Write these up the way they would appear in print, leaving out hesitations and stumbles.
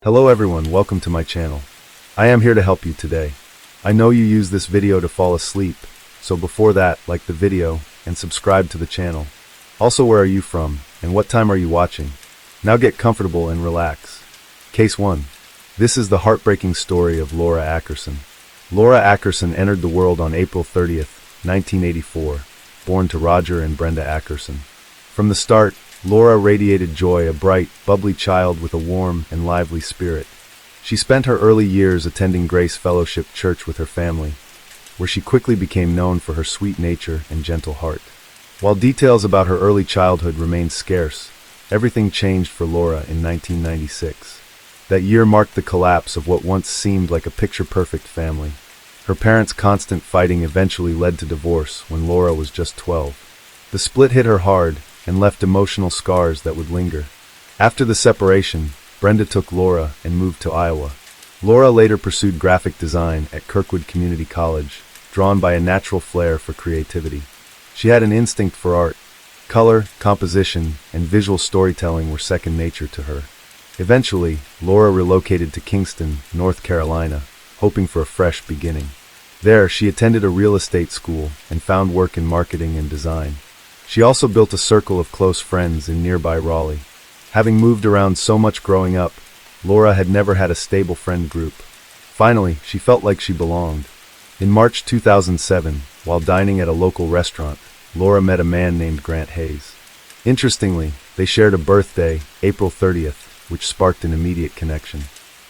Hello everyone, welcome to my channel. I am here to help you today. I know you use this video to fall asleep, so before that, like the video and subscribe to the channel. Also, where are you from and what time are you watching? Now get comfortable and relax. Case 1. This is the heartbreaking story of Laura Aerson. Laura Aerson entered the world on April 30th, 1984, born to Roger and Brenda Aerson. From the start, Laura radiated joy, a bright, bubbly child with a warm and lively spirit. She spent her early years attending Grace Fellowship Church with her family, where she quickly became known for her sweet nature and gentle heart. While details about her early childhood remain scarce, everything changed for Laura in 1996. That year marked the collapse of what once seemed like a picture-perfect family. Her parents' constant fighting eventually led to divorce when Laura was just 12. The split hit her hard and left emotional scars that would linger. After the separation, Brenda took Laura and moved to Iowa. Laura later pursued graphic design at Kirkwood Community College, drawn by a natural flair for creativity. She had an instinct for art. Color, composition, and visual storytelling were second nature to her. Eventually, Laura relocated to Kingston, North Carolina, hoping for a fresh beginning. There, she attended a real estate school and found work in marketing and design. She also built a circle of close friends in nearby Raleigh. Having moved around so much growing up, Laura had never had a stable friend group. Finally, she felt like she belonged. In March 2007, while dining at a local restaurant, Laura met a man named Grant Hayes. Interestingly, they shared a birthday, April 30th, which sparked an immediate connection.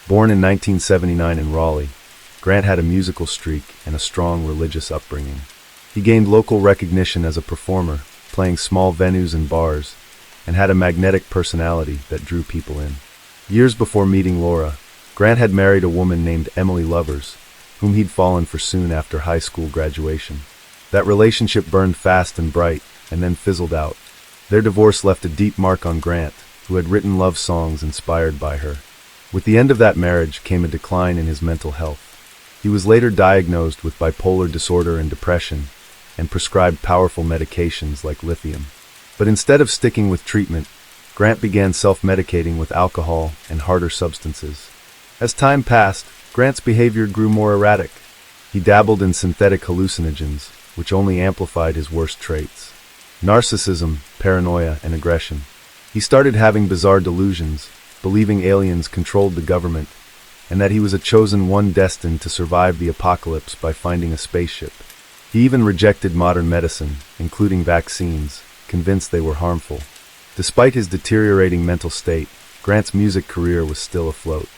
Born in 1979 in Raleigh, Grant had a musical streak and a strong religious upbringing. He gained local recognition as a performer, playing small venues and bars, and had a magnetic personality that drew people in. Years before meeting Laura, Grant had married a woman named Emily Lovers, whom he'd fallen for soon after high school graduation. That relationship burned fast and bright, and then fizzled out. Their divorce left a deep mark on Grant, who had written love songs inspired by her. With the end of that marriage came a decline in his mental health. He was later diagnosed with bipolar disorder and depression, and prescribed powerful medications like lithium. But instead of sticking with treatment, Grant began self-medicating with alcohol and harder substances. As time passed, Grant's behavior grew more erratic. He dabbled in synthetic hallucinogens, which only amplified his worst traits: narcissism, paranoia, and aggression. He started having bizarre delusions, believing aliens controlled the government, and that he was a chosen one destined to survive the apocalypse by finding a spaceship. He even rejected modern medicine, including vaccines, convinced they were harmful. Despite his deteriorating mental state, Grant's music career was still afloat.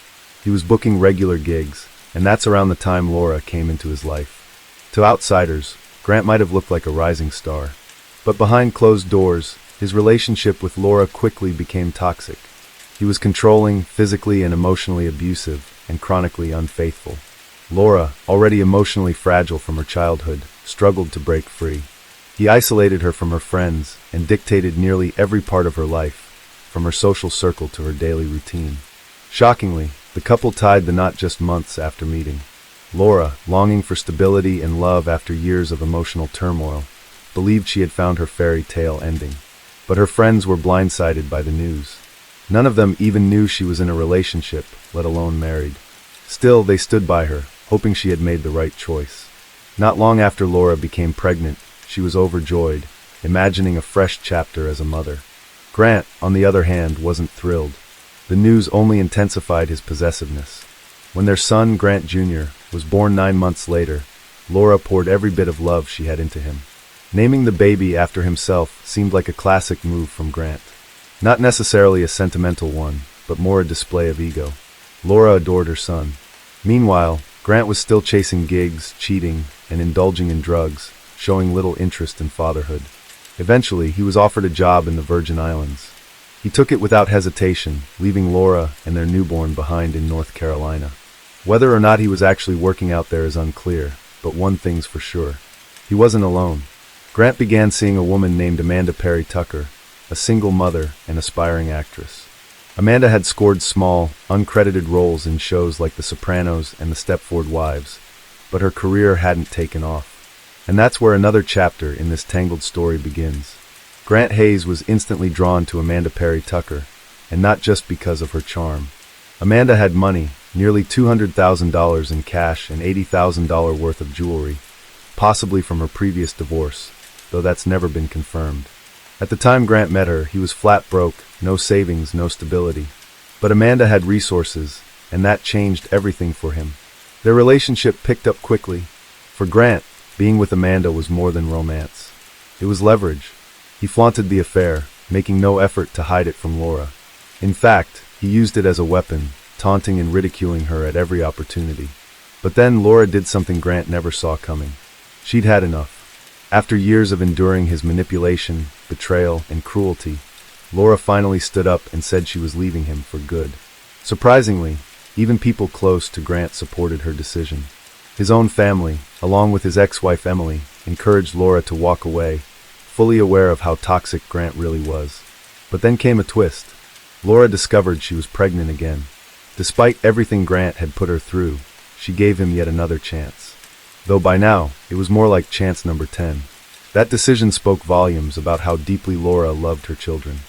He was booking regular gigs, and that's around the time Laura came into his life. To outsiders, Grant might have looked like a rising star. But behind closed doors, his relationship with Laura quickly became toxic. He was controlling, physically and emotionally abusive, and chronically unfaithful. Laura, already emotionally fragile from her childhood, struggled to break free. He isolated her from her friends and dictated nearly every part of her life, from her social circle to her daily routine. Shockingly, the couple tied the knot just months after meeting. Laura, longing for stability and love after years of emotional turmoil, believed she had found her fairy tale ending. But her friends were blindsided by the news. None of them even knew she was in a relationship, let alone married. Still, they stood by her, hoping she had made the right choice. Not long after Laura became pregnant, she was overjoyed, imagining a fresh chapter as a mother. Grant, on the other hand, wasn't thrilled. The news only intensified his possessiveness. When their son, Grant Jr., was born 9 months later, Laura poured every bit of love she had into him. Naming the baby after himself seemed like a classic move from Grant. Not necessarily a sentimental one, but more a display of ego. Laura adored her son. Meanwhile, Grant was still chasing gigs, cheating, and indulging in drugs, showing little interest in fatherhood. Eventually, he was offered a job in the Virgin Islands. He took it without hesitation, leaving Laura and their newborn behind in North Carolina. Whether or not he was actually working out there is unclear, but one thing's for sure: he wasn't alone. Grant began seeing a woman named Amanda Perry Tucker, a single mother and aspiring actress. Amanda had scored small, uncredited roles in shows like The Sopranos and The Stepford Wives, but her career hadn't taken off. And that's where another chapter in this tangled story begins. Grant Hayes was instantly drawn to Amanda Perry Tucker, and not just because of her charm. Amanda had money, nearly $200,000 in cash and $80,000 worth of jewelry, possibly from her previous divorce, though that's never been confirmed. At the time Grant met her, he was flat broke, no savings, no stability. But Amanda had resources, and that changed everything for him. Their relationship picked up quickly. For Grant, being with Amanda was more than romance. It was leverage. He flaunted the affair, making no effort to hide it from Laura. In fact, he used it as a weapon, taunting and ridiculing her at every opportunity. But then Laura did something Grant never saw coming. She'd had enough. After years of enduring his manipulation, betrayal, and cruelty, Laura finally stood up and said she was leaving him for good. Surprisingly, even people close to Grant supported her decision. His own family, along with his ex-wife Emily, encouraged Laura to walk away, fully aware of how toxic Grant really was. But then came a twist. Laura discovered she was pregnant again. Despite everything Grant had put her through, she gave him yet another chance. Though by now, it was more like chance number 10. That decision spoke volumes about how deeply Laura loved her children.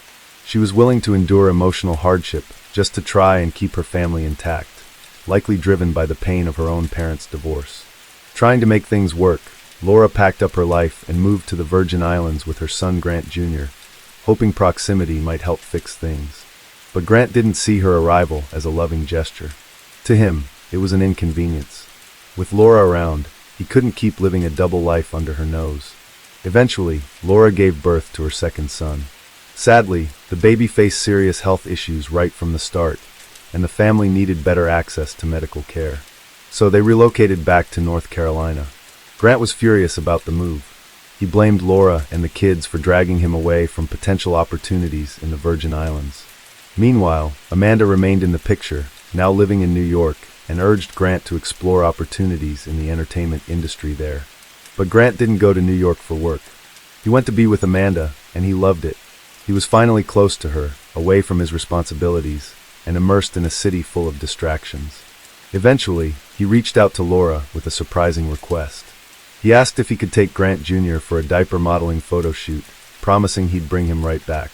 She was willing to endure emotional hardship just to try and keep her family intact, likely driven by the pain of her own parents' divorce. Trying to make things work, Laura packed up her life and moved to the Virgin Islands with her son Grant Jr., hoping proximity might help fix things. But Grant didn't see her arrival as a loving gesture. To him, it was an inconvenience. With Laura around, he couldn't keep living a double life under her nose. Eventually, Laura gave birth to her second son. Sadly, the baby faced serious health issues right from the start, and the family needed better access to medical care. So they relocated back to North Carolina. Grant was furious about the move. He blamed Laura and the kids for dragging him away from potential opportunities in the Virgin Islands. Meanwhile, Amanda remained in the picture, now living in New York, and urged Grant to explore opportunities in the entertainment industry there. But Grant didn't go to New York for work. He went to be with Amanda, and he loved it. He was finally close to her, away from his responsibilities, and immersed in a city full of distractions. Eventually, he reached out to Laura with a surprising request. He asked if he could take Grant Jr. for a diaper modeling photo shoot, promising he'd bring him right back.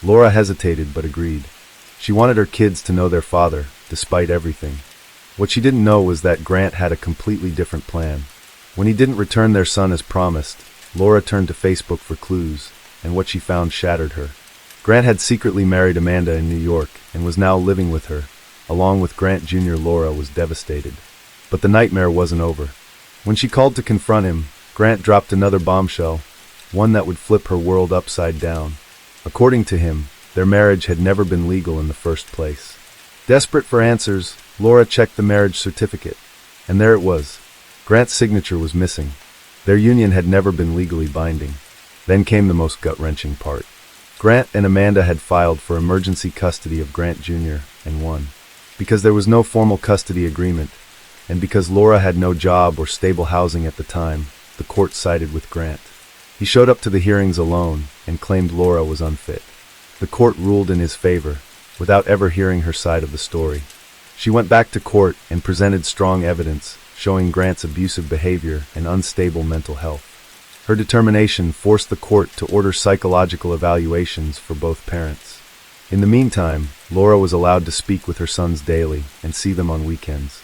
Laura hesitated but agreed. She wanted her kids to know their father, despite everything. What she didn't know was that Grant had a completely different plan. When he didn't return their son as promised, Laura turned to Facebook for clues, and what she found shattered her. Grant had secretly married Amanda in New York and was now living with her. Along with Grant Jr., Laura was devastated. But the nightmare wasn't over. When she called to confront him, Grant dropped another bombshell, one that would flip her world upside down. According to him, their marriage had never been legal in the first place. Desperate for answers, Laura checked the marriage certificate, and there it was. Grant's signature was missing. Their union had never been legally binding. Then came the most gut-wrenching part. Grant and Amanda had filed for emergency custody of Grant Jr. and won. Because there was no formal custody agreement, and because Laura had no job or stable housing at the time, the court sided with Grant. He showed up to the hearings alone and claimed Laura was unfit. The court ruled in his favor, without ever hearing her side of the story. She went back to court and presented strong evidence, showing Grant's abusive behavior and unstable mental health. Her determination forced the court to order psychological evaluations for both parents. In the meantime, Laura was allowed to speak with her sons daily and see them on weekends.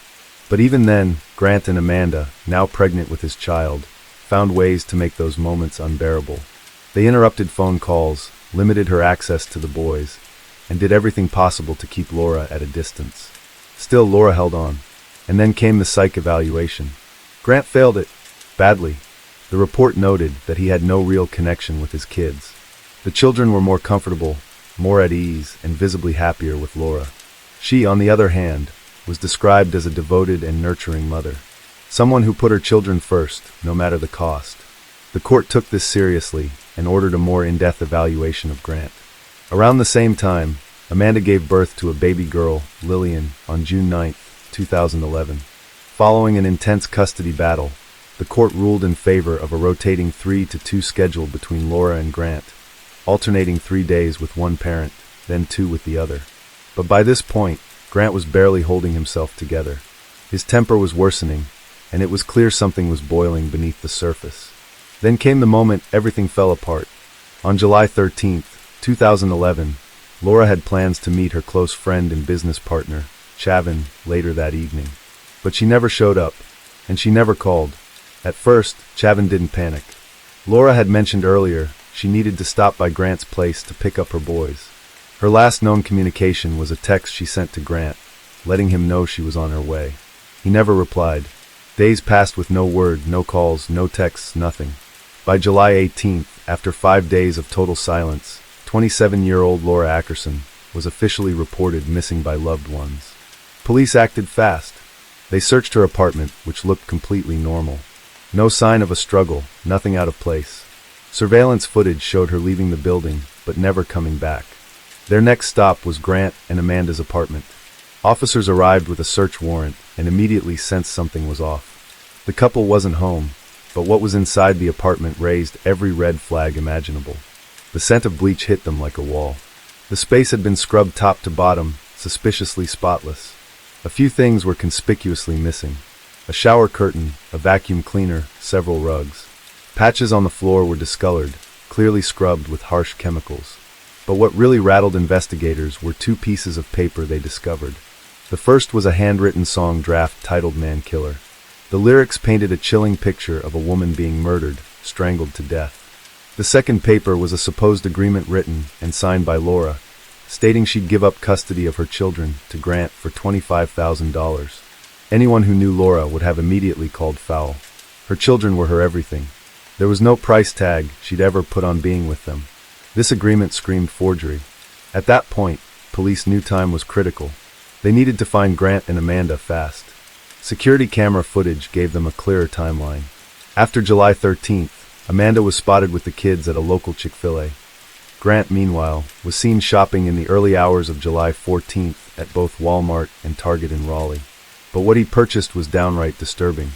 But even then, Grant and Amanda, now pregnant with his child, found ways to make those moments unbearable. They interrupted phone calls, limited her access to the boys, and did everything possible to keep Laura at a distance. Still, Laura held on. And then came the psych evaluation. Grant failed it, badly. The report noted that he had no real connection with his kids. The children were more comfortable, more at ease, and visibly happier with Laura. She, on the other hand, was described as a devoted and nurturing mother. Someone who put her children first, no matter the cost. The court took this seriously and ordered a more in-depth evaluation of Grant. Around the same time, Amanda gave birth to a baby girl, Lillian, on June 9, 2011. Following an intense custody battle, the court ruled in favor of a rotating 3-2 schedule between Laura and Grant, alternating 3 days with one parent, then 2 with the other. But by this point, Grant was barely holding himself together. His temper was worsening, and it was clear something was boiling beneath the surface. Then came the moment everything fell apart. On July 13, 2011, Laura had plans to meet her close friend and business partner, Chavin, later that evening. But she never showed up, and she never called. At first, Chavin didn't panic. Laura had mentioned earlier she needed to stop by Grant's place to pick up her boys. Her last known communication was a text she sent to Grant, letting him know she was on her way. He never replied. Days passed with no word, no calls, no texts, nothing. By July 18th, after 5 days of total silence, 27-year-old Laura Aerson was officially reported missing by loved ones. Police acted fast. They searched her apartment, which looked completely normal. No sign of a struggle, nothing out of place. Surveillance footage showed her leaving the building, but never coming back. Their next stop was Grant and Amanda's apartment. Officers arrived with a search warrant and immediately sensed something was off. The couple wasn't home, but what was inside the apartment raised every red flag imaginable. The scent of bleach hit them like a wall. The space had been scrubbed top to bottom, suspiciously spotless. A few things were conspicuously missing. A shower curtain, a vacuum cleaner, several rugs. Patches on the floor were discolored, clearly scrubbed with harsh chemicals. But what really rattled investigators were 2 pieces of paper they discovered. The first was a handwritten song draft titled Man Killer. The lyrics painted a chilling picture of a woman being murdered, strangled to death. The second paper was a supposed agreement written and signed by Laura, stating she'd give up custody of her children to Grant for $25,000. Anyone who knew Laura would have immediately called foul. Her children were her everything. There was no price tag she'd ever put on being with them. This agreement screamed forgery. At that point, police knew time was critical. They needed to find Grant and Amanda fast. Security camera footage gave them a clearer timeline. After July 13th, Amanda was spotted with the kids at a local Chick-fil-A. Grant, meanwhile, was seen shopping in the early hours of July 14th at both Walmart and Target in Raleigh. But what he purchased was downright disturbing.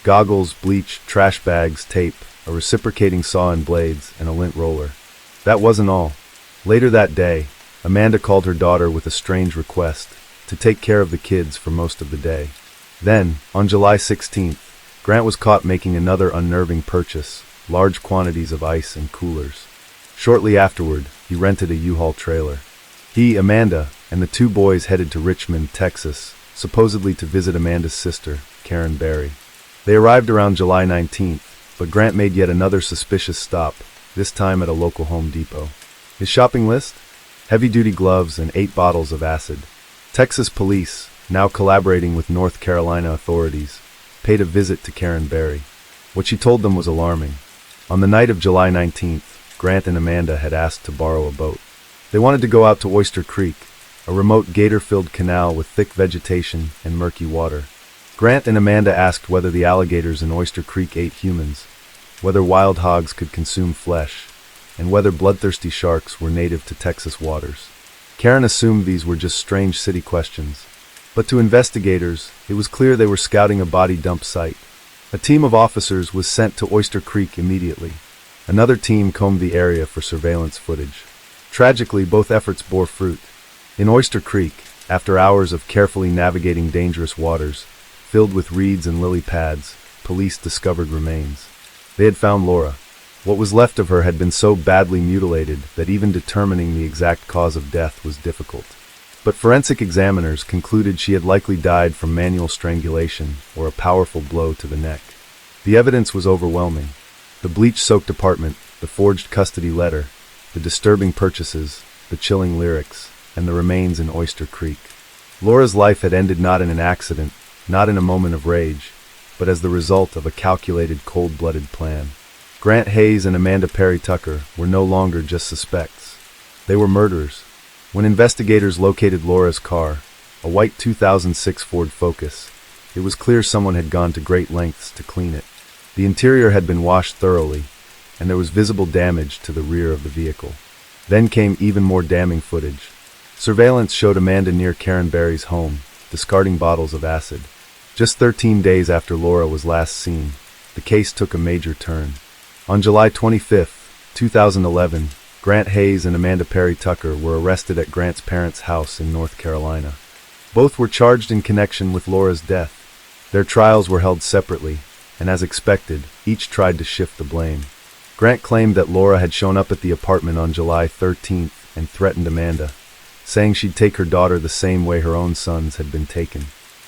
Goggles, bleach, trash bags, tape, a reciprocating saw and blades, and a lint roller. That wasn't all. Later that day, Amanda called her daughter with a strange request to take care of the kids for most of the day. Then, on July 16th, Grant was caught making another unnerving purchase, large quantities of ice and coolers. Shortly afterward, he rented a U-Haul trailer. He, Amanda, and the 2 boys headed to Richmond, Texas, supposedly to visit Amanda's sister, Karen Berry. They arrived around July 19th, but Grant made yet another suspicious stop, this time at a local Home Depot. His shopping list? Heavy-duty gloves and 8 bottles of acid. Texas police, now collaborating with North Carolina authorities, paid a visit to Karen Berry. What she told them was alarming. On the night of July 19th, Grant and Amanda had asked to borrow a boat. They wanted to go out to Oyster Creek, a remote gator-filled canal with thick vegetation and murky water. Grant and Amanda asked whether the alligators in Oyster Creek ate humans, whether wild hogs could consume flesh, and whether bloodthirsty sharks were native to Texas waters. Karen assumed these were just strange city questions. But to investigators, it was clear they were scouting a body dump site. A team of officers was sent to Oyster Creek immediately. Another team combed the area for surveillance footage. Tragically, both efforts bore fruit. In Oyster Creek, after hours of carefully navigating dangerous waters, filled with reeds and lily pads, police discovered remains. They had found Laura. What was left of her had been so badly mutilated that even determining the exact cause of death was difficult. But forensic examiners concluded she had likely died from manual strangulation or a powerful blow to the neck. The evidence was overwhelming. The bleach-soaked apartment, the forged custody letter, the disturbing purchases, the chilling lyrics, and the remains in Oyster Creek. Laura's life had ended not in an accident, not in a moment of rage, but as the result of a calculated, cold-blooded plan. Grant Hayes and Amanda Perry Tucker were no longer just suspects. They were murderers. When investigators located Laura's car, a white 2006 Ford Focus, it was clear someone had gone to great lengths to clean it. The interior had been washed thoroughly, and there was visible damage to the rear of the vehicle. Then came even more damning footage. Surveillance showed Amanda near Karen Berry's home, discarding bottles of acid. Just 13 days after Laura was last seen, the case took a major turn. On July 25, 2011, Grant Hayes and Amanda Perry Tucker were arrested at Grant's parents' house in North Carolina. Both were charged in connection with Laura's death. Their trials were held separately, and as expected, each tried to shift the blame. Grant claimed that Laura had shown up at the apartment on July 13th and threatened Amanda, saying she'd take her daughter the same way her own sons had been taken.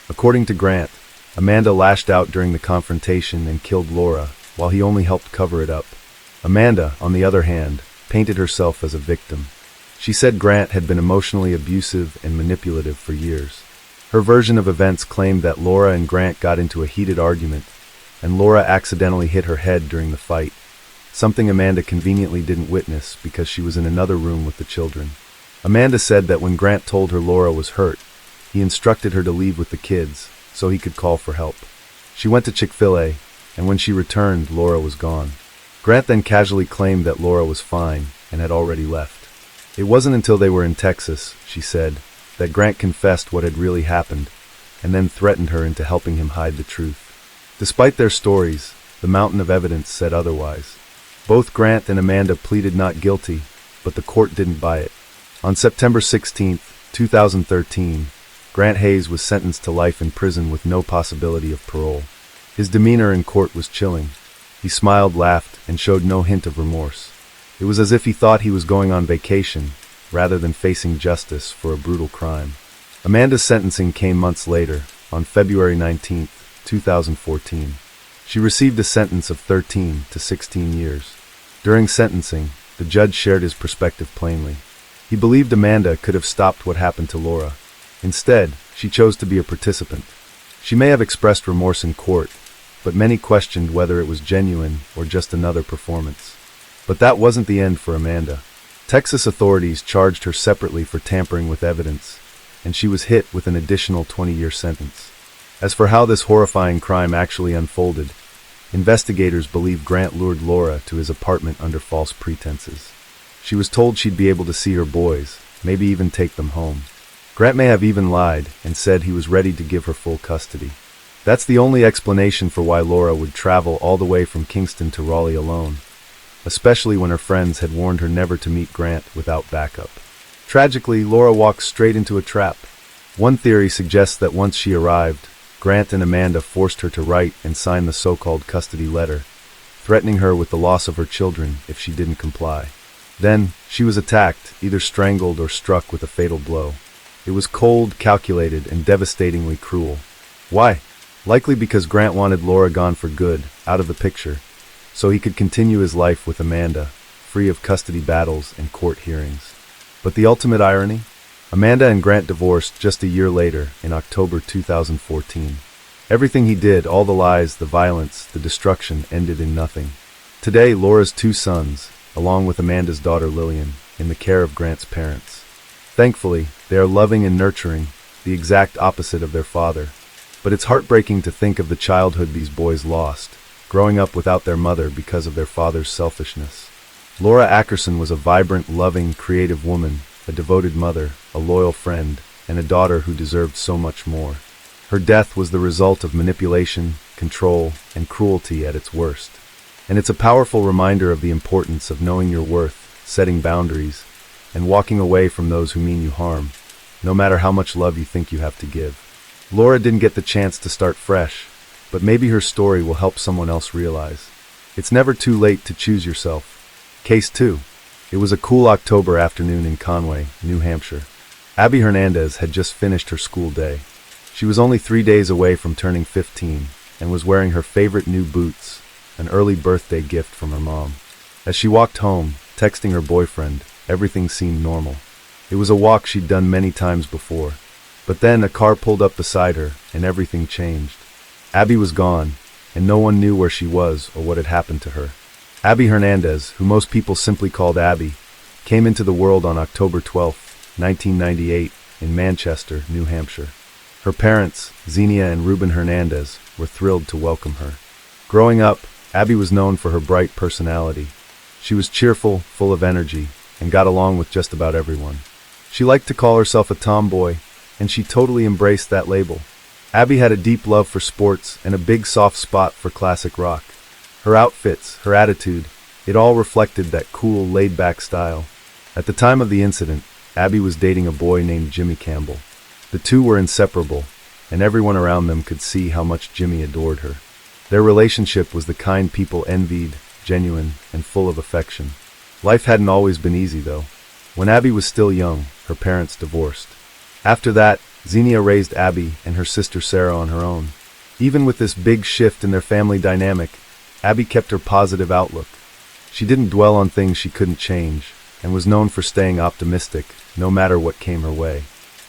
According to Grant, Amanda lashed out during the confrontation and killed Laura, while he only helped cover it up. Amanda, on the other hand, painted herself as a victim. She said Grant had been emotionally abusive and manipulative for years. Her version of events claimed that Laura and Grant got into a heated argument, and Laura accidentally hit her head during the fight, something Amanda conveniently didn't witness because she was in another room with the children. Amanda said that when Grant told her Laura was hurt, he instructed her to leave with the kids so he could call for help. She went to Chick-fil-A, and when she returned, Laura was gone. Grant then casually claimed that Laura was fine and had already left. It wasn't until they were in Texas, she said, that Grant confessed what had really happened, and then threatened her into helping him hide the truth. Despite their stories, the mountain of evidence said otherwise. Both Grant and Amanda pleaded not guilty, but the court didn't buy it. On September 16, 2013, Grant Hayes was sentenced to life in prison with no possibility of parole. His demeanor in court was chilling. He smiled, laughed, and showed no hint of remorse. It was as if he thought he was going on vacation, rather than facing justice for a brutal crime. Amanda's sentencing came months later, on February 19, 2014. She received a sentence of 13 to 16 years. During sentencing, the judge shared his perspective plainly. He believed Amanda could have stopped what happened to Laura. Instead, she chose to be a participant. She may have expressed remorse in court, but many questioned whether it was genuine or just another performance. But that wasn't the end for Amanda. Texas authorities charged her separately for tampering with evidence, and she was hit with an additional 20-year sentence. As for how this horrifying crime actually unfolded, investigators believe Grant lured Laura to his apartment under false pretenses. She was told she'd be able to see her boys, maybe even take them home. Grant may have even lied and said he was ready to give her full custody. That's the only explanation for why Laura would travel all the way from Kingston to Raleigh alone, especially when her friends had warned her never to meet Grant without backup. Tragically, Laura walked straight into a trap. One theory suggests that once she arrived, Grant and Amanda forced her to write and sign the so-called custody letter, threatening her with the loss of her children if she didn't comply. Then, she was attacked, either strangled or struck with a fatal blow. It was cold, calculated, and devastatingly cruel. Why? Likely because Grant wanted Laura gone for good, out of the picture, so he could continue his life with Amanda, free of custody battles and court hearings. But the ultimate irony? Amanda and Grant divorced just a year later, in October 2014. Everything he did, all the lies, the violence, the destruction, ended in nothing. Today, Laura's two sons, along with Amanda's daughter Lillian, in the care of Grant's parents. Thankfully, they are loving and nurturing, the exact opposite of their father. But it's heartbreaking to think of the childhood these boys lost, growing up without their mother because of their father's selfishness. Laura Aerson was a vibrant, loving, creative woman, a devoted mother, a loyal friend, and a daughter who deserved so much more. Her death was the result of manipulation, control, and cruelty at its worst. And it's a powerful reminder of the importance of knowing your worth, setting boundaries, and walking away from those who mean you harm, no matter how much love you think you have to give. Laura didn't get the chance to start fresh, but maybe her story will help someone else realize. It's never too late to choose yourself. Case 2. It was a cool October afternoon in Conway, New Hampshire. Abby Hernandez had just finished her school day. She was only 3 days away from turning 15 and was wearing her favorite new boots, an early birthday gift from her mom. As she walked home, texting her boyfriend, everything seemed normal. It was a walk she'd done many times before. But then a car pulled up beside her, and everything changed. Abby was gone, and no one knew where she was or what had happened to her. Abby Hernandez, who most people simply called Abby, came into the world on October 12, 1998, in Manchester, New Hampshire. Her parents, Xenia and Ruben Hernandez, were thrilled to welcome her. Growing up, Abby was known for her bright personality. She was cheerful, full of energy, and got along with just about everyone. She liked to call herself a tomboy, and she totally embraced that label. Abby had a deep love for sports and a big soft spot for classic rock. Her outfits, her attitude, it all reflected that cool, laid-back style. At the time of the incident, Abby was dating a boy named Jimmy Campbell. The two were inseparable, and everyone around them could see how much Jimmy adored her. Their relationship was the kind people envied, genuine, and full of affection. Life hadn't always been easy, though. When Abby was still young, her parents divorced. After that, Xenia raised Abby and her sister Sarah on her own. Even with this big shift in their family dynamic, Abby kept her positive outlook. She didn't dwell on things she couldn't change, and was known for staying optimistic, no matter what came her way.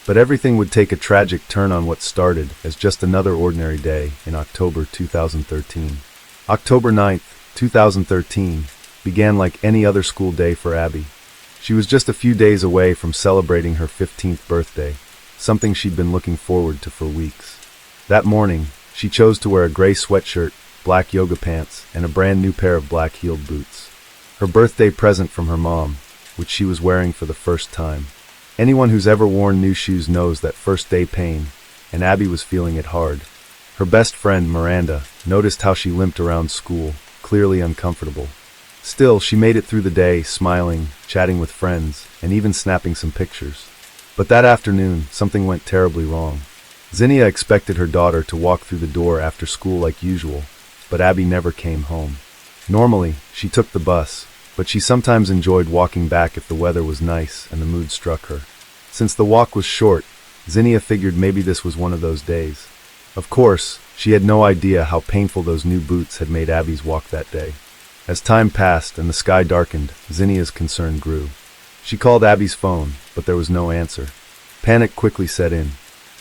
But everything would take a tragic turn on what started as just another ordinary day in October 2013. October 9th, 2013, began like any other school day for Abby. She was just a few days away from celebrating her 15th birthday, something she'd been looking forward to for weeks. That morning, she chose to wear a gray sweatshirt, black yoga pants, and a brand new pair of black-heeled boots. Her birthday present from her mom, which she was wearing for the first time. Anyone who's ever worn new shoes knows that first-day pain, and Abby was feeling it hard. Her best friend, Miranda, noticed how she limped around school, clearly uncomfortable. Still, she made it through the day, smiling, chatting with friends, and even snapping some pictures. But that afternoon, something went terribly wrong. Xenia expected her daughter to walk through the door after school like usual, but Abby never came home. Normally, she took the bus, but she sometimes enjoyed walking back if the weather was nice and the mood struck her. Since the walk was short, Xenia figured maybe this was one of those days. Of course, she had no idea how painful those new boots had made Abby's walk that day. As time passed and the sky darkened, Xenia's concern grew. She called Abby's phone, but there was no answer. Panic quickly set in.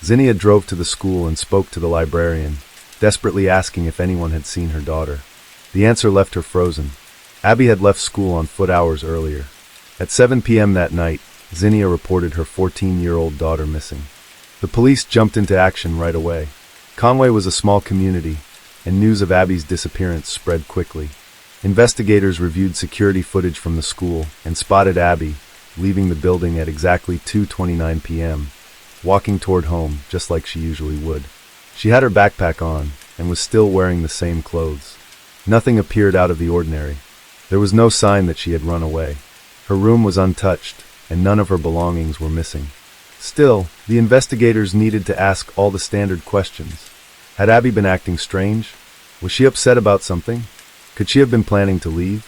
Xenia drove to the school and spoke to the librarian, desperately asking if anyone had seen her daughter. The answer left her frozen. Abby had left school on foot hours earlier. At 7 p.m. that night, Xenia reported her 14-year-old daughter missing. The police jumped into action right away. Conway was a small community, and news of Abby's disappearance spread quickly. Investigators reviewed security footage from the school and spotted Abby, leaving the building at exactly 2:29 p.m., walking toward home just like she usually would. She had her backpack on and was still wearing the same clothes. Nothing appeared out of the ordinary. There was no sign that she had run away. Her room was untouched, and none of her belongings were missing. Still, the investigators needed to ask all the standard questions. Had Abby been acting strange? Was she upset about something? Could she have been planning to leave?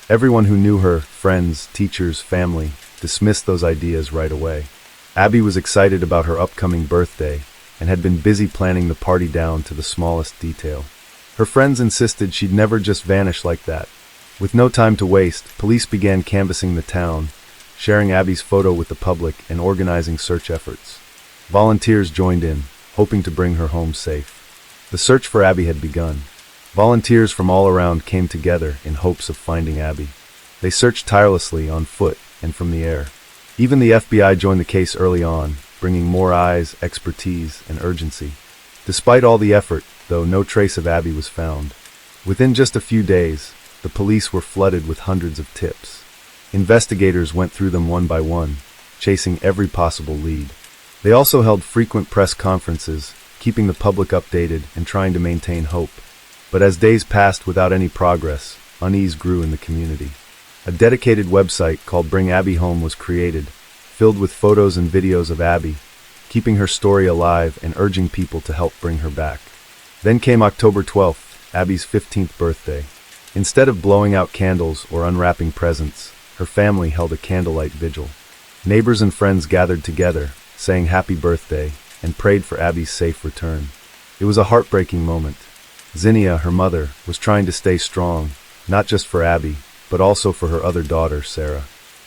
Everyone who knew her, friends, teachers, family, dismissed those ideas right away. Abby was excited about her upcoming birthday and had been busy planning the party down to the smallest detail. Her friends insisted she'd never just vanish like that. With no time to waste, police began canvassing the town, sharing Abby's photo with the public and organizing search efforts. Volunteers joined in, hoping to bring her home safe. The search for Abby had begun. Volunteers from all around came together in hopes of finding Abby. They searched tirelessly on foot and from the air. Even the FBI joined the case early on, bringing more eyes, expertise, and urgency. Despite all the effort, though, no trace of Abby was found. Within just a few days, the police were flooded with hundreds of tips. Investigators went through them one by one, chasing every possible lead. They also held frequent press conferences, keeping the public updated and trying to maintain hope. But as days passed without any progress, unease grew in the community. A dedicated website called Bring Abby Home was created, filled with photos and videos of Abby, keeping her story alive and urging people to help bring her back. Then came October 12th, Abby's 15th birthday. Instead of blowing out candles or unwrapping presents, her family held a candlelight vigil. Neighbors and friends gathered together, saying happy birthday, and prayed for Abby's safe return. It was a heartbreaking moment. Xenia, her mother, was trying to stay strong, not just for Abby, but also for her other daughter, Sarah.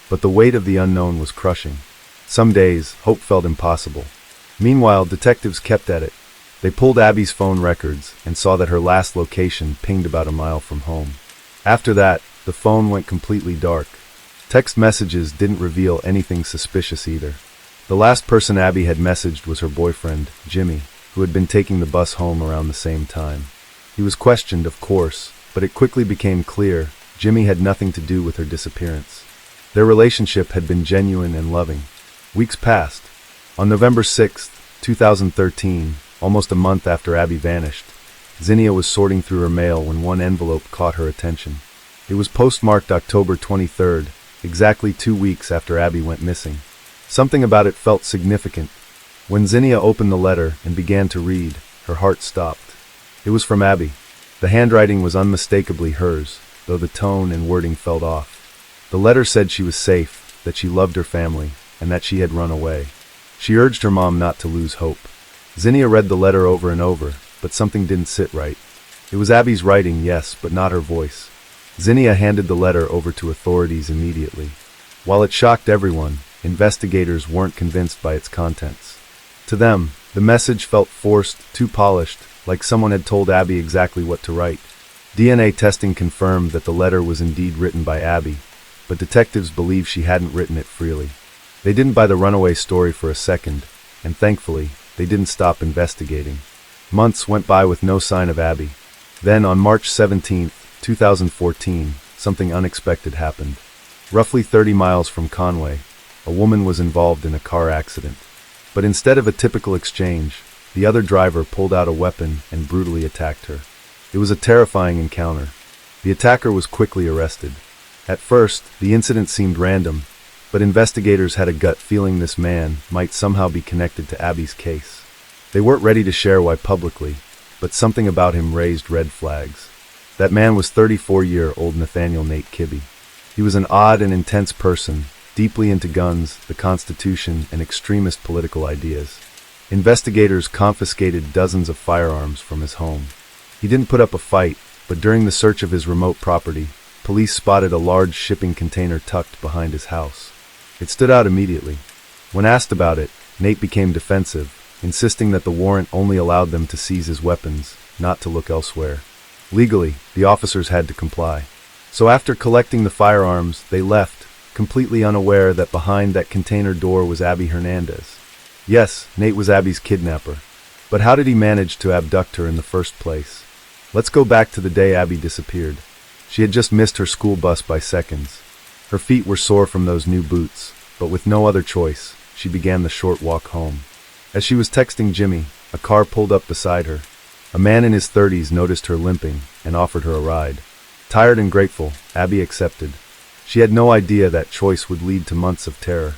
But the weight of the unknown was crushing. Some days, hope felt impossible. Meanwhile, detectives kept at it. They pulled Abby's phone records and saw that her last location pinged about a mile from home. After that, the phone went completely dark. Text messages didn't reveal anything suspicious either. The last person Abby had messaged was her boyfriend, Jimmy, who had been taking the bus home around the same time. He was questioned, of course, but it quickly became clear Jimmy had nothing to do with her disappearance. Their relationship had been genuine and loving. Weeks passed. On November 6, 2013, almost a month after Abby vanished, Xenia was sorting through her mail when one envelope caught her attention. It was postmarked October 23rd, exactly 2 weeks after Abby went missing. Something about it felt significant. When Xenia opened the letter and began to read, her heart stopped. It was from Abby. The handwriting was unmistakably hers, though the tone and wording felt off. The letter said she was safe, that she loved her family, and that she had run away. She urged her mom not to lose hope. Zinnia read the letter over and over, but something didn't sit right. It was Abby's writing, yes, but not her voice. Zinnia handed the letter over to authorities immediately. While it shocked everyone, investigators weren't convinced by its contents. To them, the message felt forced, too polished, like someone had told Abby exactly what to write. DNA testing confirmed that the letter was indeed written by Abby, but detectives believed she hadn't written it freely. They didn't buy the runaway story for a second, and thankfully, they didn't stop investigating. Months went by with no sign of Abby. Then, on March 17, 2014, something unexpected happened. Roughly 30 miles from Conway, a woman was involved in a car accident. But instead of a typical exchange, the other driver pulled out a weapon and brutally attacked her. It was a terrifying encounter. The attacker was quickly arrested. At first, the incident seemed random, but investigators had a gut feeling this man might somehow be connected to Abby's case. They weren't ready to share why publicly, but something about him raised red flags. That man was 34-year-old Nathaniel Nate Kibbe. He was an odd and intense person, deeply into guns, the Constitution, and extremist political ideas. Investigators confiscated dozens of firearms from his home. He didn't put up a fight, but during the search of his remote property, police spotted a large shipping container tucked behind his house. It stood out immediately. When asked about it, Nate became defensive, insisting that the warrant only allowed them to seize his weapons, not to look elsewhere. Legally, the officers had to comply. So after collecting the firearms, they left, completely unaware that behind that container door was Abby Hernandez. Yes, Nate was Abby's kidnapper. But how did he manage to abduct her in the first place? Let's go back to the day Abby disappeared. She had just missed her school bus by seconds. Her feet were sore from those new boots, but with no other choice, she began the short walk home. As she was texting Jimmy, a car pulled up beside her. A man in his 30s noticed her limping and offered her a ride. Tired and grateful, Abby accepted. She had no idea that choice would lead to months of terror.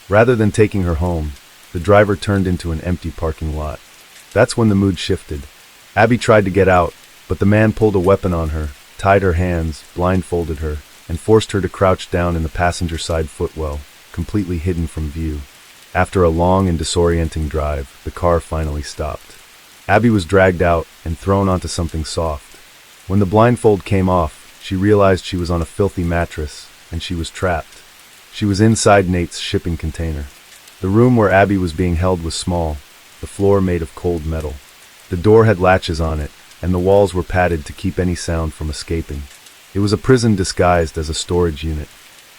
Rather than taking her home, the driver turned into an empty parking lot. That's when the mood shifted. Abby tried to get out, but the man pulled a weapon on her, tied her hands, blindfolded her, and forced her to crouch down in the passenger side footwell, completely hidden from view. After a long and disorienting drive, the car finally stopped. Abby was dragged out and thrown onto something soft. When the blindfold came off, she realized she was on a filthy mattress, and she was trapped. She was inside Nate's shipping container. The room where Abby was being held was small, the floor made of cold metal. The door had latches on it, and the walls were padded to keep any sound from escaping. It was a prison disguised as a storage unit.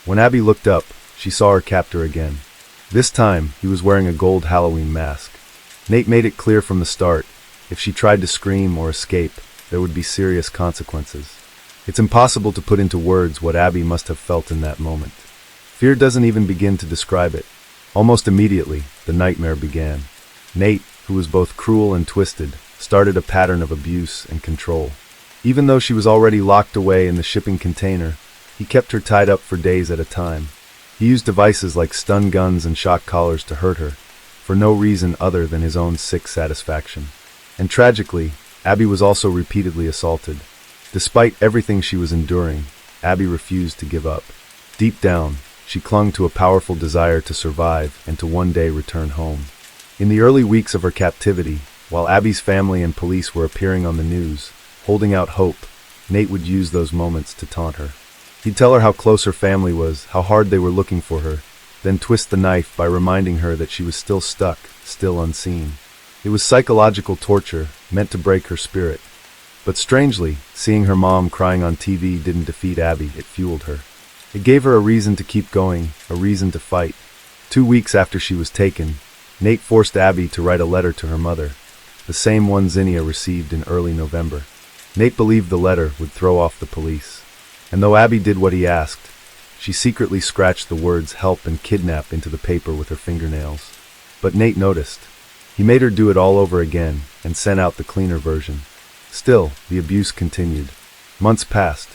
When Abby looked up, she saw her captor again. This time, he was wearing a gold Halloween mask. Nate made it clear from the start, if she tried to scream or escape, there would be serious consequences. It's impossible to put into words what Abby must have felt in that moment. Fear doesn't even begin to describe it. Almost immediately, the nightmare began. Nate, who was both cruel and twisted, started a pattern of abuse and control. Even though she was already locked away in the shipping container, he kept her tied up for days at a time. He used devices like stun guns and shock collars to hurt her, for no reason other than his own sick satisfaction. And tragically, Abby was also repeatedly assaulted. Despite everything she was enduring, Abby refused to give up. Deep down, she clung to a powerful desire to survive and to one day return home. In the early weeks of her captivity, while Abby's family and police were appearing on the news, holding out hope, Nate would use those moments to taunt her. He'd tell her how close her family was, how hard they were looking for her, then twist the knife by reminding her that she was still stuck, still unseen. It was psychological torture, meant to break her spirit. But strangely, seeing her mom crying on TV didn't defeat Abby, it fueled her. It gave her a reason to keep going, a reason to fight. 2 weeks after she was taken, Nate forced Abby to write a letter to her mother, the same one Zinnia received in early November. Nate believed the letter would throw off the police. And though Abby did what he asked, she secretly scratched the words help and kidnap into the paper with her fingernails. But Nate noticed. He made her do it all over again and sent out the cleaner version. Still, the abuse continued. Months passed.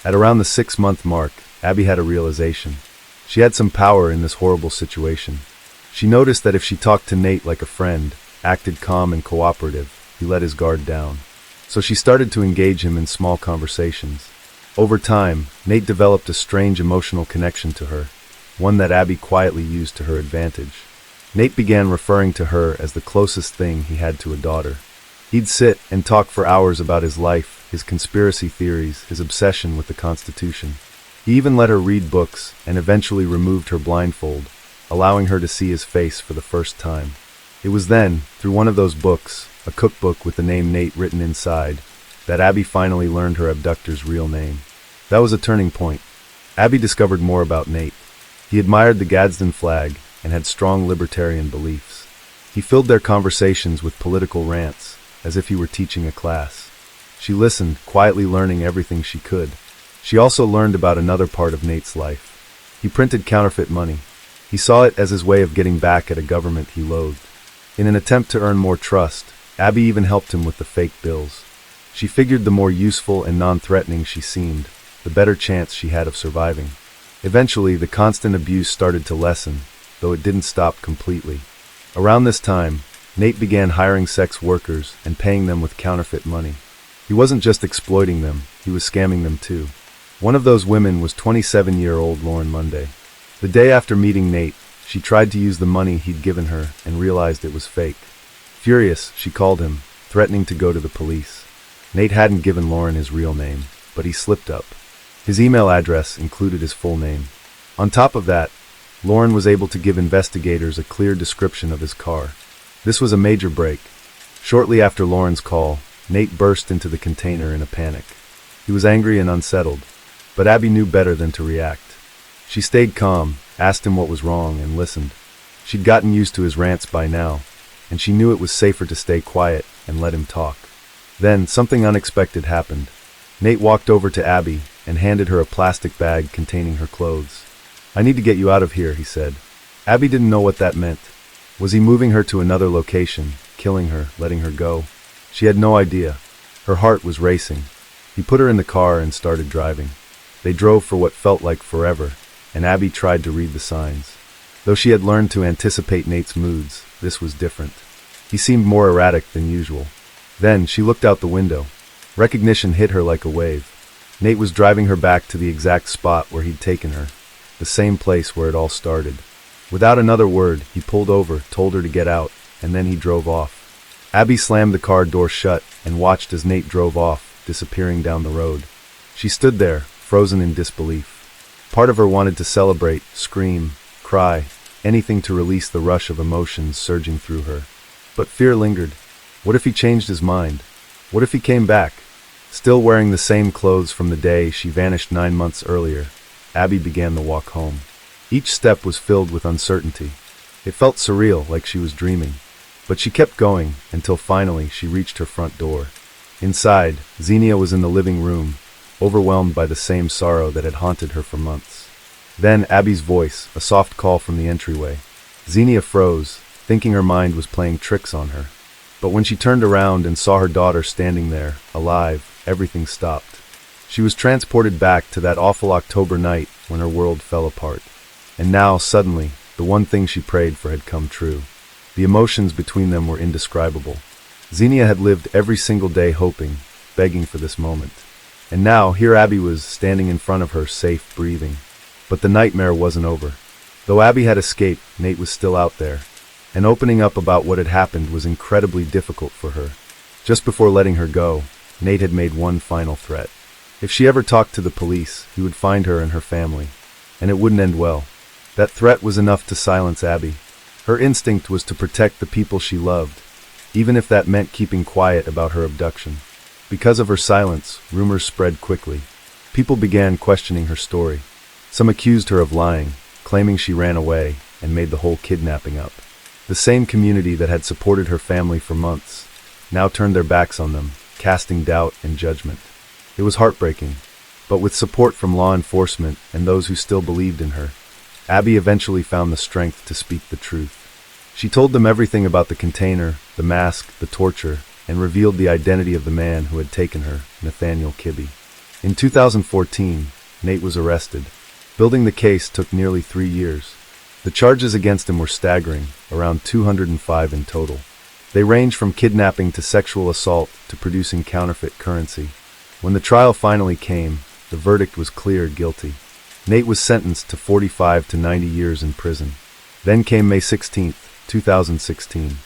At around the 6-month mark, Abby had a realization. She had some power in this horrible situation. She noticed that if she talked to Nate like a friend, acted calm and cooperative, he let his guard down. So she started to engage him in small conversations. Over time, Nate developed a strange emotional connection to her. one that Abby quietly used to her advantage. Nate began referring to her as the closest thing he had to a daughter. He'd sit and talk for hours about his life, his conspiracy theories, his obsession with the Constitution. He even let her read books and eventually removed her blindfold, allowing her to see his face for the first time. It was then, through one of those books, a cookbook with the name Nate written inside, that Abby finally learned her abductor's real name. That was a turning point. Abby discovered more about Nate. He admired the Gadsden flag and had strong libertarian beliefs. He filled their conversations with political rants, as if he were teaching a class. She listened, quietly learning everything she could. She also learned about another part of Nate's life. He printed counterfeit money. He saw it as his way of getting back at a government he loathed. In an attempt to earn more trust, Abby even helped him with the fake bills. She figured the more useful and non-threatening she seemed, the better chance she had of surviving. Eventually, the constant abuse started to lessen, though it didn't stop completely. Around this time, Nate began hiring sex workers and paying them with counterfeit money. He wasn't just exploiting them, he was scamming them too. One of those women was 27-year-old Lauren Monday. The day after meeting Nate, she tried to use the money he'd given her and realized it was fake. Furious, she called him, threatening to go to the police. Nate hadn't given Lauren his real name, but he slipped up. His email address included his full name. On top of that, Lauren was able to give investigators a clear description of his car. This was a major break. Shortly after Lauren's call, Nate burst into the container in a panic. He was angry and unsettled, but Abby knew better than to react. She stayed calm, asked him what was wrong, and listened. She'd gotten used to his rants by now, and she knew it was safer to stay quiet and let him talk. Then, something unexpected happened. Nate walked over to Abby and handed her a plastic bag containing her clothes. "I need to get you out of here," he said. Abby didn't know what that meant. Was he moving her to another location, killing her, letting her go? She had no idea. Her heart was racing. He put her in the car and started driving. They drove for what felt like forever, and Abby tried to read the signs. Though she had learned to anticipate Nate's moods, this was different. He seemed more erratic than usual. Then she looked out the window. Recognition hit her like a wave. Nate was driving her back to the exact spot where he'd taken her, the same place where it all started. Without another word, he pulled over, told her to get out, and then he drove off. Abby slammed the car door shut and watched as Nate drove off, disappearing down the road. She stood there, frozen in disbelief. Part of her wanted to celebrate, scream, cry, anything to release the rush of emotions surging through her. But fear lingered. What if he changed his mind? What if he came back? Still wearing the same clothes from the day she vanished 9 months earlier, Abby began the walk home. Each step was filled with uncertainty. It felt surreal, like she was dreaming. But she kept going, until finally she reached her front door. Inside, Xenia was in the living room, overwhelmed by the same sorrow that had haunted her for months. Then Abby's voice, a soft call from the entryway. Xenia froze, thinking her mind was playing tricks on her. But when she turned around and saw her daughter standing there, alive, everything stopped. She was transported back to that awful October night when her world fell apart. And now, suddenly, the one thing she prayed for had come true. The emotions between them were indescribable. Xenia had lived every single day hoping, begging for this moment. And now, here Abby was, standing in front of her, safe, breathing. But the nightmare wasn't over. Though Abby had escaped, Nate was still out there. And opening up about what had happened was incredibly difficult for her. Just before letting her go, Nate had made one final threat. If she ever talked to the police, he would find her and her family. And it wouldn't end well. That threat was enough to silence Abby. Her instinct was to protect the people she loved, even if that meant keeping quiet about her abduction. Because of her silence, rumors spread quickly. People began questioning her story. Some accused her of lying, claiming she ran away and made the whole kidnapping up. The same community that had supported her family for months now turned their backs on them, casting doubt and judgment. It was heartbreaking, but with support from law enforcement and those who still believed in her, Abby eventually found the strength to speak the truth. She told them everything about the container, the mask, the torture, and revealed the identity of the man who had taken her, Nathaniel Kibbe. In 2014, Nate was arrested. Building the case took nearly 3 years. The charges against him were staggering, around 205 in total. They range from kidnapping to sexual assault to producing counterfeit currency. When the trial finally came, the verdict was clear: guilty. Nate was sentenced to 45 to 90 years in prison. Then came May 16, 2016.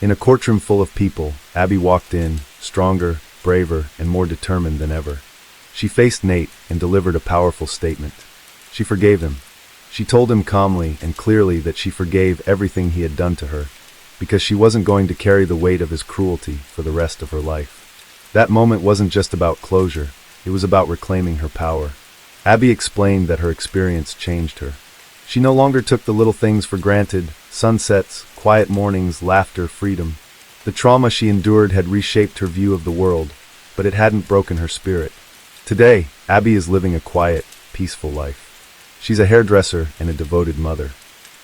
In a courtroom full of people, Abby walked in, stronger, braver, and more determined than ever. She faced Nate and delivered a powerful statement. She forgave him. She told him calmly and clearly that she forgave everything he had done to her, because she wasn't going to carry the weight of his cruelty for the rest of her life. That moment wasn't just about closure, it was about reclaiming her power. Abby explained that her experience changed her. She no longer took the little things for granted: sunsets, quiet mornings, laughter, freedom. The trauma she endured had reshaped her view of the world, but it hadn't broken her spirit. Today, Abby is living a quiet, peaceful life. She's a hairdresser and a devoted mother.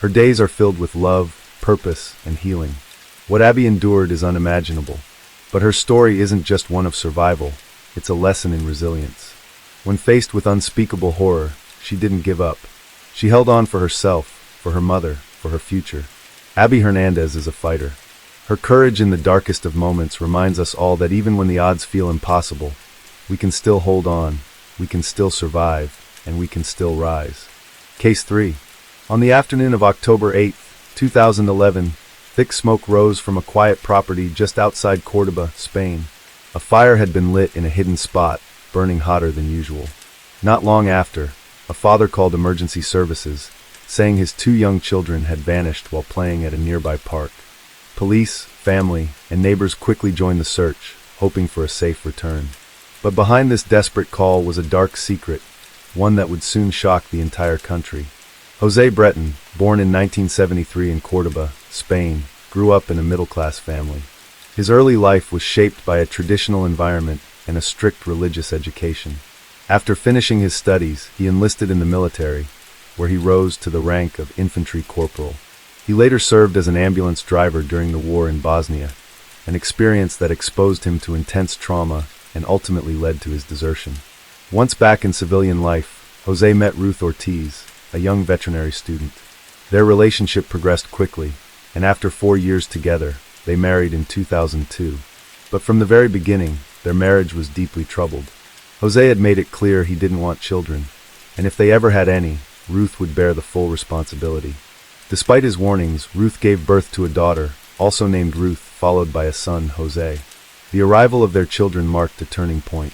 Her days are filled with love, purpose, and healing. What Abby endured is unimaginable, but her story isn't just one of survival, it's a lesson in resilience. When faced with unspeakable horror, she didn't give up. She held on for herself, for her mother, for her future. Abby Hernandez is a fighter. Her courage in the darkest of moments reminds us all that even when the odds feel impossible, we can still hold on, we can still survive, and we can still rise. Case 3. On the afternoon of October 8, 2011, thick smoke rose from a quiet property just outside Córdoba, Spain. A fire had been lit in a hidden spot, burning hotter than usual. Not long after, a father called emergency services, saying his 2 young children had vanished while playing at a nearby park. Police, family, and neighbors quickly joined the search, hoping for a safe return. But behind this desperate call was a dark secret, one that would soon shock the entire country. José Breton, born in 1973 in Córdoba, Spain, grew up in a middle-class family. His early life was shaped by a traditional environment and a strict religious education. After finishing his studies, he enlisted in the military, where he rose to the rank of infantry corporal. He later served as an ambulance driver during the war in Bosnia, an experience that exposed him to intense trauma and ultimately led to his desertion. Once back in civilian life, José met Ruth Ortiz, a young veterinary student. Their relationship progressed quickly, and after 4 years together, they married in 2002. But from the very beginning, their marriage was deeply troubled. José had made it clear he didn't want children, and if they ever had any, Ruth would bear the full responsibility. Despite his warnings, Ruth gave birth to a daughter, also named Ruth, followed by a son, José. The arrival of their children marked a turning point.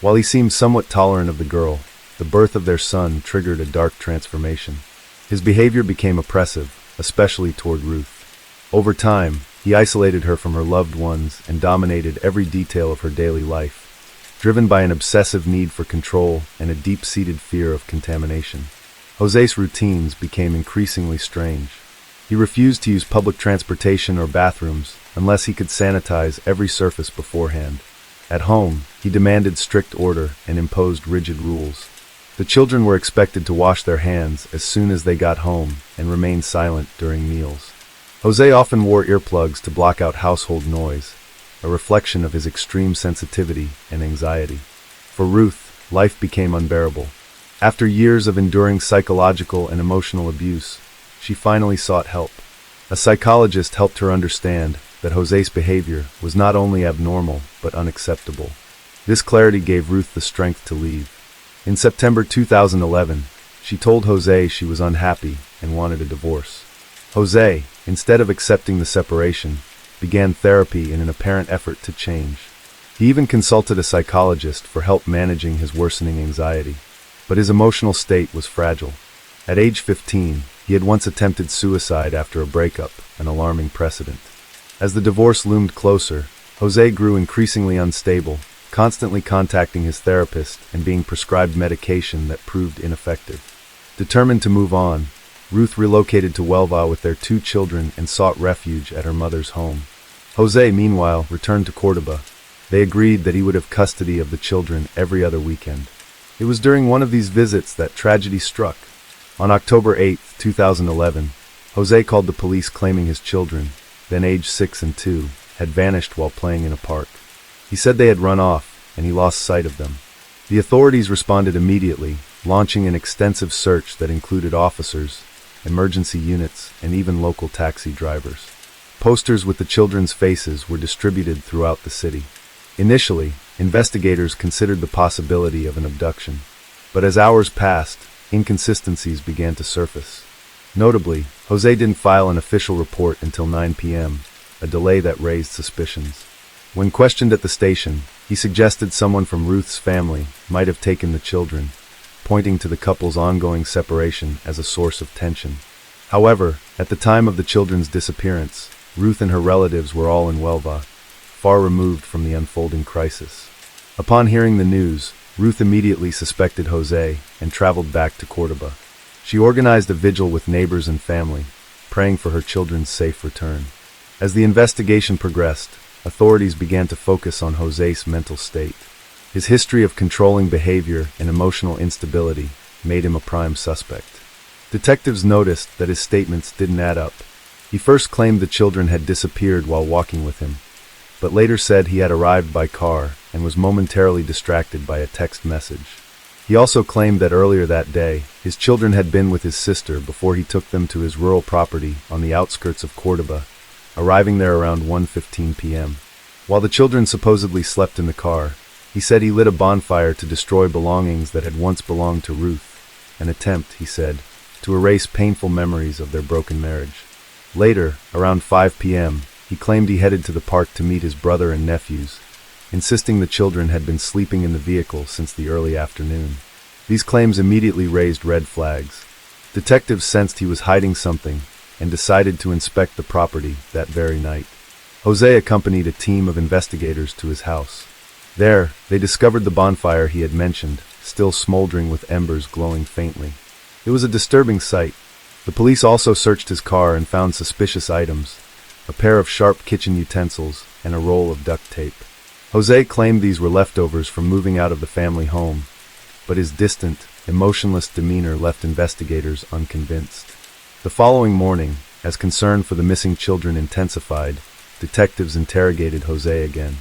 While he seemed somewhat tolerant of the girl, the birth of their son triggered a dark transformation. His behavior became oppressive, especially toward Ruth. Over time, he isolated her from her loved ones and dominated every detail of her daily life, driven by an obsessive need for control and a deep-seated fear of contamination. José's routines became increasingly strange. He refused to use public transportation or bathrooms unless he could sanitize every surface beforehand. At home, he demanded strict order and imposed rigid rules. The children were expected to wash their hands as soon as they got home and remain silent during meals. José often wore earplugs to block out household noise, a reflection of his extreme sensitivity and anxiety. For Ruth, life became unbearable. After years of enduring psychological and emotional abuse, she finally sought help. A psychologist helped her understand that José's behavior was not only abnormal, but unacceptable. This clarity gave Ruth the strength to leave. In September 2011, she told José she was unhappy and wanted a divorce. José, instead of accepting the separation, began therapy in an apparent effort to change. He even consulted a psychologist for help managing his worsening anxiety. But his emotional state was fragile. At age 15, he had once attempted suicide after a breakup, an alarming precedent. As the divorce loomed closer, José grew increasingly unstable, constantly contacting his therapist and being prescribed medication that proved ineffective. Determined to move on, Ruth relocated to Huelva with their 2 children and sought refuge at her mother's home. José, meanwhile, returned to Córdoba. They agreed that he would have custody of the children every other weekend. It was during one of these visits that tragedy struck. On October 8, 2011, José called the police claiming his children, then aged 6 and 2, had vanished while playing in a park. He said they had run off, and he lost sight of them. The authorities responded immediately, launching an extensive search that included officers, emergency units, and even local taxi drivers. Posters with the children's faces were distributed throughout the city. Initially, investigators considered the possibility of an abduction. But as hours passed, inconsistencies began to surface. Notably, Jose didn't file an official report until 9 p.m., a delay that raised suspicions. When questioned at the station, he suggested someone from Ruth's family might have taken the children, pointing to the couple's ongoing separation as a source of tension. However, at the time of the children's disappearance, Ruth and her relatives were all in Huelva, far removed from the unfolding crisis. Upon hearing the news, Ruth immediately suspected Jose and traveled back to Córdoba. She organized a vigil with neighbors and family, praying for her children's safe return. As the investigation progressed, authorities began to focus on Jose's mental state. His history of controlling behavior and emotional instability made him a prime suspect. Detectives noticed that his statements didn't add up. He first claimed the children had disappeared while walking with him, but later said he had arrived by car and was momentarily distracted by a text message. He also claimed that earlier that day, his children had been with his sister before he took them to his rural property on the outskirts of Córdoba, arriving there around 1:15 p.m. While the children supposedly slept in the car, he said he lit a bonfire to destroy belongings that had once belonged to Ruth, an attempt, he said, to erase painful memories of their broken marriage. Later, around 5 p.m., he claimed he headed to the park to meet his brother and nephews, insisting the children had been sleeping in the vehicle since the early afternoon. These claims immediately raised red flags. Detectives sensed he was hiding something and decided to inspect the property that very night. Jose accompanied a team of investigators to his house. There, they discovered the bonfire he had mentioned, still smoldering with embers glowing faintly. It was a disturbing sight. The police also searched his car and found suspicious items, a pair of sharp kitchen utensils and a roll of duct tape. Jose claimed these were leftovers from moving out of the family home, but his distant, emotionless demeanor left investigators unconvinced. The following morning, as concern for the missing children intensified, detectives interrogated Jose again.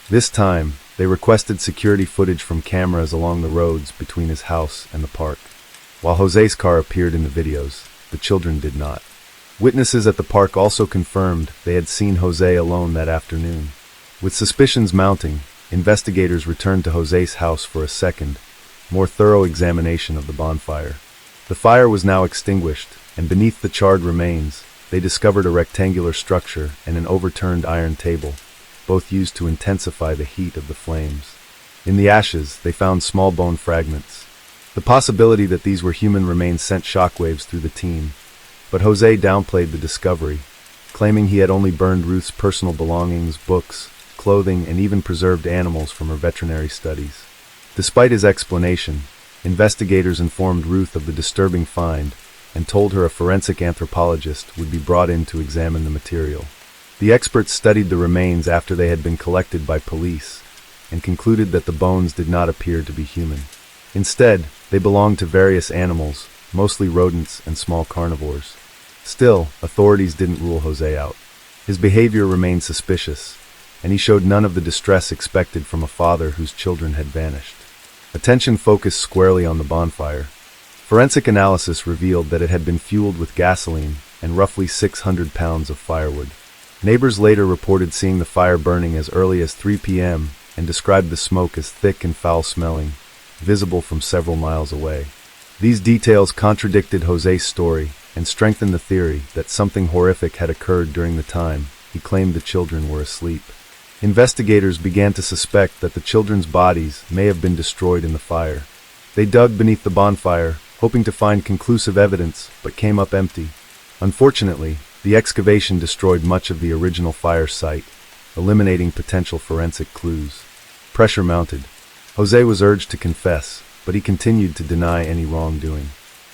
This time, they requested security footage from cameras along the roads between his house and the park. While Jose's car appeared in the videos, the children did not. Witnesses at the park also confirmed they had seen Jose alone that afternoon. With suspicions mounting, investigators returned to Jose's house for a second, more thorough examination of the bonfire. The fire was now extinguished, and beneath the charred remains, they discovered a rectangular structure and an overturned iron table, both used to intensify the heat of the flames. In the ashes, they found small bone fragments. The possibility that these were human remains sent shockwaves through the team, but Jose downplayed the discovery, claiming he had only burned Ruth's personal belongings, books, clothing, and even preserved animals from her veterinary studies. Despite his explanation, investigators informed Ruth of the disturbing find and told her a forensic anthropologist would be brought in to examine the material. The experts studied the remains after they had been collected by police and concluded that the bones did not appear to be human. Instead, they belonged to various animals, mostly rodents and small carnivores. Still, authorities didn't rule Jose out. His behavior remained suspicious, and he showed none of the distress expected from a father whose children had vanished. Attention focused squarely on the bonfire. Forensic analysis revealed that it had been fueled with gasoline and roughly 600 pounds of firewood. Neighbors later reported seeing the fire burning as early as 3 p.m. and described the smoke as thick and foul-smelling, visible from several miles away. These details contradicted Jose's story and strengthened the theory that something horrific had occurred during the time he claimed the children were asleep. Investigators began to suspect that the children's bodies may have been destroyed in the fire. They dug beneath the bonfire, hoping to find conclusive evidence, but came up empty. Unfortunately, the excavation destroyed much of the original fire site, eliminating potential forensic clues. Pressure mounted. Jose was urged to confess, but he continued to deny any wrongdoing.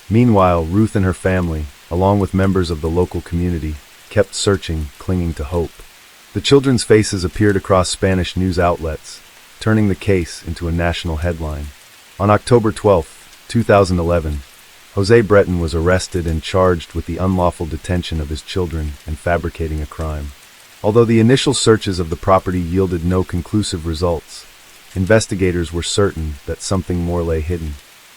Meanwhile, Ruth and her family, along with members of the local community, kept searching, clinging to hope. The children's faces appeared across Spanish news outlets, turning the case into a national headline. On October 12, 2011, Jose Breton was arrested and charged with the unlawful detention of his children and fabricating a crime. Although the initial searches of the property yielded no conclusive results, investigators were certain that something more lay hidden.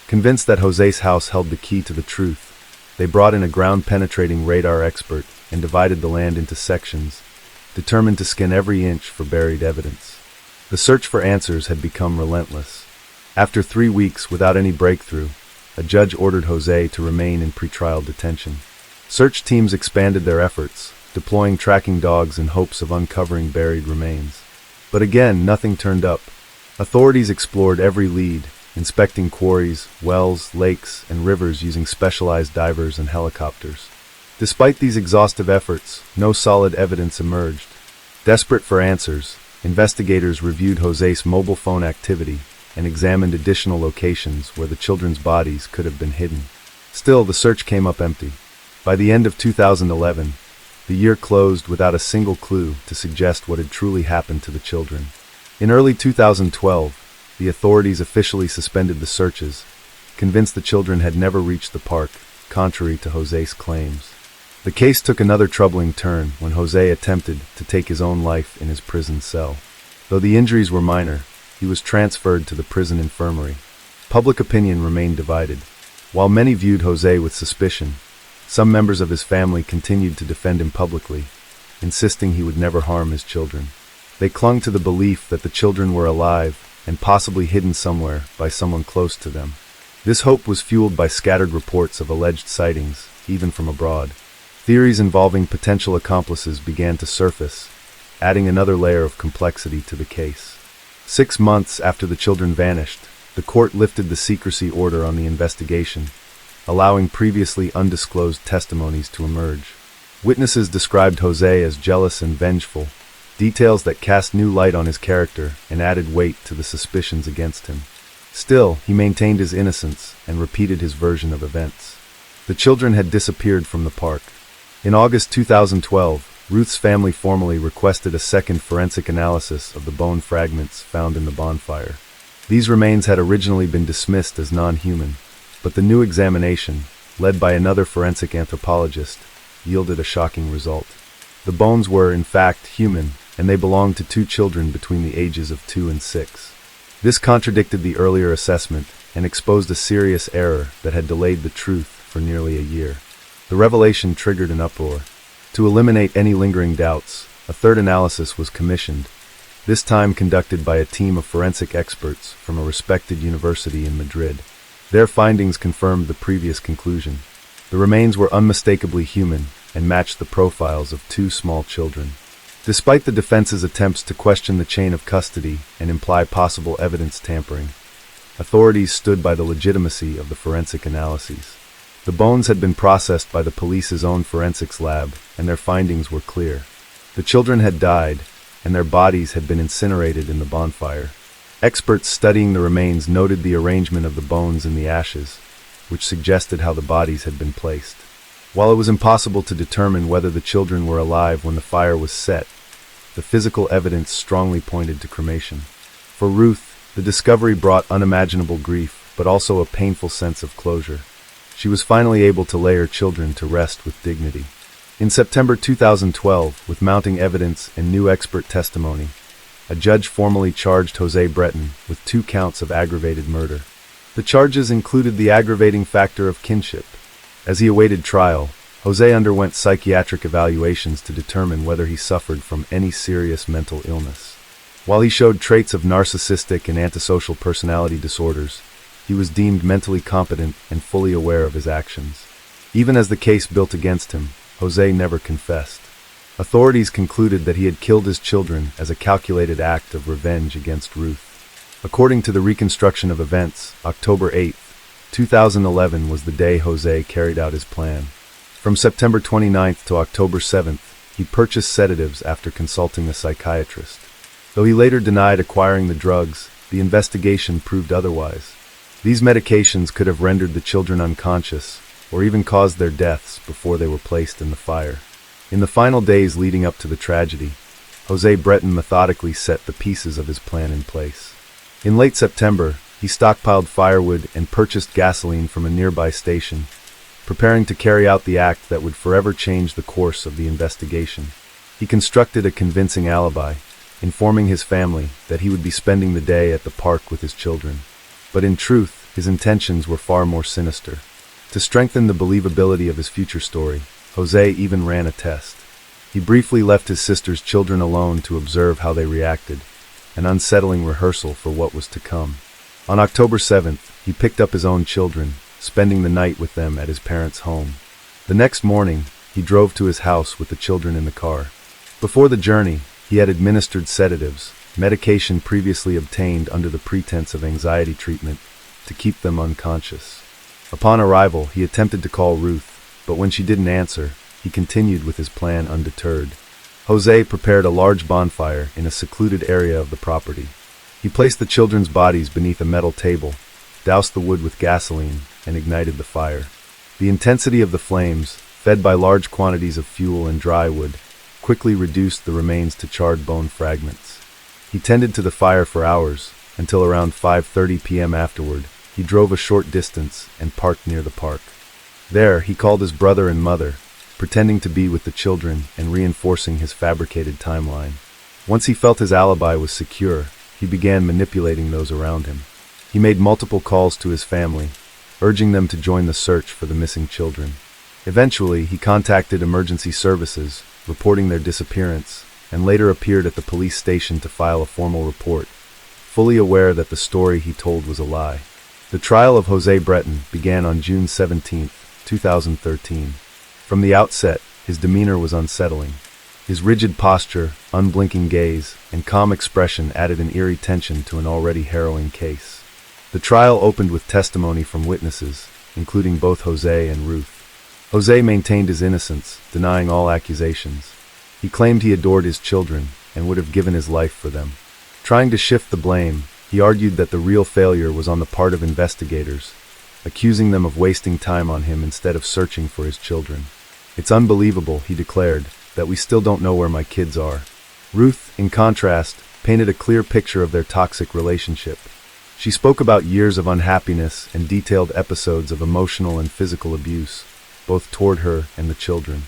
Convinced that Jose's house held the key to the truth, they brought in a ground-penetrating radar expert and divided the land into sections, determined to scan every inch for buried evidence. The search for answers had become relentless. After 3 weeks without any breakthrough, a judge ordered Jose to remain in pretrial detention. Search teams expanded their efforts, deploying tracking dogs in hopes of uncovering buried remains. But again, nothing turned up. Authorities explored every lead, inspecting quarries, wells, lakes, and rivers using specialized divers and helicopters. Despite these exhaustive efforts, no solid evidence emerged. Desperate for answers, investigators reviewed Jose's mobile phone activity and examined additional locations where the children's bodies could have been hidden. Still, the search came up empty. By the end of 2011, the year closed without a single clue to suggest what had truly happened to the children. In early 2012, the authorities officially suspended the searches, convinced the children had never reached the park, contrary to Jose's claims. The case took another troubling turn when Jose attempted to take his own life in his prison cell. Though the injuries were minor, he was transferred to the prison infirmary. Public opinion remained divided. While many viewed Jose with suspicion, some members of his family continued to defend him publicly, insisting he would never harm his children. They clung to the belief that the children were alive and possibly hidden somewhere by someone close to them. This hope was fueled by scattered reports of alleged sightings, even from abroad. Theories involving potential accomplices began to surface, adding another layer of complexity to the case. 6 months after the children vanished, the court lifted the secrecy order on the investigation, allowing previously undisclosed testimonies to emerge. Witnesses described Jose as jealous and vengeful, details that cast new light on his character and added weight to the suspicions against him. Still, he maintained his innocence and repeated his version of events. The children had disappeared from the park. In August 2012, Ruth's family formally requested a second forensic analysis of the bone fragments found in the bonfire. These remains had originally been dismissed as non-human, but the new examination, led by another forensic anthropologist, yielded a shocking result. The bones were, in fact, human, and they belonged to 2 children between the ages of 2 and 6. This contradicted the earlier assessment and exposed a serious error that had delayed the truth for nearly a year. The revelation triggered an uproar. To eliminate any lingering doubts, a third analysis was commissioned, this time conducted by a team of forensic experts from a respected university in Madrid. Their findings confirmed the previous conclusion. The remains were unmistakably human and matched the profiles of 2 small children. Despite the defense's attempts to question the chain of custody and imply possible evidence tampering, authorities stood by the legitimacy of the forensic analyses. The bones had been processed by the police's own forensics lab, and their findings were clear. The children had died, and their bodies had been incinerated in the bonfire. Experts studying the remains noted the arrangement of the bones in the ashes, which suggested how the bodies had been placed. While it was impossible to determine whether the children were alive when the fire was set, the physical evidence strongly pointed to cremation. For Ruth, the discovery brought unimaginable grief, but also a painful sense of closure. She was finally able to lay her children to rest with dignity. In September 2012, with mounting evidence and new expert testimony, a judge formally charged Jose Breton with 2 counts of aggravated murder. The charges included the aggravating factor of kinship. As he awaited trial, Jose underwent psychiatric evaluations to determine whether he suffered from any serious mental illness. While he showed traits of narcissistic and antisocial personality disorders, he was deemed mentally competent and fully aware of his actions. Even as the case built against him, Jose never confessed. Authorities concluded that he had killed his children as a calculated act of revenge against Ruth. According to the reconstruction of events, October 8, 2011 was the day Jose carried out his plan. From September 29th to October 7th, he purchased sedatives after consulting a psychiatrist. Though he later denied acquiring the drugs, the investigation proved otherwise. These medications could have rendered the children unconscious, or even caused their deaths before they were placed in the fire. In the final days leading up to the tragedy, Jose Breton methodically set the pieces of his plan in place. In late September, he stockpiled firewood and purchased gasoline from a nearby station, preparing to carry out the act that would forever change the course of the investigation. He constructed a convincing alibi, informing his family that he would be spending the day at the park with his children. But in truth, his intentions were far more sinister. To strengthen the believability of his future story, Jose even ran a test. He briefly left his sister's children alone to observe how they reacted, an unsettling rehearsal for what was to come. On October 7th, he picked up his own children, spending the night with them at his parents' home. The next morning, he drove to his house with the children in the car. Before the journey, he had administered sedatives, medication previously obtained under the pretense of anxiety treatment, to keep them unconscious. Upon arrival, he attempted to call Ruth, but when she didn't answer, he continued with his plan undeterred. Jose prepared a large bonfire in a secluded area of the property. He placed the children's bodies beneath a metal table, doused the wood with gasoline, and ignited the fire. The intensity of the flames, fed by large quantities of fuel and dry wood, quickly reduced the remains to charred bone fragments. He tended to the fire for hours, until around 5:30 p.m. Afterward, he drove a short distance and parked near the park. There, he called his brother and mother, pretending to be with the children and reinforcing his fabricated timeline. Once he felt his alibi was secure, he began manipulating those around him. He made multiple calls to his family, urging them to join the search for the missing children. Eventually, he contacted emergency services, reporting their disappearance, and later appeared at the police station to file a formal report, fully aware that the story he told was a lie. The trial of Jose Breton began on June 17, 2013. From the outset, his demeanor was unsettling. His rigid posture, unblinking gaze, and calm expression added an eerie tension to an already harrowing case. The trial opened with testimony from witnesses, including both Jose and Ruth. Jose maintained his innocence, denying all accusations. He claimed he adored his children and would have given his life for them. Trying to shift the blame, he argued that the real failure was on the part of investigators, accusing them of wasting time on him instead of searching for his children. "It's unbelievable," he declared, "that we still don't know where my kids are." Ruth, in contrast, painted a clear picture of their toxic relationship. She spoke about years of unhappiness and detailed episodes of emotional and physical abuse, both toward her and the children.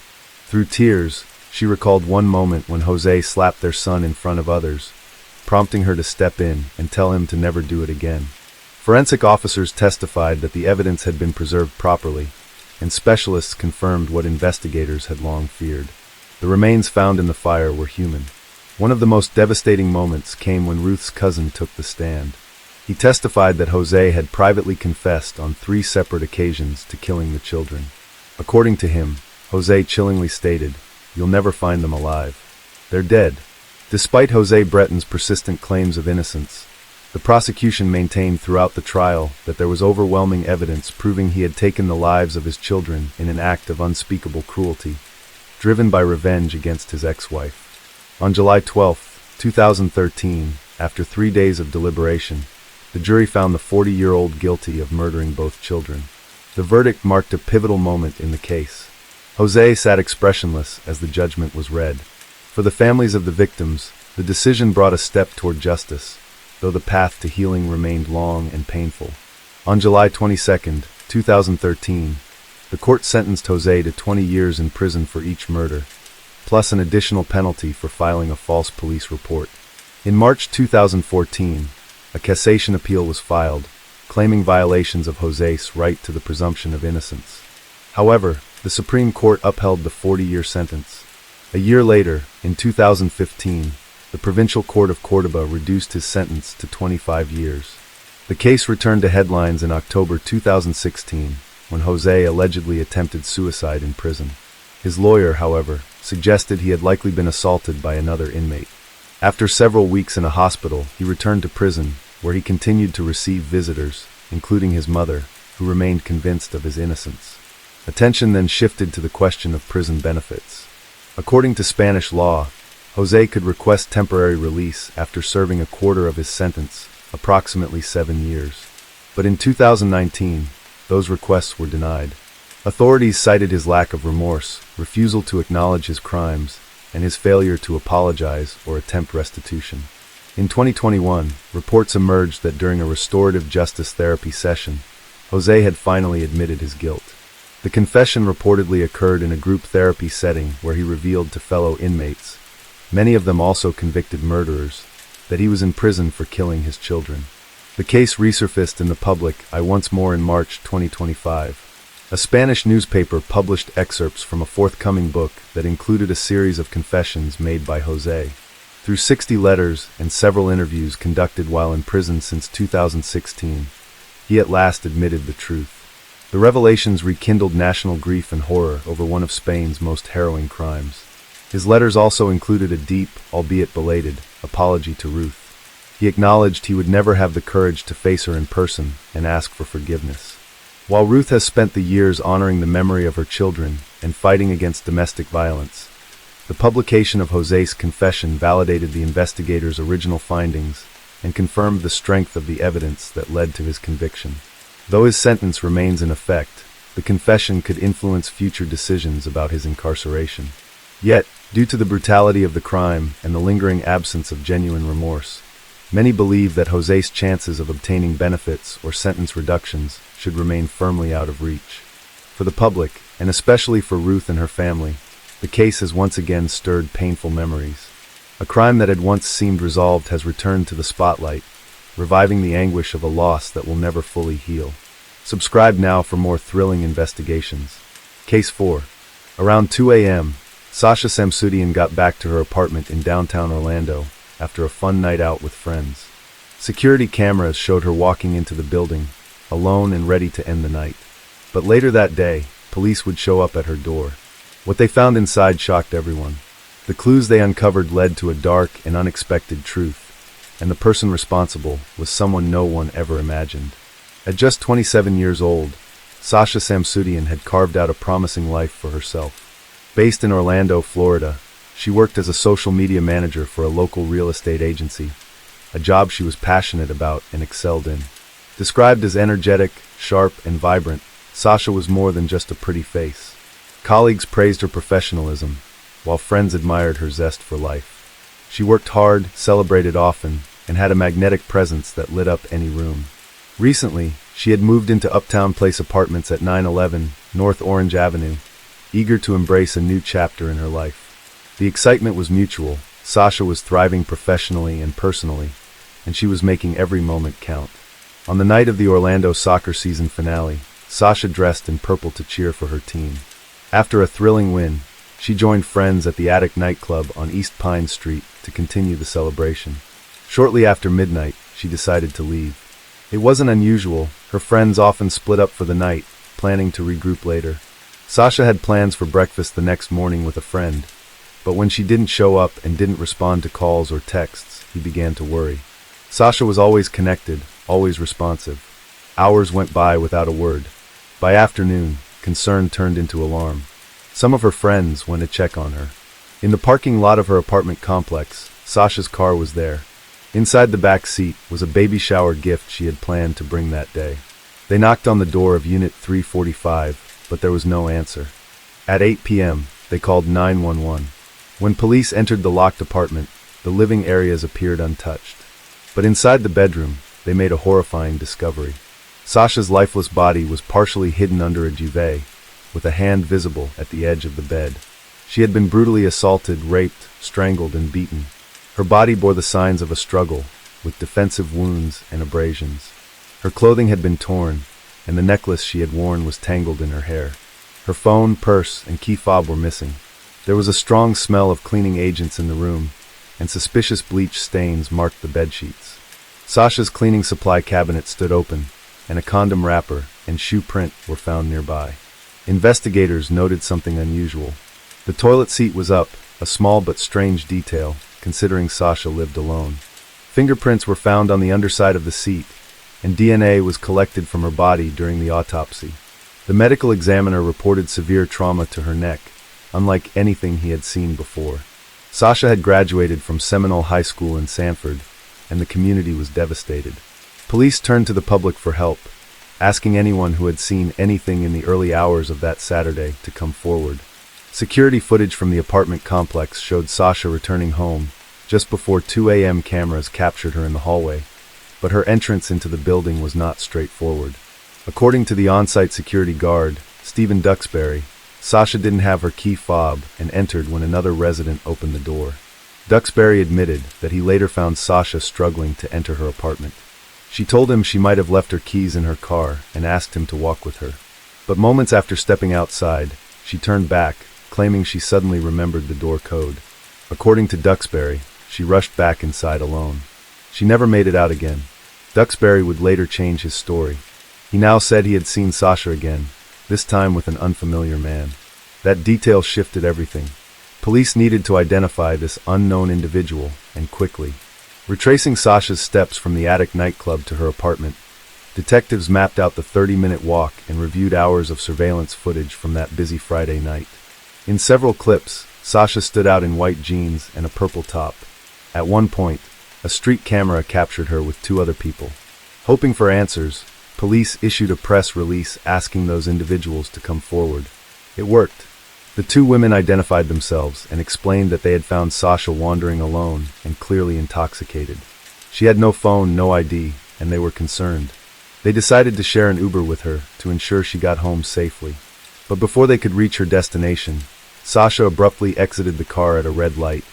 Through tears, she recalled one moment when Jose slapped their son in front of others, prompting her to step in and tell him to never do it again. Forensic officers testified that the evidence had been preserved properly, and specialists confirmed what investigators had long feared. The remains found in the fire were human. One of the most devastating moments came when Ruth's cousin took the stand. He testified that Jose had privately confessed on 3 separate occasions to killing the children. According to him, Jose chillingly stated, "You'll never find them alive. They're dead." Despite Jose Breton's persistent claims of innocence, the prosecution maintained throughout the trial that there was overwhelming evidence proving he had taken the lives of his children in an act of unspeakable cruelty, driven by revenge against his ex-wife. On July 12, 2013, after 3 days of deliberation, the jury found the 40-year-old guilty of murdering both children. The verdict marked a pivotal moment in the case. Jose sat expressionless as the judgment was read. For the families of the victims, the decision brought a step toward justice, though the path to healing remained long and painful. On July 22, 2013, the court sentenced Jose to 20 years in prison for each murder, plus an additional penalty for filing a false police report. In March 2014, a cassation appeal was filed, claiming violations of Jose's right to the presumption of innocence. However, the Supreme Court upheld the 40-year sentence. A year later, in 2015, the Provincial Court of Córdoba reduced his sentence to 25 years. The case returned to headlines in October 2016, when Jose allegedly attempted suicide in prison. His lawyer, however, suggested he had likely been assaulted by another inmate. After several weeks in a hospital, he returned to prison, where he continued to receive visitors, including his mother, who remained convinced of his innocence. Attention then shifted to the question of prison benefits. According to Spanish law, Jose could request temporary release after serving a quarter of his sentence, approximately 7 years. But in 2019, those requests were denied. Authorities cited his lack of remorse, refusal to acknowledge his crimes, and his failure to apologize or attempt restitution. In 2021, reports emerged that during a restorative justice therapy session, Jose had finally admitted his guilt. The confession reportedly occurred in a group therapy setting where he revealed to fellow inmates, many of them also convicted murderers, that he was in prison for killing his children. The case resurfaced in the public eye once more in March 2025. A Spanish newspaper published excerpts from a forthcoming book that included a series of confessions made by Jose. Through 60 letters and several interviews conducted while in prison since 2016, he at last admitted the truth. The revelations rekindled national grief and horror over one of Spain's most harrowing crimes. His letters also included a deep, albeit belated, apology to Ruth. He acknowledged he would never have the courage to face her in person and ask for forgiveness. While Ruth has spent the years honoring the memory of her children and fighting against domestic violence, the publication of José's confession validated the investigators' original findings and confirmed the strength of the evidence that led to his conviction. Though his sentence remains in effect, the confession could influence future decisions about his incarceration. Yet, due to the brutality of the crime and the lingering absence of genuine remorse, many believe that José's chances of obtaining benefits or sentence reductions should remain firmly out of reach. For the public, and especially for Ruth and her family, the case has once again stirred painful memories. A crime that had once seemed resolved has returned to the spotlight, reviving the anguish of a loss that will never fully heal. Subscribe now for more thrilling investigations. Case 4. Around 2 a.m., Sasha Samsudian got back to her apartment in downtown Orlando after a fun night out with friends. Security cameras showed her walking into the building, alone and ready to end the night. But later that day, police would show up at her door. What they found inside shocked everyone. The clues they uncovered led to a dark and unexpected truth, and the person responsible was someone no one ever imagined. At just 27 years old, Sasha Samsudian had carved out a promising life for herself. Based in Orlando, Florida, she worked as a social media manager for a local real estate agency, a job she was passionate about and excelled in. Described as energetic, sharp, and vibrant, Sasha was more than just a pretty face. Colleagues praised her professionalism, while friends admired her zest for life. She worked hard, celebrated often, and had a magnetic presence that lit up any room. Recently, she had moved into Uptown Place apartments at 911 North Orange Avenue, eager to embrace a new chapter in her life. The excitement was mutual. Sasha was thriving professionally and personally, and she was making every moment count. On the night of the Orlando soccer season finale, Sasha dressed in purple to cheer for her team. After a thrilling win, she joined friends at the Attic nightclub on East Pine Street to continue the celebration. Shortly after midnight, she decided to leave. It wasn't unusual. Her friends often split up for the night, planning to regroup later. Sasha had plans for breakfast the next morning with a friend, but when she didn't show up and didn't respond to calls or texts, he began to worry. Sasha was always connected, always responsive. Hours went by without a word. By afternoon, concern turned into alarm. Some of her friends went to check on her. In the parking lot of her apartment complex, Sasha's car was there. Inside the back seat was a baby shower gift she had planned to bring that day. They knocked on the door of Unit 345, but there was no answer. At 8 p.m., they called 911. When police entered the locked apartment, the living areas appeared untouched. But inside the bedroom, they made a horrifying discovery. Sasha's lifeless body was partially hidden under a duvet, with a hand visible at the edge of the bed. She had been brutally assaulted, raped, strangled, and beaten. Her body bore the signs of a struggle, with defensive wounds and abrasions. Her clothing had been torn, and the necklace she had worn was tangled in her hair. Her phone, purse, and key fob were missing. There was a strong smell of cleaning agents in the room, and suspicious bleach stains marked the bedsheets. Sasha's cleaning supply cabinet stood open, and a condom wrapper and shoe print were found nearby. Investigators noted something unusual. The toilet seat was up, a small but strange detail, considering Sasha lived alone. Fingerprints were found on the underside of the seat, and DNA was collected from her body during the autopsy. The medical examiner reported severe trauma to her neck, unlike anything he had seen before. Sasha had graduated from Seminole High School in Sanford, and the community was devastated. Police turned to the public for help, asking anyone who had seen anything in the early hours of that Saturday to come forward. Security footage from the apartment complex showed Sasha returning home. Just before 2 a.m. cameras captured her in the hallway, but her entrance into the building was not straightforward. According to the on-site security guard, Stephen Duxbury, Sasha didn't have her key fob and entered when another resident opened the door. Duxbury admitted that he later found Sasha struggling to enter her apartment. She told him she might have left her keys in her car and asked him to walk with her. But moments after stepping outside, she turned back, claiming she suddenly remembered the door code. According to Duxbury, she rushed back inside alone. She never made it out again. Duxbury would later change his story. He now said he had seen Sasha again, this time with an unfamiliar man. That detail shifted everything. Police needed to identify this unknown individual, and quickly. Retracing Sasha's steps from the attic nightclub to her apartment, detectives mapped out the 30-minute walk and reviewed hours of surveillance footage from that busy Friday night. In several clips, Sasha stood out in white jeans and a purple top. At one point, a street camera captured her with two other people. Hoping for answers, police issued a press release asking those individuals to come forward. It worked. The two women identified themselves and explained that they had found Sasha wandering alone and clearly intoxicated. She had no phone, no ID, and they were concerned. They decided to share an Uber with her to ensure she got home safely. But before they could reach her destination, Sasha abruptly exited the car at a red light,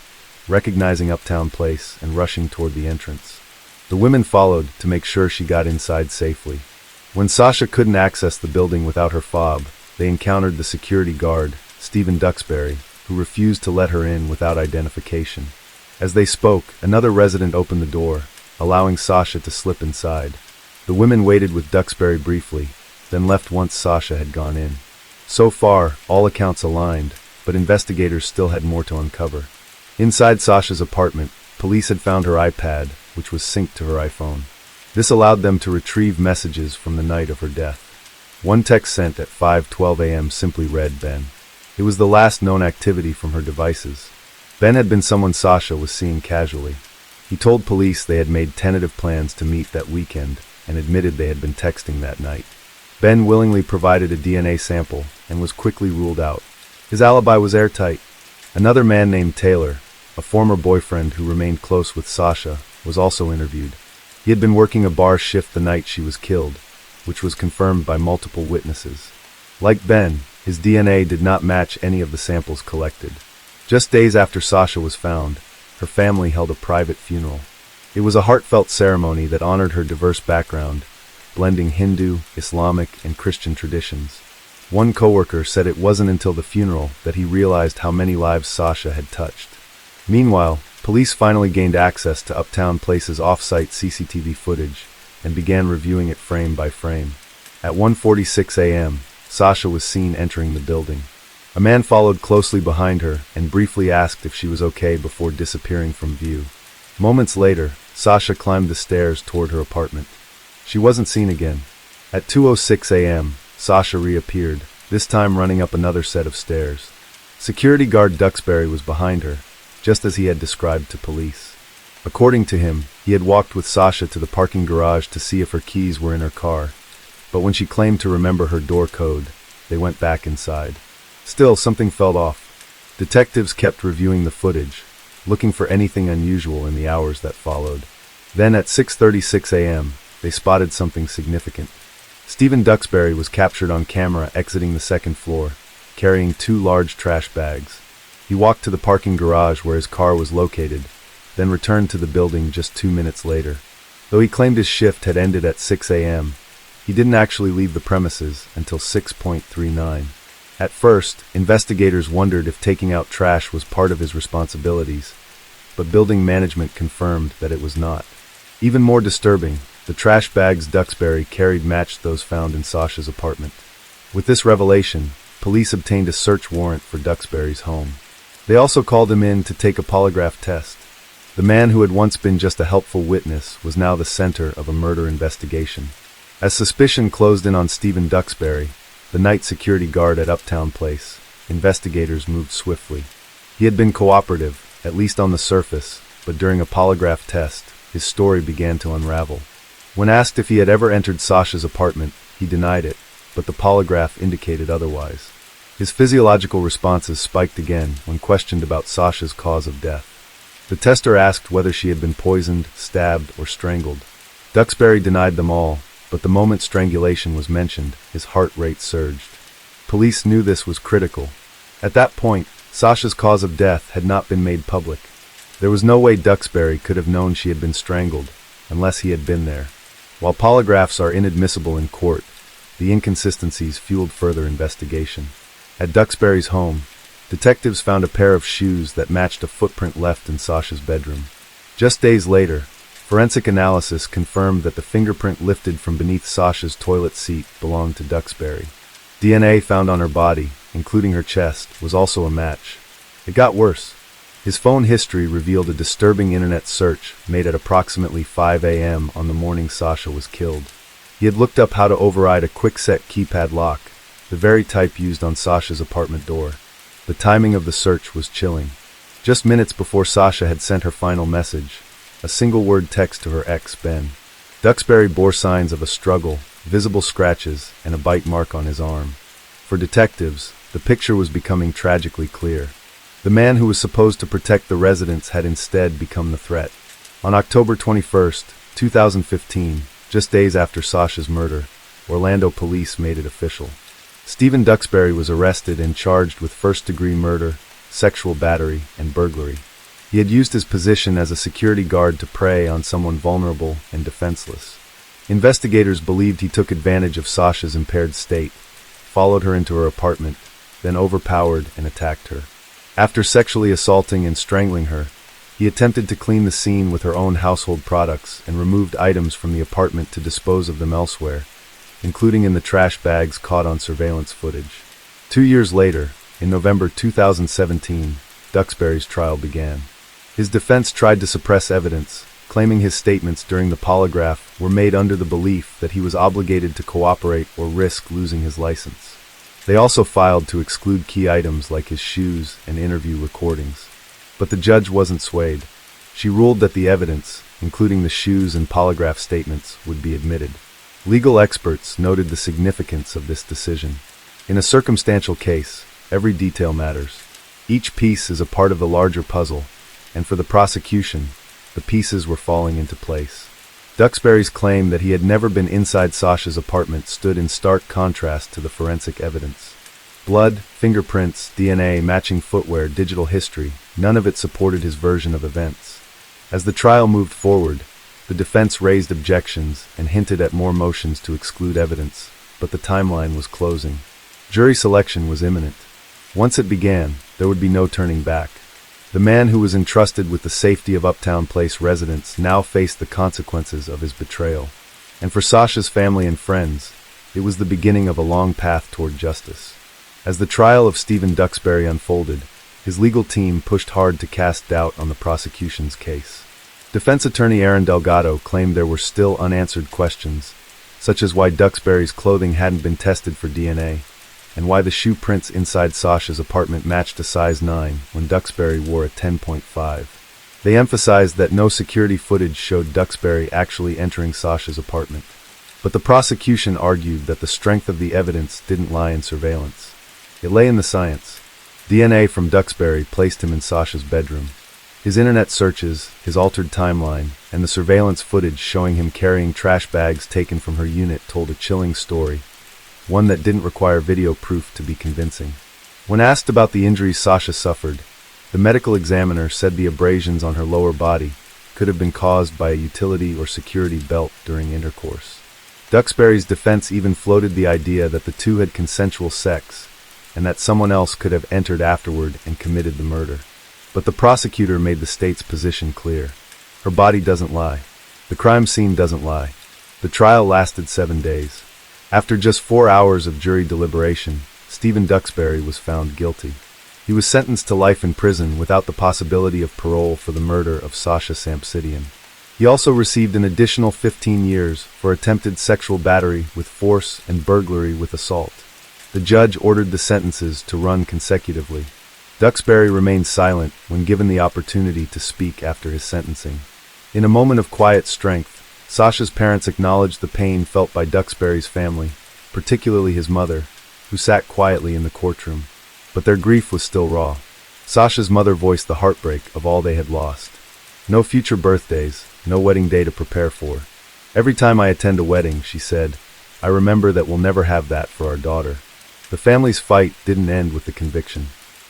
recognizing Uptown Place and rushing toward the entrance. The women followed to make sure she got inside safely. When Sasha couldn't access the building without her fob, they encountered the security guard, Stephen Duxbury, who refused to let her in without identification. As they spoke, another resident opened the door, allowing Sasha to slip inside. The women waited with Duxbury briefly, then left once Sasha had gone in. So far, all accounts aligned, but investigators still had more to uncover. Inside Sasha's apartment, police had found her iPad, which was synced to her iPhone. This allowed them to retrieve messages from the night of her death. One text sent at 5:12 a.m. simply read, "Ben." It was the last known activity from her devices. Ben had been someone Sasha was seeing casually. He told police they had made tentative plans to meet that weekend and admitted they had been texting that night. Ben willingly provided a DNA sample and was quickly ruled out. His alibi was airtight. Another man named Taylor, a former boyfriend who remained close with Sasha, was also interviewed. He had been working a bar shift the night she was killed, which was confirmed by multiple witnesses. Like Ben, his DNA did not match any of the samples collected. Just days after Sasha was found, her family held a private funeral. It was a heartfelt ceremony that honored her diverse background, blending Hindu, Islamic, and Christian traditions. One coworker said it wasn't until the funeral that he realized how many lives Sasha had touched. Meanwhile, police finally gained access to Uptown Place's off-site CCTV footage and began reviewing it frame by frame. At 1:46 a.m., Sasha was seen entering the building. A man followed closely behind her and briefly asked if she was okay before disappearing from view. Moments later, Sasha climbed the stairs toward her apartment. She wasn't seen again. At 2:06 a.m., Sasha reappeared, this time running up another set of stairs. Security guard Duxbury was behind her, just as he had described to police. According to him, he had walked with Sasha to the parking garage to see if her keys were in her car, but when she claimed to remember her door code, they went back inside. Still, something felt off. Detectives kept reviewing the footage, looking for anything unusual in the hours that followed. Then at 6:36 a.m., they spotted something significant. Stephen Duxbury was captured on camera exiting the second floor, carrying two large trash bags. He walked to the parking garage where his car was located, then returned to the building just 2 minutes later. Though he claimed his shift had ended at 6 a.m., he didn't actually leave the premises until 6:39. At first, investigators wondered if taking out trash was part of his responsibilities, but building management confirmed that it was not. Even more disturbing, the trash bags Duxbury carried matched those found in Sasha's apartment. With this revelation, police obtained a search warrant for Duxbury's home. They also called him in to take a polygraph test. The man who had once been just a helpful witness was now the center of a murder investigation. As suspicion closed in on Stephen Duxbury, the night security guard at Uptown Place, investigators moved swiftly. He had been cooperative, at least on the surface, but during a polygraph test, his story began to unravel. When asked if he had ever entered Sasha's apartment, he denied it, but the polygraph indicated otherwise. His physiological responses spiked again when questioned about Sasha's cause of death. The tester asked whether she had been poisoned, stabbed, or strangled. Duxbury denied them all, but the moment strangulation was mentioned, his heart rate surged. Police knew this was critical. At that point, Sasha's cause of death had not been made public. There was no way Duxbury could have known she had been strangled, unless he had been there. While polygraphs are inadmissible in court, the inconsistencies fueled further investigation. At Duxbury's home, detectives found a pair of shoes that matched a footprint left in Sasha's bedroom. Just days later, Forensic analysis confirmed that the fingerprint lifted from beneath Sasha's toilet seat belonged to Duxbury. DNA found on her body, including her chest, was also a match. It got worse. His phone history revealed a disturbing internet search made at approximately 5 a.m. on the morning Sasha was killed. He had looked up how to override a quick-set keypad lock, the very type used on Sasha's apartment door. The timing of the search was chilling. Just minutes before Sasha had sent her final message, a single-word text to her ex, Ben. Duxbury bore signs of a struggle, visible scratches, and a bite mark on his arm. For detectives, the picture was becoming tragically clear. The man who was supposed to protect the residents had instead become the threat. On October 21, 2015, just days after Sasha's murder, Orlando police made it official. Stephen Duxbury was arrested and charged with first-degree murder, sexual battery, and burglary. He had used his position as a security guard to prey on someone vulnerable and defenseless. Investigators believed he took advantage of Sasha's impaired state, followed her into her apartment, then overpowered and attacked her. After sexually assaulting and strangling her, he attempted to clean the scene with her own household products and removed items from the apartment to dispose of them elsewhere, including in the trash bags caught on surveillance footage. 2 years later, in November 2017, Duxbury's trial began. His defense tried to suppress evidence, claiming his statements during the polygraph were made under the belief that he was obligated to cooperate or risk losing his license. They also filed to exclude key items like his shoes and interview recordings. But the judge wasn't swayed. She ruled that the evidence, including the shoes and polygraph statements, would be admitted. Legal experts noted the significance of this decision. In a circumstantial case, every detail matters. Each piece is a part of the larger puzzle, and for the prosecution, the pieces were falling into place. Duxbury's claim that he had never been inside Sasha's apartment stood in stark contrast to the forensic evidence. Blood, fingerprints, DNA, matching footwear, digital history, none of it supported his version of events. As the trial moved forward, the defense raised objections and hinted at more motions to exclude evidence, but the timeline was closing. Jury selection was imminent. Once it began, there would be no turning back. The man who was entrusted with the safety of Uptown Place residents now faced the consequences of his betrayal. And for Sasha's family and friends, it was the beginning of a long path toward justice. As the trial of Stephen Duxbury unfolded, his legal team pushed hard to cast doubt on the prosecution's case. Defense attorney Aaron Delgado claimed there were still unanswered questions, such as why Duxbury's clothing hadn't been tested for DNA, and why the shoe prints inside Sasha's apartment matched a size 9 when Duxbury wore a 10.5. They emphasized that no security footage showed Duxbury actually entering Sasha's apartment. But the prosecution argued that the strength of the evidence didn't lie in surveillance. It lay in the science. DNA from Duxbury placed him in Sasha's bedroom. His internet searches, his altered timeline, and the surveillance footage showing him carrying trash bags taken from her unit told a chilling story, one that didn't require video proof to be convincing. When asked about the injuries Sasha suffered, the medical examiner said the abrasions on her lower body could have been caused by a utility or security belt during intercourse. Duxbury's defense even floated the idea that the two had consensual sex, and that someone else could have entered afterward and committed the murder. But the prosecutor made the state's position clear. Her body doesn't lie. The crime scene doesn't lie. The trial lasted 7 days. After just 4 hours of jury deliberation, Stephen Duxbury was found guilty. He was sentenced to life in prison without the possibility of parole for the murder of Sasha Sampsidian. He also received an additional 15 years for attempted sexual battery with force and burglary with assault. The judge ordered the sentences to run consecutively. Duxbury remained silent when given the opportunity to speak after his sentencing. In a moment of quiet strength, Sasha's parents acknowledged the pain felt by Duxbury's family, particularly his mother, who sat quietly in the courtroom. But their grief was still raw. Sasha's mother voiced the heartbreak of all they had lost. No future birthdays, no wedding day to prepare for. Every time I attend a wedding, she said, I remember that we'll never have that for our daughter. The family's fight didn't end with the conviction.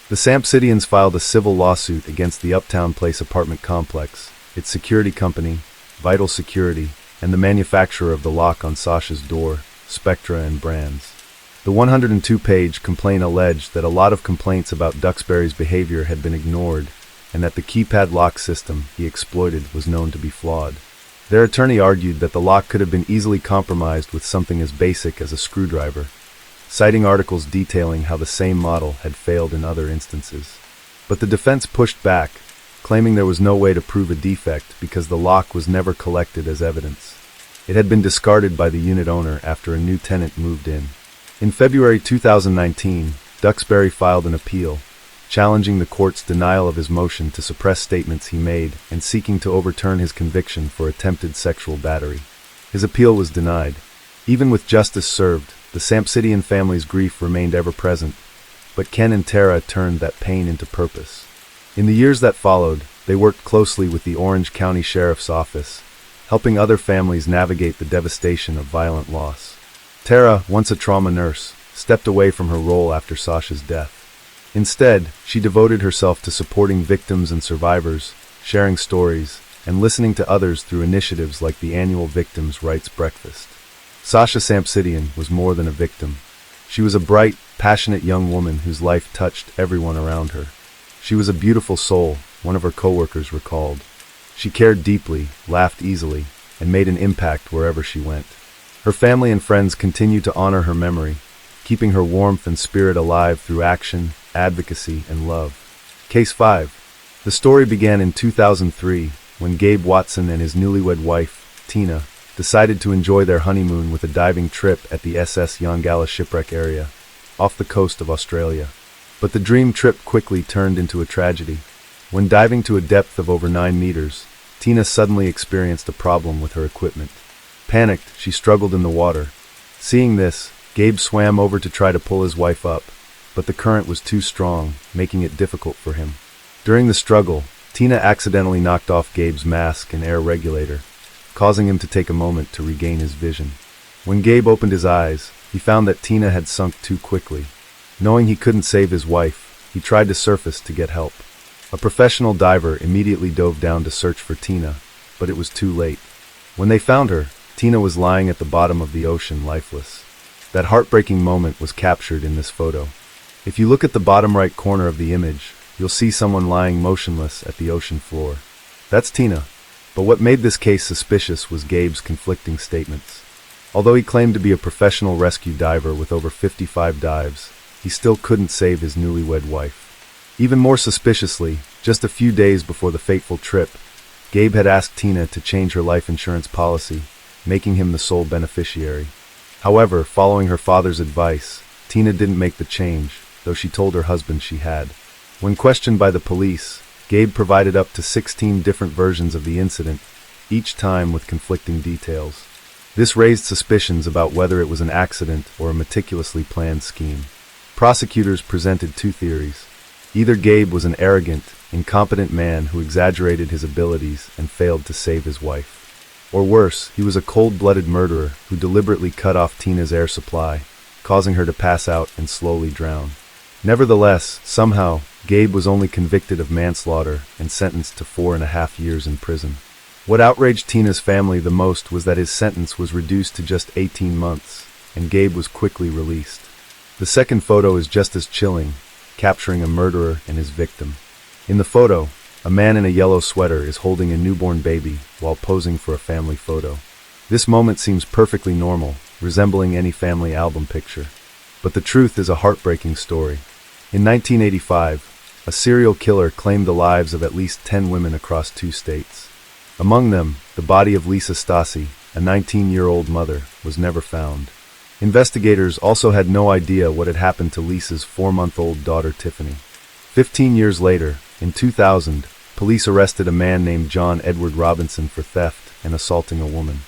The Sampsidians filed a civil lawsuit against the Uptown Place apartment complex, its security company, Vital Security, and the manufacturer of the lock on Sasha's door, Spectra and Brands. The 102-page complaint alleged that a lot of complaints about Duxbury's behavior had been ignored, and that the keypad lock system he exploited was known to be flawed. Their attorney argued that the lock could have been easily compromised with something as basic as a screwdriver, citing articles detailing how the same model had failed in other instances. But the defense pushed back, claiming there was no way to prove a defect because the lock was never collected as evidence. It had been discarded by the unit owner after a new tenant moved in. In February 2019, Duxbury filed an appeal, challenging the court's denial of his motion to suppress statements he made and seeking to overturn his conviction for attempted sexual battery. His appeal was denied. Even with justice served, the Sampsidian family's grief remained ever present, but Ken and Tara turned that pain into purpose. In the years that followed, they worked closely with the Orange County Sheriff's Office, helping other families navigate the devastation of violent loss. Tara, once a trauma nurse, stepped away from her role after Sasha's death. Instead, she devoted herself to supporting victims and survivors, sharing stories, and listening to others through initiatives like the annual Victims' Rights Breakfast. Sasha Sampsidian was more than a victim. She was a bright, passionate young woman whose life touched everyone around her. She was a beautiful soul, one of her coworkers recalled. She cared deeply, laughed easily, and made an impact wherever she went. Her family and friends continue to honor her memory, keeping her warmth and spirit alive through action, advocacy, and love. Case 5. The story began in 2003 when Gabe Watson and his newlywed wife, Tina, decided to enjoy their honeymoon with a diving trip at the SS Yongala shipwreck area, off the coast of Australia. But the dream trip quickly turned into a tragedy. When diving to a depth of over 9 meters, Tina suddenly experienced a problem with her equipment. Panicked, she struggled in the water. Seeing this, Gabe swam over to try to pull his wife up, but the current was too strong, making it difficult for him. During the struggle, Tina accidentally knocked off Gabe's mask and air regulator, causing him to take a moment to regain his vision. When Gabe opened his eyes, he found that Tina had sunk too quickly. Knowing he couldn't save his wife, he tried to surface to get help. A professional diver immediately dove down to search for Tina, but it was too late. When they found her, Tina was lying at the bottom of the ocean lifeless. That heartbreaking moment was captured in this photo. If you look at the bottom right corner of the image, you'll see someone lying motionless at the ocean floor. That's Tina. But what made this case suspicious was Gabe's conflicting statements. Although he claimed to be a professional rescue diver with over 55 dives, he still couldn't save his newlywed wife. Even more suspiciously, just a few days before the fateful trip, Gabe had asked Tina to change her life insurance policy, making him the sole beneficiary. However, following her father's advice, Tina didn't make the change, though she told her husband she had. When questioned by the police, Gabe provided up to 16 different versions of the incident, each time with conflicting details. This raised suspicions about whether it was an accident or a meticulously planned scheme. Prosecutors presented 2 theories. Either Gabe was an arrogant, incompetent man who exaggerated his abilities and failed to save his wife. Or worse, he was a cold-blooded murderer who deliberately cut off Tina's air supply, causing her to pass out and slowly drown. Nevertheless, somehow, Gabe was only convicted of manslaughter and sentenced to 4.5 years in prison. What outraged Tina's family the most was that his sentence was reduced to just 18 months, and Gabe was quickly released. The second photo is just as chilling, capturing a murderer and his victim. In the photo, a man in a yellow sweater is holding a newborn baby while posing for a family photo. This moment seems perfectly normal, resembling any family album picture. But the truth is a heartbreaking story. In 1985, a serial killer claimed the lives of at least 10 women across 2 states. Among them, the body of Lisa Stasi, a 19-year-old mother, was never found. Investigators also had no idea what had happened to Lisa's 4-month-old daughter Tiffany. 15 years later, in 2000, police arrested a man named John Edward Robinson for theft and assaulting a woman.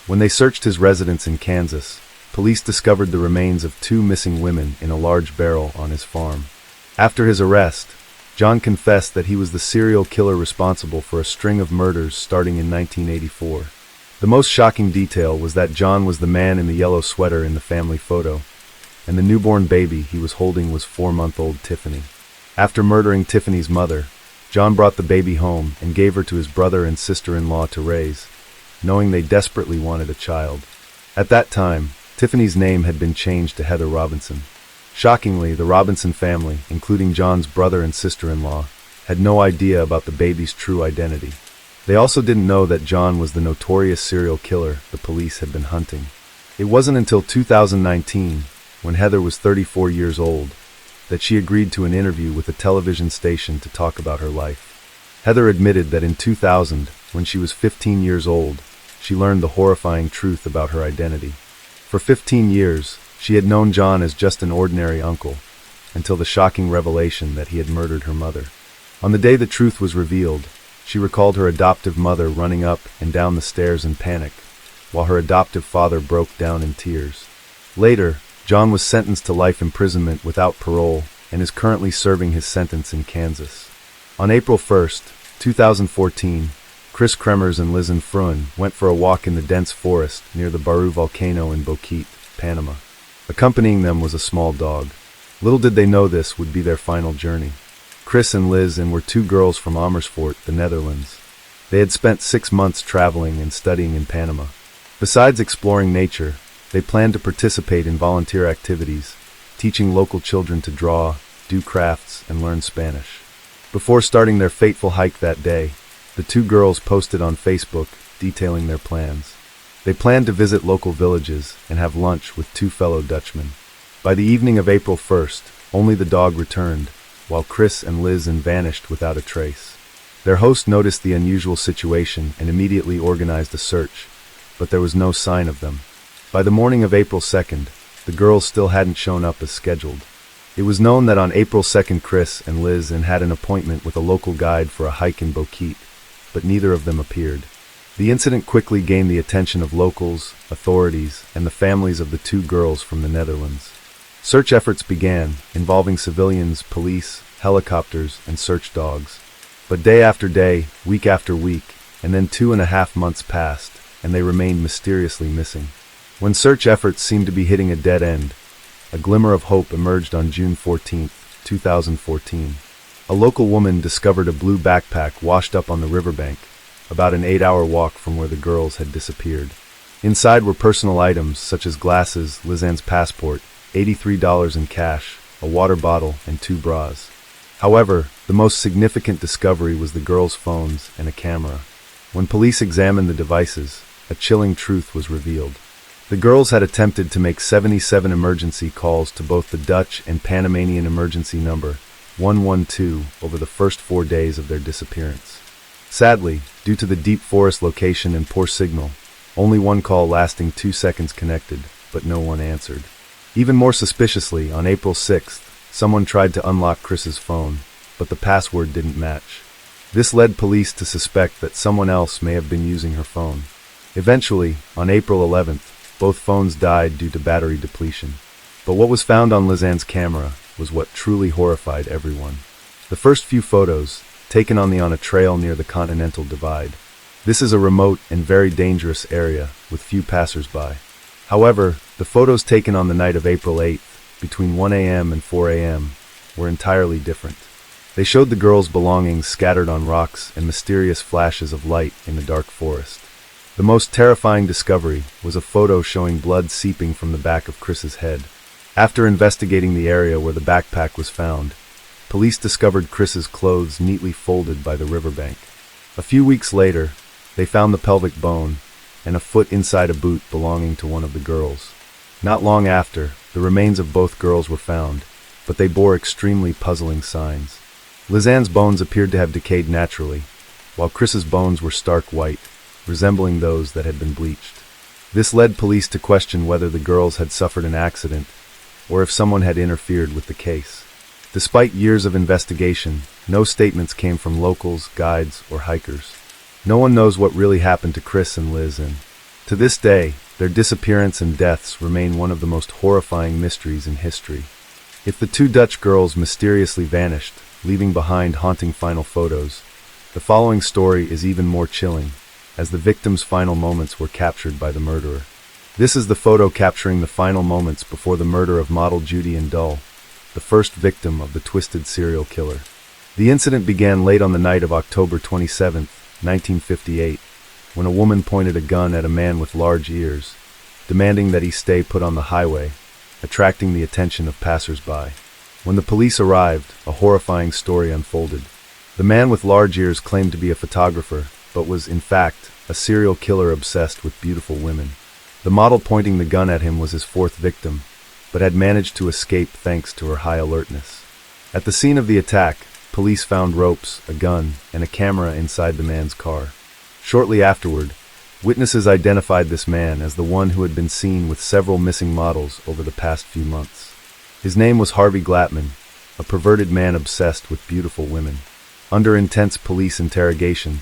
When they searched his residence in Kansas, police discovered the remains of 2 missing women in a large barrel on his farm. After his arrest, John confessed that he was the serial killer responsible for a string of murders starting in 1984. The most shocking detail was that John was the man in the yellow sweater in the family photo, and the newborn baby he was holding was 4-month-old Tiffany. After murdering Tiffany's mother, John brought the baby home and gave her to his brother and sister-in-law to raise, knowing they desperately wanted a child. At that time, Tiffany's name had been changed to Heather Robinson. Shockingly, the Robinson family, including John's brother and sister-in-law, had no idea about the baby's true identity. They also didn't know that John was the notorious serial killer the police had been hunting. It wasn't until 2019, when Heather was 34 years old, that she agreed to an interview with a television station to talk about her life. Heather admitted that in 2000, when she was 15 years old, she learned the horrifying truth about her identity. For 15 years, she had known John as just an ordinary uncle, until the shocking revelation that he had murdered her mother. On the day the truth was revealed, she recalled her adoptive mother running up and down the stairs in panic, while her adoptive father broke down in tears. Later, John was sentenced to life imprisonment without parole and is currently serving his sentence in Kansas. On April 1st, 2014, Chris Kremers and Liz Fruin went for a walk in the dense forest near the Baru volcano in Boquete, Panama. Accompanying them was a small dog. Little did they know this would be their final journey. Chris and Liz were two girls from Amersfoort, the Netherlands. They had spent 6 months traveling and studying in Panama. Besides exploring nature, they planned to participate in volunteer activities, teaching local children to draw, do crafts, and learn Spanish. Before starting their fateful hike that day, the two girls posted on Facebook detailing their plans. They planned to visit local villages and have lunch with 2 fellow Dutchmen. By the evening of April 1st, only the dog returned, while Chris and Liz vanished without a trace. Their host noticed the unusual situation and immediately organized a search, but there was no sign of them. By the morning of April 2nd, the girls still hadn't shown up as scheduled. It was known that on April 2nd Chris and Liz had an appointment with a local guide for a hike in Boquete, but neither of them appeared. The incident quickly gained the attention of locals, authorities, and the families of the 2 girls from the Netherlands. Search efforts began, involving civilians, police, helicopters, and search dogs. But day after day, week after week, and then 2.5 months passed, and they remained mysteriously missing. When search efforts seemed to be hitting a dead end, a glimmer of hope emerged on June 14, 2014. A local woman discovered a blue backpack washed up on the riverbank, about an 8-hour walk from where the girls had disappeared. Inside were personal items such as glasses, Lizanne's passport, $83 in cash, a water bottle, and 2 bras. However, the most significant discovery was the girls' phones and a camera. When police examined the devices, a chilling truth was revealed. The girls had attempted to make 77 emergency calls to both the Dutch and Panamanian emergency number 112 over the first 4 days of their disappearance. Sadly, due to the deep forest location and poor signal, only one call lasting 2 seconds connected, but no one answered. Even more suspiciously, on April 6th, someone tried to unlock Chris's phone, but the password didn't match. This led police to suspect that someone else may have been using her phone. Eventually, on April 11th, both phones died due to battery depletion. But what was found on Lizanne's camera was what truly horrified everyone. The first few photos, taken on a trail near the Continental Divide. This is a remote and very dangerous area with few passers-by. However, the photos taken on the night of April 8th, between 1 a.m. and 4 a.m., were entirely different. They showed the girls' belongings scattered on rocks and mysterious flashes of light in the dark forest. The most terrifying discovery was a photo showing blood seeping from the back of Chris's head. After investigating the area where the backpack was found, police discovered Chris's clothes neatly folded by the riverbank. A few weeks later, they found the pelvic bone and a foot inside a boot belonging to one of the girls. Not long after, the remains of both girls were found, but they bore extremely puzzling signs. Lizanne's bones appeared to have decayed naturally, while Chris's bones were stark white, resembling those that had been bleached. This led police to question whether the girls had suffered an accident, or if someone had interfered with the case. Despite years of investigation, no statements came from locals, guides, or hikers. No one knows what really happened to Chris and Liz, and to this day, their disappearance and deaths remain one of the most horrifying mysteries in history. If the 2 Dutch girls mysteriously vanished, leaving behind haunting final photos, the following story is even more chilling, as the victims' final moments were captured by the murderer. This is the photo capturing the final moments before the murder of model Judy Dull, the first victim of the twisted serial killer. The incident began late on the night of October 27, 1958, when a woman pointed a gun at a man with large ears, demanding that he stay put on the highway, attracting the attention of passers-by. When the police arrived, a horrifying story unfolded. The man with large ears claimed to be a photographer but was, in fact, a serial killer obsessed with beautiful women. The model pointing the gun at him was his fourth victim, but had managed to escape thanks to her high alertness. At the scene of the attack, police found ropes, a gun, and a camera inside the man's car. Shortly afterward, witnesses identified this man as the one who had been seen with several missing models over the past few months. His name was Harvey Glattman, a perverted man obsessed with beautiful women. Under intense police interrogation,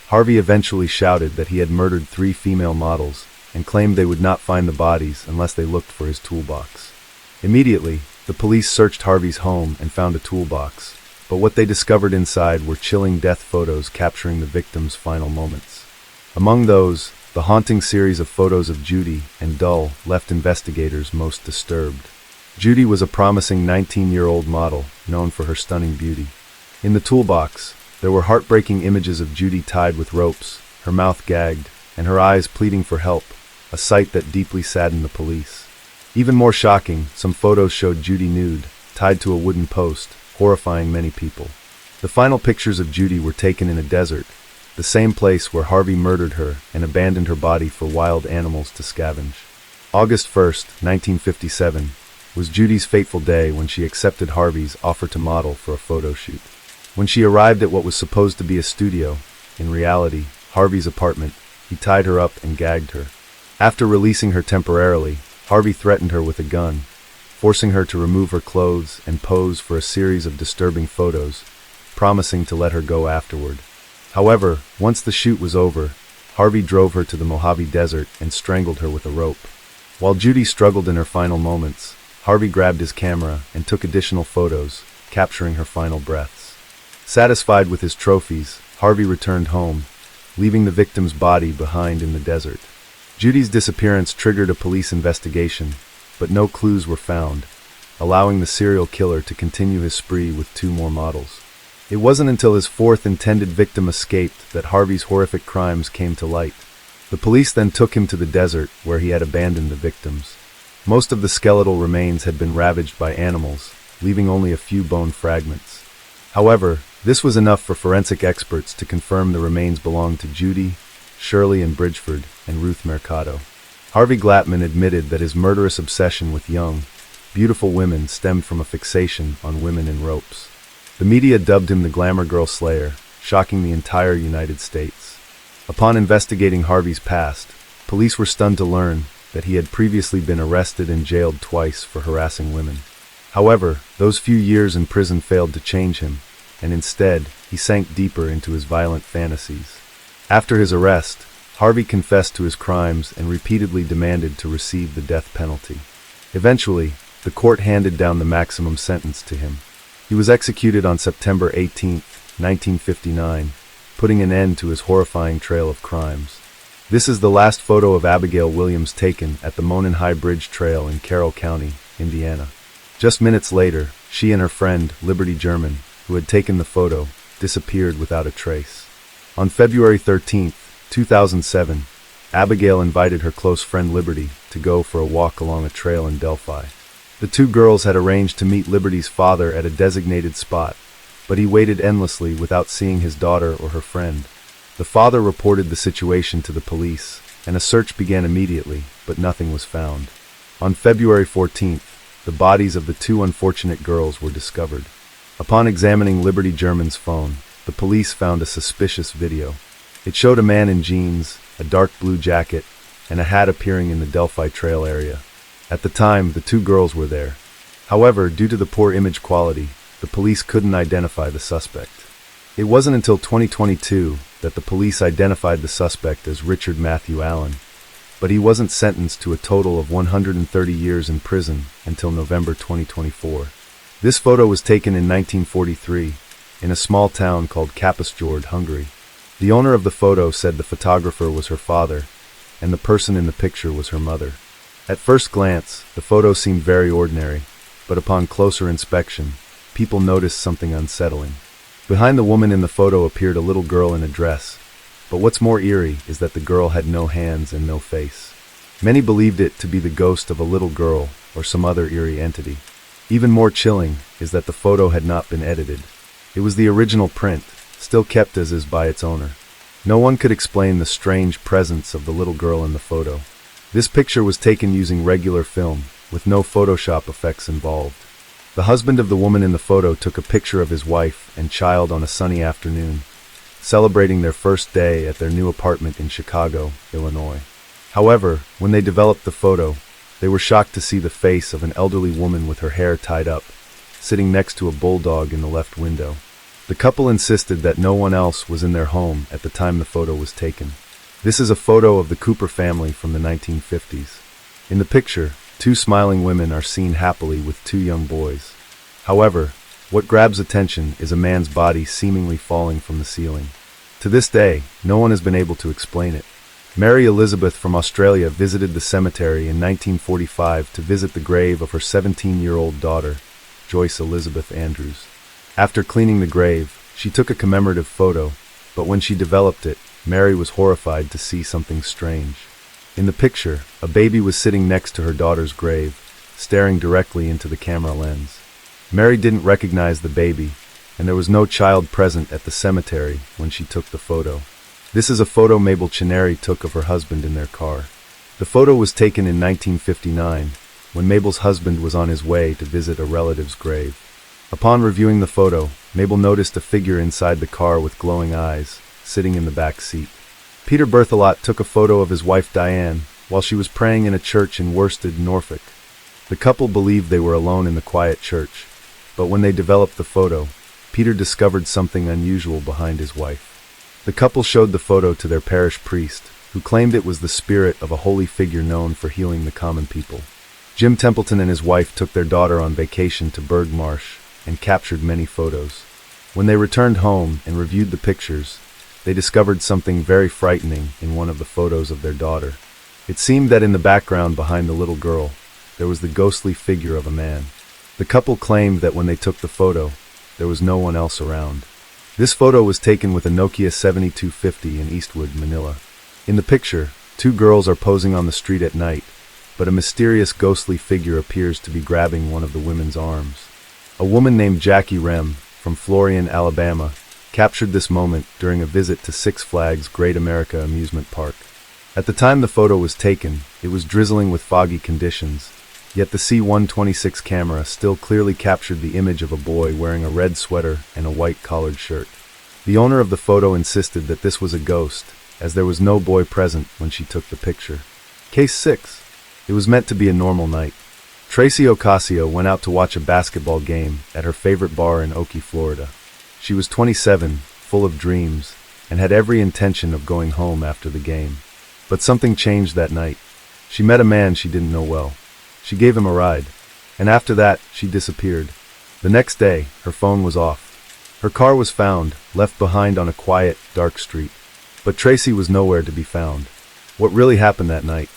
Harvey eventually shouted that he had murdered 3 female models and claimed they would not find the bodies unless they looked for his toolbox. Immediately, the police searched Harvey's home and found a toolbox, but what they discovered inside were chilling death photos capturing the victim's final moments. Among those, the haunting series of photos of Judy and Dull left investigators most disturbed. Judy was a promising 19-year-old model known for her stunning beauty. In the toolbox, there were heartbreaking images of Judy tied with ropes, her mouth gagged, and her eyes pleading for help, a sight that deeply saddened the police. Even more shocking, some photos showed Judy nude, tied to a wooden post, horrifying many people. The final pictures of Judy were taken in a desert, the same place where Harvey murdered her and abandoned her body for wild animals to scavenge. August 1st, 1957, was Judy's fateful day when she accepted Harvey's offer to model for a photo shoot. When she arrived at what was supposed to be a studio, in reality, Harvey's apartment, he tied her up and gagged her. After releasing her temporarily, Harvey threatened her with a gun, forcing her to remove her clothes and pose for a series of disturbing photos, promising to let her go afterward. However, once the shoot was over, Harvey drove her to the Mojave Desert and strangled her with a rope. While Judy struggled in her final moments, Harvey grabbed his camera and took additional photos, capturing her final breaths. Satisfied with his trophies, Harvey returned home, leaving the victim's body behind in the desert. Judy's disappearance triggered a police investigation, but no clues were found, allowing the serial killer to continue his spree with 2 more models. It wasn't until his 4th intended victim escaped that Harvey's horrific crimes came to light. The police then took him to the desert where he had abandoned the victims. Most of the skeletal remains had been ravaged by animals, leaving only a few bone fragments. However, this was enough for forensic experts to confirm the remains belonged to Judy, Shirley and Bridgeford, and Ruth Mercado. Harvey Glattman admitted that his murderous obsession with young, beautiful women stemmed from a fixation on women in ropes. The media dubbed him the Glamour Girl Slayer, shocking the entire United States. Upon investigating Harvey's past, police were stunned to learn that he had previously been arrested and jailed twice for harassing women. However, those few years in prison failed to change him, and instead, he sank deeper into his violent fantasies. After his arrest, Harvey confessed to his crimes and repeatedly demanded to receive the death penalty. Eventually, the court handed down the maximum sentence to him. He was executed on September 18, 1959, putting an end to his horrifying trail of crimes. This is the last photo of Abigail Williams taken at the Monon High Bridge Trail in Carroll County, Indiana. Just minutes later, she and her friend, Liberty German, who had taken the photo, disappeared without a trace. On February 13, 2007, Abigail invited her close friend Liberty to go for a walk along a trail in Delphi. The 2 girls had arranged to meet Liberty's father at a designated spot, but he waited endlessly without seeing his daughter or her friend. The father reported the situation to the police, and a search began immediately, but nothing was found. On February 14th, the bodies of the 2 unfortunate girls were discovered. Upon examining Liberty German's phone, the police found a suspicious video. It showed a man in jeans, a dark blue jacket, and a hat appearing in the Delphi Trail area. At the time, the 2 girls were there. However, due to the poor image quality, the police couldn't identify the suspect. It wasn't until 2022 that the police identified the suspect as Richard Matthew Allen, but he wasn't sentenced to a total of 130 years in prison until November 2024. This photo was taken in 1943 in a small town called Kapusjord, Hungary. The owner of the photo said the photographer was her father, and the person in the picture was her mother. At first glance, the photo seemed very ordinary, but upon closer inspection, people noticed something unsettling. Behind the woman in the photo appeared a little girl in a dress, but what's more eerie is that the girl had no hands and no face. Many believed it to be the ghost of a little girl or some other eerie entity. Even more chilling is that the photo had not been edited. It was the original print, still kept as is by its owner. No one could explain the strange presence of the little girl in the photo. This picture was taken using regular film, with no Photoshop effects involved. The husband of the woman in the photo took a picture of his wife and child on a sunny afternoon, celebrating their first day at their new apartment in Chicago, Illinois. However, when they developed the photo, they were shocked to see the face of an elderly woman with her hair tied up, sitting next to a bulldog in the left window. The couple insisted that no one else was in their home at the time the photo was taken. This is a photo of the Cooper family from the 1950s. In the picture, two smiling women are seen happily with two young boys. However, what grabs attention is a man's body seemingly falling from the ceiling. To this day, no one has been able to explain it. Mary Elizabeth from Australia visited the cemetery in 1945 to visit the grave of her 17-year-old daughter, Joyce Elizabeth Andrews. After cleaning the grave, she took a commemorative photo, but when she developed it, Mary was horrified to see something strange. In the picture, a baby was sitting next to her daughter's grave, staring directly into the camera lens. Mary didn't recognize the baby, and there was no child present at the cemetery when she took the photo. This is a photo Mabel Chinnery took of her husband in their car. The photo was taken in 1959, when Mabel's husband was on his way to visit a relative's grave. Upon reviewing the photo, Mabel noticed a figure inside the car with glowing eyes, sitting in the back seat. Peter Berthelot took a photo of his wife Diane while she was praying in a church in Worsted, Norfolk. The couple believed they were alone in the quiet church, but when they developed the photo, Peter discovered something unusual behind his wife. The couple showed the photo to their parish priest, who claimed it was the spirit of a holy figure known for healing the common people. Jim Templeton and his wife took their daughter on vacation to Berg Marsh and captured many photos. When they returned home and reviewed the pictures, they discovered something very frightening in one of the photos of their daughter. It seemed that in the background behind the little girl, there was the ghostly figure of a man. The couple claimed that when they took the photo, there was no one else around. This photo was taken with a Nokia 7250 in Eastwood, Manila. In the picture, two girls are posing on the street at night, but a mysterious ghostly figure appears to be grabbing one of the women's arms. A woman named Jackie Rem, from Florian, Alabama, captured this moment during a visit to Six Flags Great America amusement park. At the time the photo was taken, it was drizzling with foggy conditions, yet the C-126 camera still clearly captured the image of a boy wearing a red sweater and a white collared shirt. The owner of the photo insisted that this was a ghost, as there was no boy present when she took the picture. Case 6. It was meant to be a normal night. Tracy Ocasio went out to watch a basketball game at her favorite bar in Oakey, Florida. She was 27, full of dreams, and had every intention of going home after the game. But something changed that night. She met a man she didn't know well. She gave him a ride, and after that, she disappeared. The next day, her phone was off. Her car was found, left behind on a quiet, dark street. But Tracy was nowhere to be found. What really happened that night?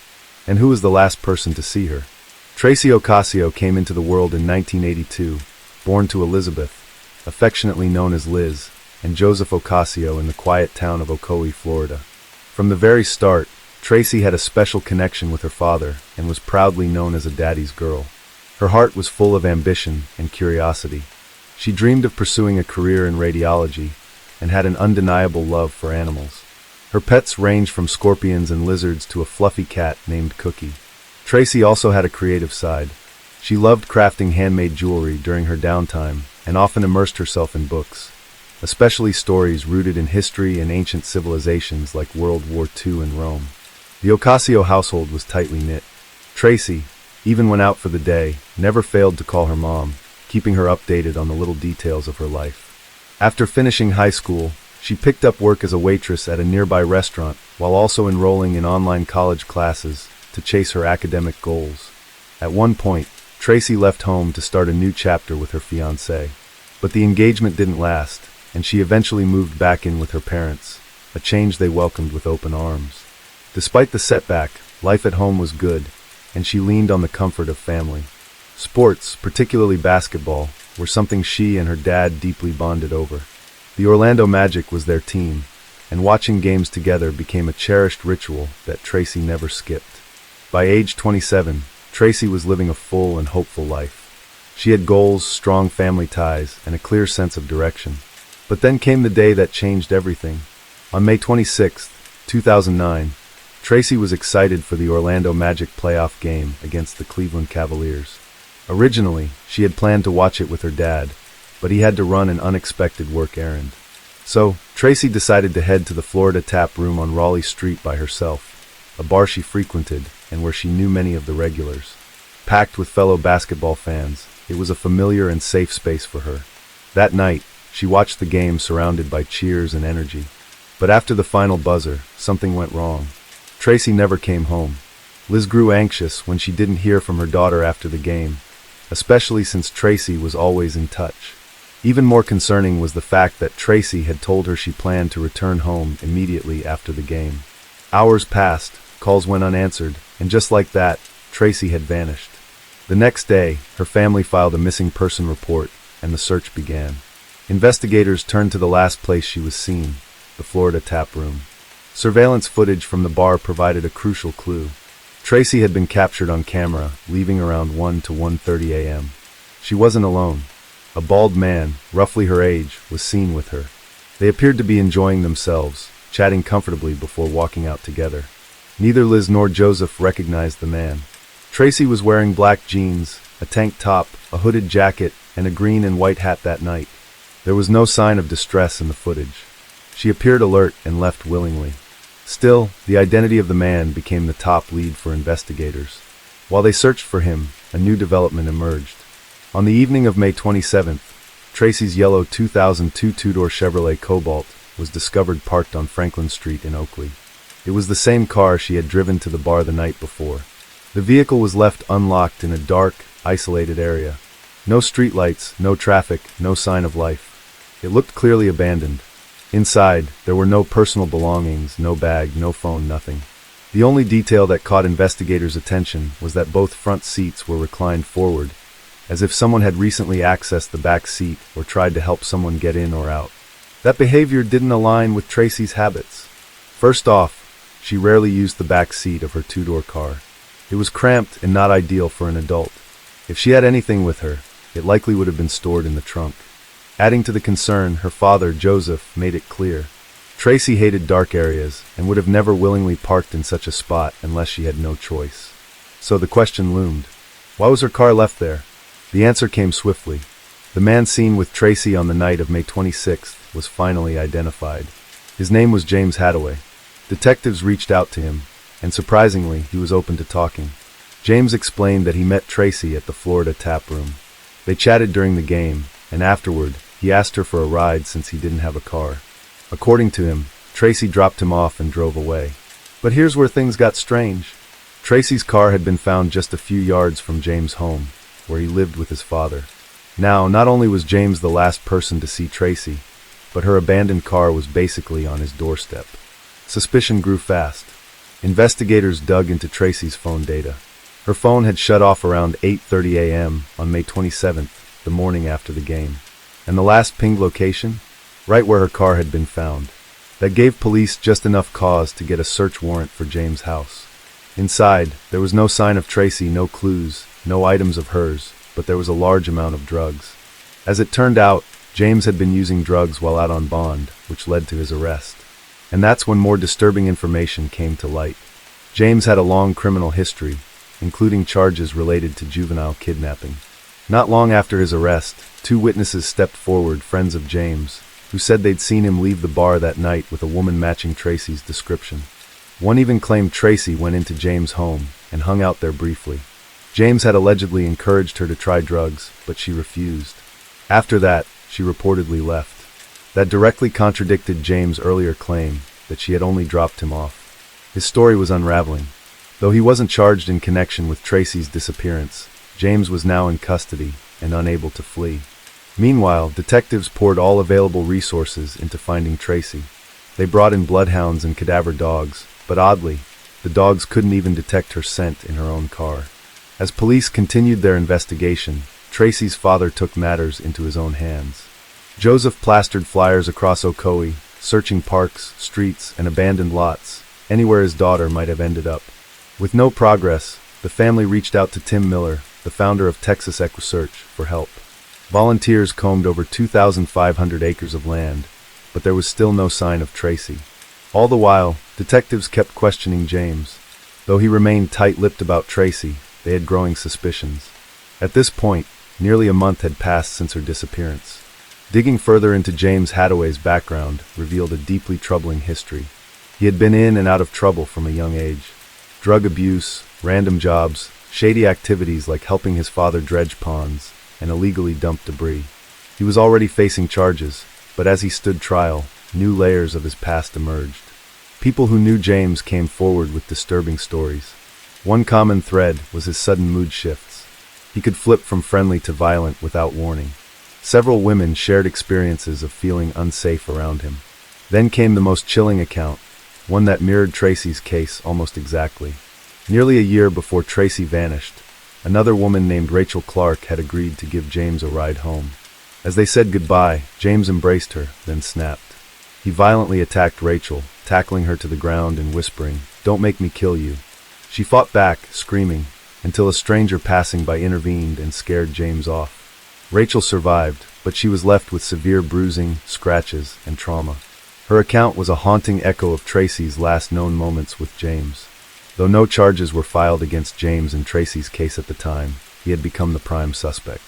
And who was the last person to see her? Tracy Ocasio came into the world in 1982, born to Elizabeth, affectionately known as Liz, and Joseph Ocasio in the quiet town of Ocoee, Florida. From the very start, Tracy had a special connection with her father and was proudly known as a daddy's girl. Her heart was full of ambition and curiosity. She dreamed of pursuing a career in radiology and had an undeniable love for animals. Her pets ranged from scorpions and lizards to a fluffy cat named Cookie. Tracy also had a creative side. She loved crafting handmade jewelry during her downtime and often immersed herself in books, especially stories rooted in history and ancient civilizations like World War II and Rome. The Ocasio household was tightly knit. Tracy, even when out for the day, never failed to call her mom, keeping her updated on the little details of her life. After finishing high school, she picked up work as a waitress at a nearby restaurant while also enrolling in online college classes to chase her academic goals. At one point, Tracy left home to start a new chapter with her fiancé. But the engagement didn't last, and she eventually moved back in with her parents, a change they welcomed with open arms. Despite the setback, life at home was good, and she leaned on the comfort of family. Sports, particularly basketball, were something she and her dad deeply bonded over. The Orlando Magic was their team, and watching games together became a cherished ritual that Tracy never skipped. By age 27, Tracy was living a full and hopeful life. She had goals, strong family ties, and a clear sense of direction. But then came the day that changed everything. On May 26, 2009, Tracy was excited for the Orlando Magic playoff game against the Cleveland Cavaliers. Originally, she had planned to watch it with her dad, but he had to run an unexpected work errand. So, Tracy decided to head to the Florida Tap Room on Raleigh Street by herself, a bar she frequented and where she knew many of the regulars. Packed with fellow basketball fans, it was a familiar and safe space for her. That night, she watched the game surrounded by cheers and energy. But after the final buzzer, something went wrong. Tracy never came home. Liz grew anxious when she didn't hear from her daughter after the game, especially since Tracy was always in touch. Even more concerning was the fact that Tracy had told her she planned to return home immediately after the game. Hours passed, calls went unanswered, and just like that, Tracy had vanished. The next day, her family filed a missing person report, and the search began. Investigators turned to the last place she was seen, the Florida Tap Room. Surveillance footage from the bar provided a crucial clue. Tracy had been captured on camera, leaving around 1 to 1:30 a.m. She wasn't alone. A bald man, roughly her age, was seen with her. They appeared to be enjoying themselves, chatting comfortably before walking out together. Neither Liz nor Joseph recognized the man. Tracy was wearing black jeans, a tank top, a hooded jacket, and a green and white hat that night. There was no sign of distress in the footage. She appeared alert and left willingly. Still, the identity of the man became the top lead for investigators. While they searched for him, a new development emerged. On the evening of May 27th, Tracy's yellow 2002 two-door Chevrolet Cobalt was discovered parked on Franklin Street in Oakley. It was the same car she had driven to the bar the night before. The vehicle was left unlocked in a dark, isolated area. No streetlights, no traffic, no sign of life. It looked clearly abandoned. Inside, there were no personal belongings, no bag, no phone, nothing. The only detail that caught investigators' attention was that both front seats were reclined forward, as if someone had recently accessed the back seat or tried to help someone get in or out. That behavior didn't align with Tracy's habits. First off, she rarely used the back seat of her two-door car. It was cramped and not ideal for an adult. If she had anything with her, it likely would have been stored in the trunk. Adding to the concern, her father, Joseph, made it clear. Tracy hated dark areas and would have never willingly parked in such a spot unless she had no choice. So the question loomed. Why was her car left there? The answer came swiftly. The man seen with Tracy on the night of May 26th was finally identified. His name was James Hadaway. Detectives reached out to him, and surprisingly, he was open to talking. James explained that he met Tracy at the Florida Tap Room. They chatted during the game, and afterward, he asked her for a ride since he didn't have a car. According to him, Tracy dropped him off and drove away. But here's where things got strange. Tracy's car had been found just a few yards from James' home, where he lived with his father. Now, not only was James the last person to see Tracy, but her abandoned car was basically on his doorstep. Suspicion grew fast. Investigators dug into Tracy's phone data. Her phone had shut off around 8:30 a.m. on May 27th, the morning after the game. And the last pinged location? Right where her car had been found. That gave police just enough cause to get a search warrant for James' house. Inside, there was no sign of Tracy, no clues, no items of hers, but there was a large amount of drugs. As it turned out, James had been using drugs while out on bond, which led to his arrest. And that's when more disturbing information came to light. James had a long criminal history, including charges related to juvenile kidnapping. Not long after his arrest, two witnesses stepped forward, friends of James, who said they'd seen him leave the bar that night with a woman matching Tracy's description. One even claimed Tracy went into James' home and hung out there briefly. James had allegedly encouraged her to try drugs, but she refused. After that, she reportedly left. That directly contradicted James' earlier claim that she had only dropped him off. His story was unraveling. Though he wasn't charged in connection with Tracy's disappearance, James was now in custody and unable to flee. Meanwhile, detectives poured all available resources into finding Tracy. They brought in bloodhounds and cadaver dogs, but oddly, the dogs couldn't even detect her scent in her own car. As police continued their investigation, Tracy's father took matters into his own hands. Joseph plastered flyers across Ocoee, searching parks, streets, and abandoned lots, anywhere his daughter might have ended up. With no progress, the family reached out to Tim Miller, the founder of Texas EquiSearch, for help. Volunteers combed over 2,500 acres of land, but there was still no sign of Tracy. All the while, detectives kept questioning James. Though he remained tight-lipped about Tracy, they had growing suspicions. At this point, nearly a month had passed since her disappearance. Digging further into James Hadaway's background revealed a deeply troubling history. He had been in and out of trouble from a young age. Drug abuse, random jobs, shady activities like helping his father dredge ponds, and illegally dumped debris. He was already facing charges, but as he stood trial, new layers of his past emerged. People who knew James came forward with disturbing stories. One common thread was his sudden mood shifts. He could flip from friendly to violent without warning. Several women shared experiences of feeling unsafe around him. Then came the most chilling account, one that mirrored Tracy's case almost exactly. Nearly a year before Tracy vanished, another woman named Rachel Clark had agreed to give James a ride home. As they said goodbye, James embraced her, then snapped. He violently attacked Rachel, tackling her to the ground and whispering, "Don't make me kill you." She fought back, screaming, until a stranger passing by intervened and scared James off. Rachel survived, but she was left with severe bruising, scratches, and trauma. Her account was a haunting echo of Tracy's last known moments with James. Though no charges were filed against James in Tracy's case at the time, he had become the prime suspect.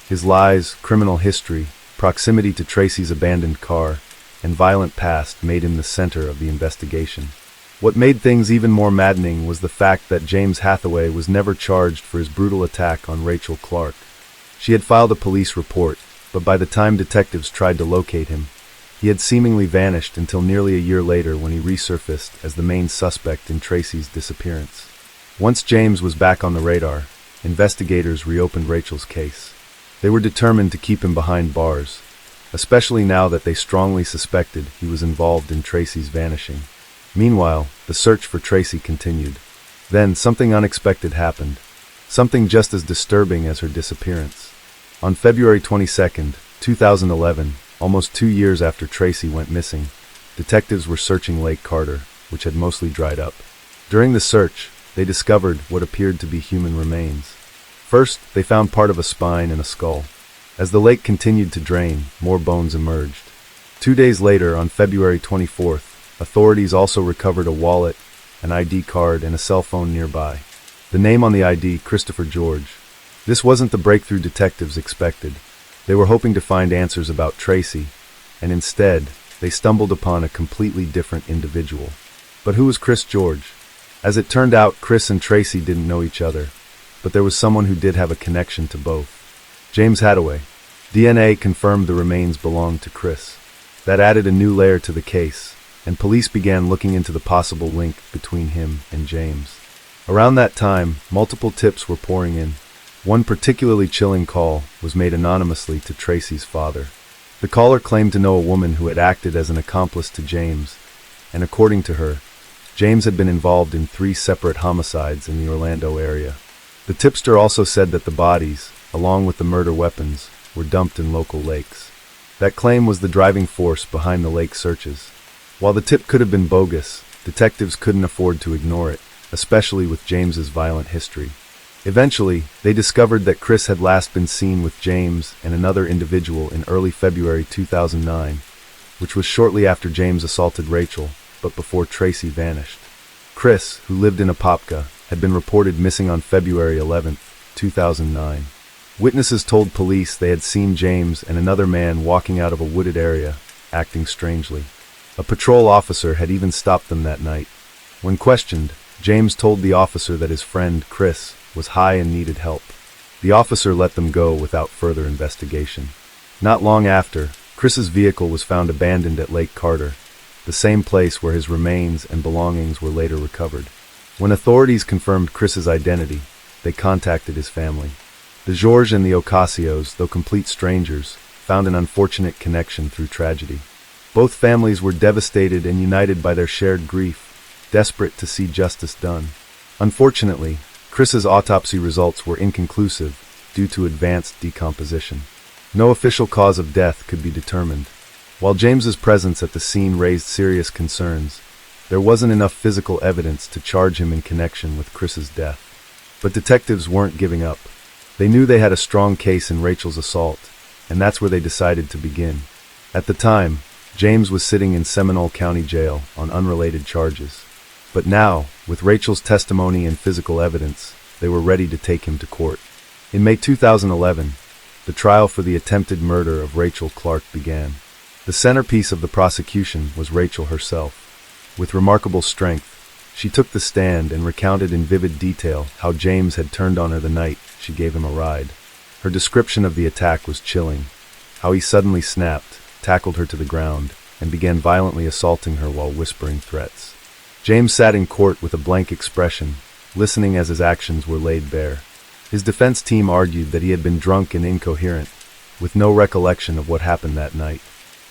His lies, criminal history, proximity to Tracy's abandoned car, and violent past made him the center of the investigation. What made things even more maddening was the fact that James Hathaway was never charged for his brutal attack on Rachel Clark. She had filed a police report, but by the time detectives tried to locate him, he had seemingly vanished until nearly a year later when he resurfaced as the main suspect in Tracy's disappearance. Once James was back on the radar, investigators reopened Rachel's case. They were determined to keep him behind bars, especially now that they strongly suspected he was involved in Tracy's vanishing. Meanwhile, the search for Tracy continued. Then something unexpected happened, something just as disturbing as her disappearance. On February 22, 2011, almost 2 years after Tracy went missing, detectives were searching Lake Carter, which had mostly dried up. During the search, they discovered what appeared to be human remains. First, they found part of a spine and a skull. As the lake continued to drain, more bones emerged. 2 days later, on February 24th, authorities also recovered a wallet, an ID card, and a cell phone nearby. The name on the ID, Christopher George. This wasn't the breakthrough detectives expected. They were hoping to find answers about Tracy, and instead, they stumbled upon a completely different individual. But who was Chris George? As it turned out, Chris and Tracy didn't know each other, but there was someone who did have a connection to both. James Hadaway. DNA confirmed the remains belonged to Chris. That added a new layer to the case, and police began looking into the possible link between him and James. Around that time, multiple tips were pouring in. One particularly chilling call was made anonymously to Tracy's father. The caller claimed to know a woman who had acted as an accomplice to James, and according to her, James had been involved in 3 separate homicides in the Orlando area. The tipster also said that the bodies, along with the murder weapons, were dumped in local lakes. That claim was the driving force behind the lake searches. While the tip could have been bogus, detectives couldn't afford to ignore it, especially with James's violent history. Eventually, they discovered that Chris had last been seen with James and another individual in early February 2009, which was shortly after James assaulted Rachel, but before Tracy vanished. Chris, who lived in Apopka, had been reported missing on February 11, 2009. Witnesses told police they had seen James and another man walking out of a wooded area, acting strangely. A patrol officer had even stopped them that night. When questioned, James told the officer that his friend, Chris, was high and needed help. The officer let them go without further investigation. Not long after, Chris's vehicle was found abandoned at Lake Carter, the same place where his remains and belongings were later recovered. When authorities confirmed Chris's identity, they contacted his family. The Georges and the Ocasios, though complete strangers, found an unfortunate connection through tragedy. Both families were devastated and united by their shared grief, desperate to see justice done. Unfortunately, Chris's autopsy results were inconclusive due to advanced decomposition. No official cause of death could be determined. While James's presence at the scene raised serious concerns, there wasn't enough physical evidence to charge him in connection with Chris's death. But detectives weren't giving up. They knew they had a strong case in Rachel's assault, and that's where they decided to begin. At the time, James was sitting in Seminole County Jail on unrelated charges. But now, with Rachel's testimony and physical evidence, they were ready to take him to court. In May 2011, the trial for the attempted murder of Rachel Clark began. The centerpiece of the prosecution was Rachel herself. With remarkable strength, she took the stand and recounted in vivid detail how James had turned on her the night she gave him a ride. Her description of the attack was chilling. How he suddenly snapped, tackled her to the ground, and began violently assaulting her while whispering threats. James sat in court with a blank expression, listening as his actions were laid bare. His defense team argued that he had been drunk and incoherent, with no recollection of what happened that night.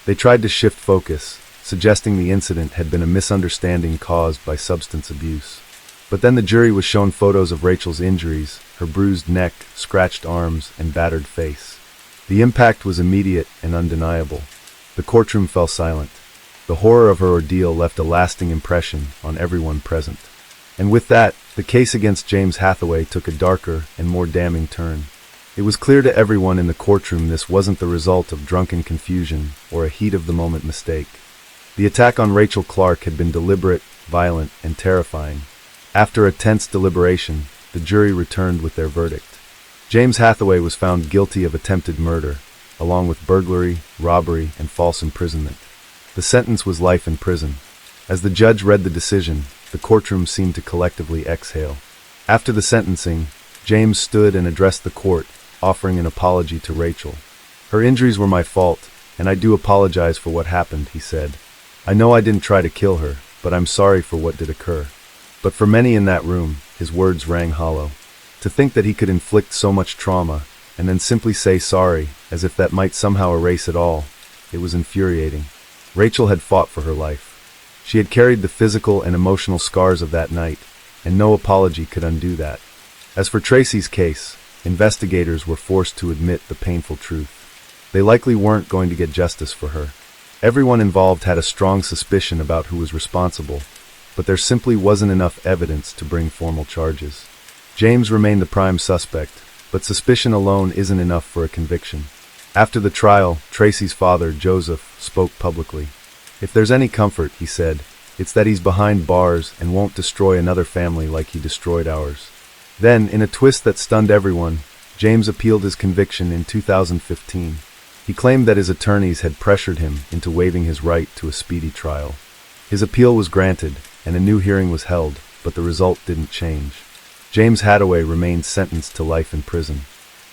They tried to shift focus, suggesting the incident had been a misunderstanding caused by substance abuse. But then the jury was shown photos of Rachel's injuries, her bruised neck, scratched arms, and battered face. The impact was immediate and undeniable. The courtroom fell silent. The horror of her ordeal left a lasting impression on everyone present. And with that, the case against James Hathaway took a darker and more damning turn. It was clear to everyone in the courtroom this wasn't the result of drunken confusion or a heat-of-the-moment mistake. The attack on Rachel Clark had been deliberate, violent, and terrifying. After a tense deliberation, the jury returned with their verdict. James Hathaway was found guilty of attempted murder, along with burglary, robbery, and false imprisonment. The sentence was life in prison. As the judge read the decision, the courtroom seemed to collectively exhale. After the sentencing, James stood and addressed the court, offering an apology to Rachel. "Her injuries were my fault, and I do apologize for what happened," he said. "I know I didn't try to kill her, but I'm sorry for what did occur." But for many in that room, his words rang hollow. To think that he could inflict so much trauma, and then simply say sorry, as if that might somehow erase it all, it was infuriating. Rachel had fought for her life. She had carried the physical and emotional scars of that night, and no apology could undo that. As for Tracy's case, investigators were forced to admit the painful truth. They likely weren't going to get justice for her. Everyone involved had a strong suspicion about who was responsible, but there simply wasn't enough evidence to bring formal charges. James remained the prime suspect, but suspicion alone isn't enough for a conviction. After the trial, Tracy's father, Joseph, spoke publicly. "If there's any comfort," he said, "it's that he's behind bars and won't destroy another family like he destroyed ours." Then, in a twist that stunned everyone, James appealed his conviction in 2015. He claimed that his attorneys had pressured him into waiving his right to a speedy trial. His appeal was granted, and a new hearing was held, but the result didn't change. James Hathaway remained sentenced to life in prison.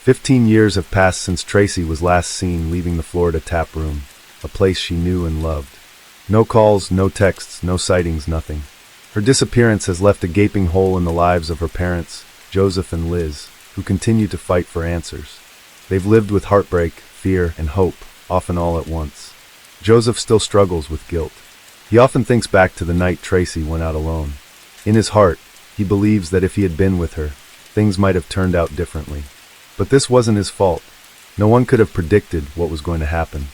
15 years have passed since Tracy was last seen leaving the Florida tap room, a place she knew and loved. No calls, no texts, no sightings, nothing. Her disappearance has left a gaping hole in the lives of her parents, Joseph and Liz, who continue to fight for answers. They've lived with heartbreak, fear, and hope, often all at once. Joseph still struggles with guilt. He often thinks back to the night Tracy went out alone. In his heart, he believes that if he had been with her, things might have turned out differently. But this wasn't his fault. No one could have predicted what was going to happen.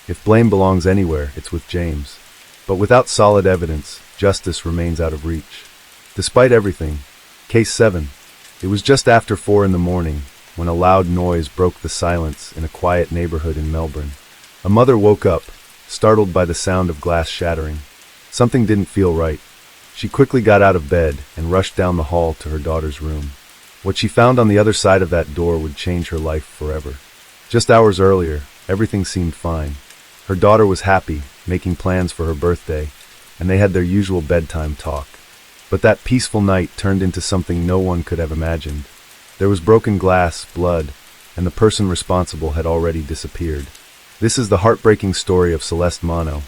If blame belongs anywhere, it's with James. But without solid evidence, justice remains out of reach. Despite everything, Case 7. It was just after 4 in the morning when a loud noise broke the silence in a quiet neighborhood in Melbourne. A mother woke up, startled by the sound of glass shattering. Something didn't feel right. She quickly got out of bed and rushed down the hall to her daughter's room. What she found on the other side of that door would change her life forever. Just hours earlier, everything seemed fine. Her daughter was happy, making plans for her birthday, and they had their usual bedtime talk. But that peaceful night turned into something no one could have imagined. There was broken glass, blood, and the person responsible had already disappeared. This is the heartbreaking story of Celeste Mano,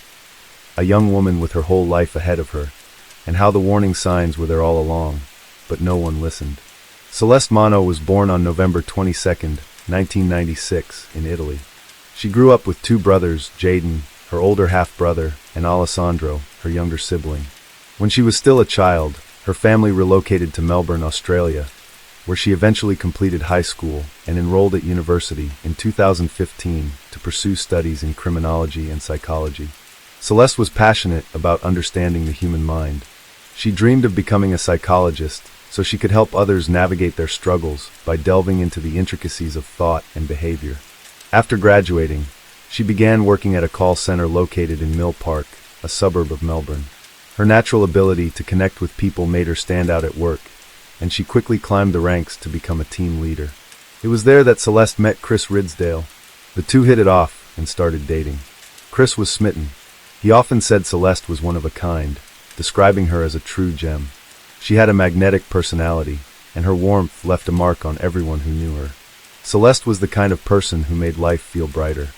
a young woman with her whole life ahead of her, and how the warning signs were there all along, but no one listened. Celeste Mano was born on November 22, 1996, in Italy. She grew up with 2 brothers, Jaden, her older half-brother, and Alessandro, her younger sibling. When she was still a child, her family relocated to Melbourne, Australia, where she eventually completed high school and enrolled at university in 2015 to pursue studies in criminology and psychology. Celeste was passionate about understanding the human mind. She dreamed of becoming a psychologist so she could help others navigate their struggles by delving into the intricacies of thought and behavior. After graduating, She began working at a call center located in Mill Park, a suburb of Melbourne. Her natural ability to connect with people made her stand out at work, and she quickly climbed the ranks to become a team leader. It was there that Celeste met Chris Ridsdale. The two hit it off and started dating. Chris was smitten. He often said Celeste was one of a kind, describing her as a true gem. She had a magnetic personality, and her warmth left a mark on everyone who knew her. Celeste was the kind of person who made life feel brighter.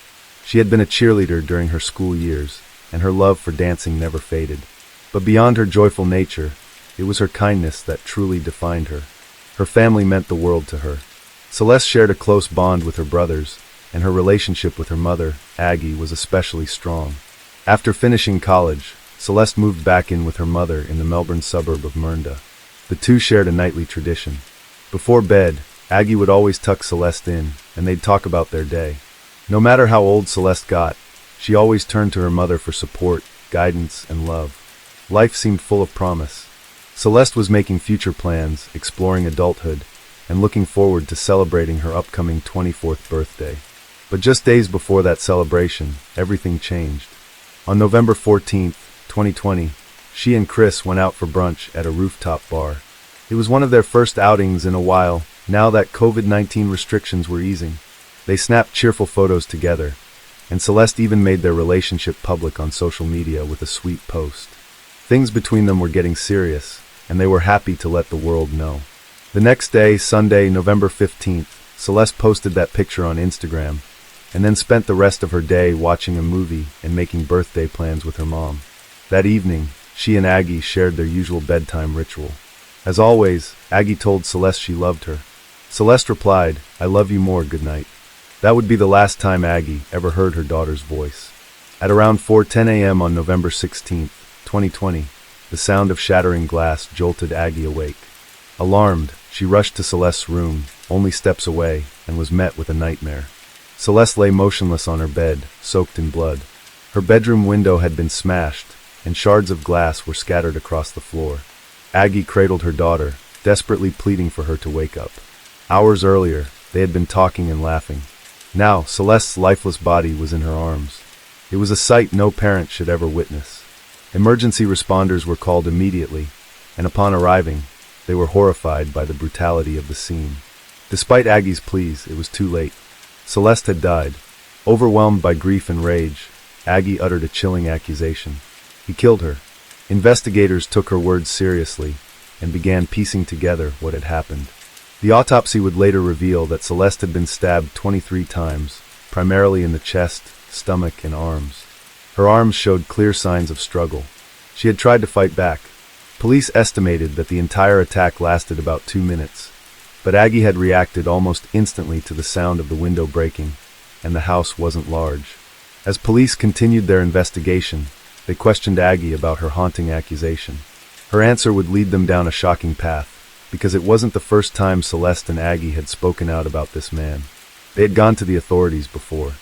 She had been a cheerleader during her school years, and her love for dancing never faded. But beyond her joyful nature, it was her kindness that truly defined her. Her family meant the world to her. Celeste shared a close bond with her brothers, and her relationship with her mother, Aggie, was especially strong. After finishing college, Celeste moved back in with her mother in the Melbourne suburb of Mernda. The two shared a nightly tradition. Before bed, Aggie would always tuck Celeste in, and they'd talk about their day. No matter how old Celeste got, she always turned to her mother for support, guidance, and love. Life seemed full of promise. Celeste was making future plans, exploring adulthood, and looking forward to celebrating her upcoming 24th birthday. But just days before that celebration, everything changed. On November 14, 2020, she and Chris went out for brunch at a rooftop bar. It was one of their first outings in a while, now that COVID-19 restrictions were easing. They snapped cheerful photos together, and Celeste even made their relationship public on social media with a sweet post. Things between them were getting serious, and they were happy to let the world know. The next day, Sunday, November 15th, Celeste posted that picture on Instagram, and then spent the rest of her day watching a movie and making birthday plans with her mom. That evening, she and Aggie shared their usual bedtime ritual. As always, Aggie told Celeste she loved her. Celeste replied, "I love you more, good night." That would be the last time Aggie ever heard her daughter's voice. At around 4:10 a.m. on November 16th, 2020, the sound of shattering glass jolted Aggie awake. Alarmed, she rushed to Celeste's room, only steps away, and was met with a nightmare. Celeste lay motionless on her bed, soaked in blood. Her bedroom window had been smashed, and shards of glass were scattered across the floor. Aggie cradled her daughter, desperately pleading for her to wake up. Hours earlier, they had been talking and laughing. Now, Celeste's lifeless body was in her arms. It was a sight no parent should ever witness. Emergency responders were called immediately, and upon arriving, they were horrified by the brutality of the scene. Despite Aggie's pleas, it was too late. Celeste had died. Overwhelmed by grief and rage, Aggie uttered a chilling accusation. He killed her. Investigators took her words seriously and began piecing together what had happened. The autopsy would later reveal that Celeste had been stabbed 23 times, primarily in the chest, stomach, and arms. Her arms showed clear signs of struggle. She had tried to fight back. Police estimated that the entire attack lasted about 2 minutes, but Aggie had reacted almost instantly to the sound of the window breaking, and the house wasn't large. As police continued their investigation, they questioned Aggie about her haunting accusation. Her answer would lead them down a shocking path, because it wasn't the first time Celeste and Aggie had spoken out about this man. They had gone to the authorities before.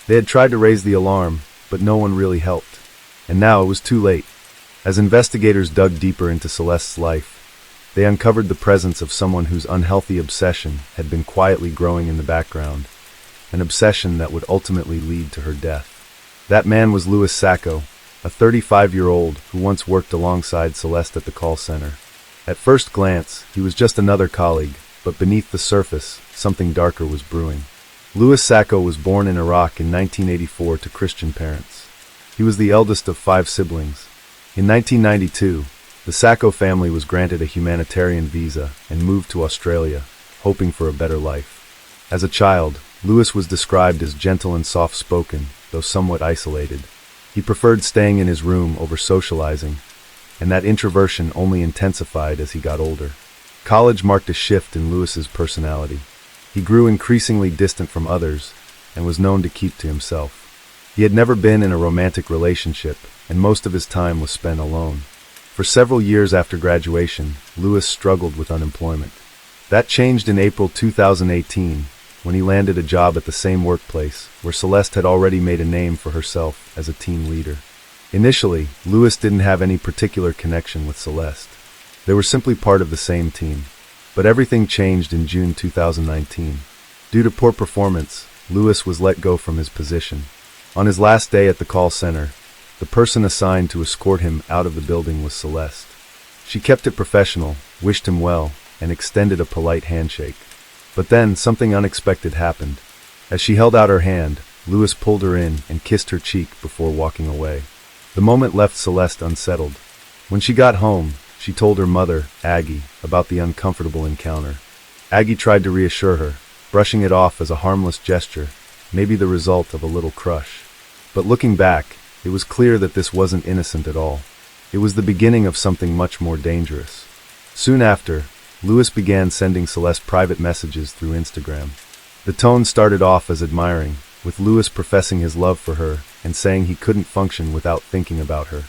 They had tried to raise the alarm, but no one really helped. And now it was too late. As investigators dug deeper into Celeste's life, they uncovered the presence of someone whose unhealthy obsession had been quietly growing in the background, an obsession that would ultimately lead to her death. That man was Louis Sacco, a 35-year-old who once worked alongside Celeste at the call center. At first glance, he was just another colleague, but beneath the surface, something darker was brewing. Louis Sacco was born in Iraq in 1984 to Christian parents. He was the eldest of 5 siblings. In 1992, the Sacco family was granted a humanitarian visa and moved to Australia, hoping for a better life. As a child, Louis was described as gentle and soft-spoken, though somewhat isolated. He preferred staying in his room over socializing, and that introversion only intensified as he got older. College marked a shift in Louis's personality. He grew increasingly distant from others and was known to keep to himself. He had never been in a romantic relationship, and most of his time was spent alone. For several years after graduation, Louis struggled with unemployment. That changed in April 2018, when he landed a job at the same workplace where Celeste had already made a name for herself as a team leader. Initially, Louis didn't have any particular connection with Celeste. They were simply part of the same team. But everything changed in June 2019. Due to poor performance, Louis was let go from his position. On his last day at the call center, the person assigned to escort him out of the building was Celeste. She kept it professional, wished him well, and extended a polite handshake. But then, something unexpected happened. As she held out her hand, Lewis pulled her in and kissed her cheek before walking away. The moment left Celeste unsettled. When she got home, she told her mother, Aggie, about the uncomfortable encounter. Aggie tried to reassure her, brushing it off as a harmless gesture, maybe the result of a little crush. But looking back, it was clear that this wasn't innocent at all. It was the beginning of something much more dangerous. Soon after, Lewis began sending Celeste private messages through Instagram. The tone started off as admiring, with Lewis professing his love for her and saying he couldn't function without thinking about her.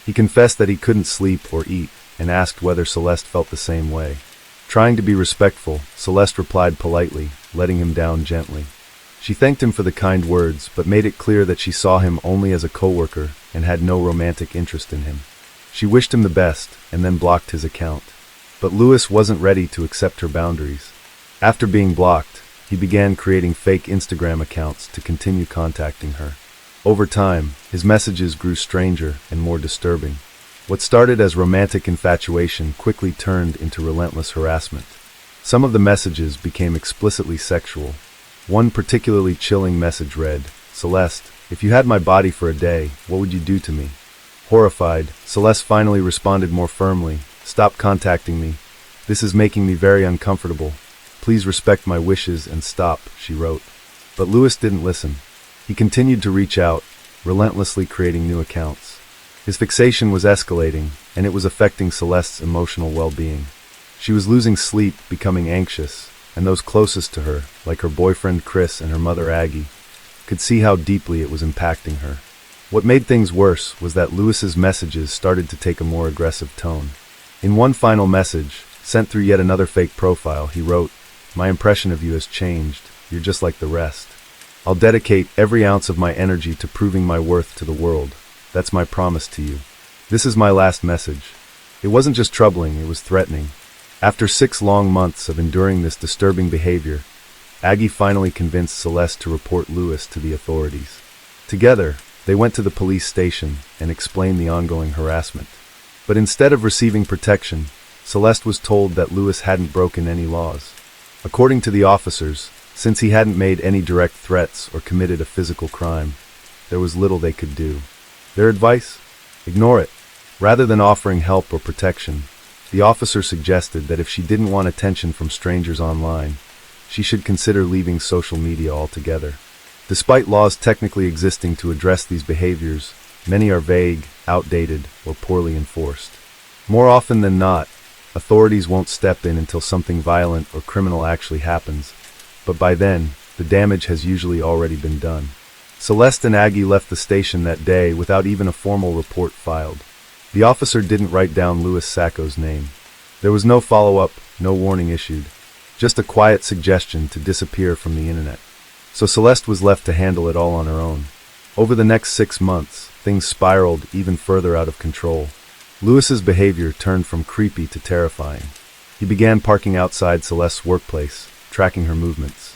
He confessed that he couldn't sleep or eat and asked whether Celeste felt the same way. Trying to be respectful, Celeste replied politely, letting him down gently. She thanked him for the kind words, but made it clear that she saw him only as a coworker and had no romantic interest in him. She wished him the best and then blocked his account. But Lewis wasn't ready to accept her boundaries. After being blocked, he began creating fake Instagram accounts to continue contacting her. Over time, his messages grew stranger and more disturbing. What started as romantic infatuation quickly turned into relentless harassment. Some of the messages became explicitly sexual. One particularly chilling message read, "Celeste, if you had my body for a day, what would you do to me?" Horrified, Celeste finally responded more firmly, "Stop contacting me. This is making me very uncomfortable. Please respect my wishes and stop," she wrote. But Lewis didn't listen. He continued to reach out, relentlessly creating new accounts. His fixation was escalating, and it was affecting Celeste's emotional well-being. She was losing sleep, becoming anxious, and those closest to her, like her boyfriend Chris and her mother Aggie, could see how deeply it was impacting her. What made things worse was that Lewis's messages started to take a more aggressive tone. In one final message, sent through yet another fake profile, he wrote, "My impression of you has changed. You're just like the rest. I'll dedicate every ounce of my energy to proving my worth to the world. That's my promise to you. This is my last message." It wasn't just troubling, it was threatening. After 6 long months of enduring this disturbing behavior, Aggie finally convinced Celeste to report Lewis to the authorities. Together, they went to the police station and explained the ongoing harassment. But instead of receiving protection, Celeste was told that Lewis hadn't broken any laws. According to the officers, since he hadn't made any direct threats or committed a physical crime, there was little they could do. Their advice? Ignore it. Rather than offering help or protection, the officer suggested that if she didn't want attention from strangers online, she should consider leaving social media altogether. Despite laws technically existing to address these behaviors, many are vague, outdated, or poorly enforced. More often than not, authorities won't step in until something violent or criminal actually happens, but by then, the damage has usually already been done. Celeste and Aggie left the station that day without even a formal report filed. The officer didn't write down Louis Sacco's name. There was no follow-up, no warning issued, just a quiet suggestion to disappear from the internet. So Celeste was left to handle it all on her own. Over the next 6 months, things spiraled even further out of control. Lewis's behavior turned from creepy to terrifying. He began parking outside Celeste's workplace, tracking her movements.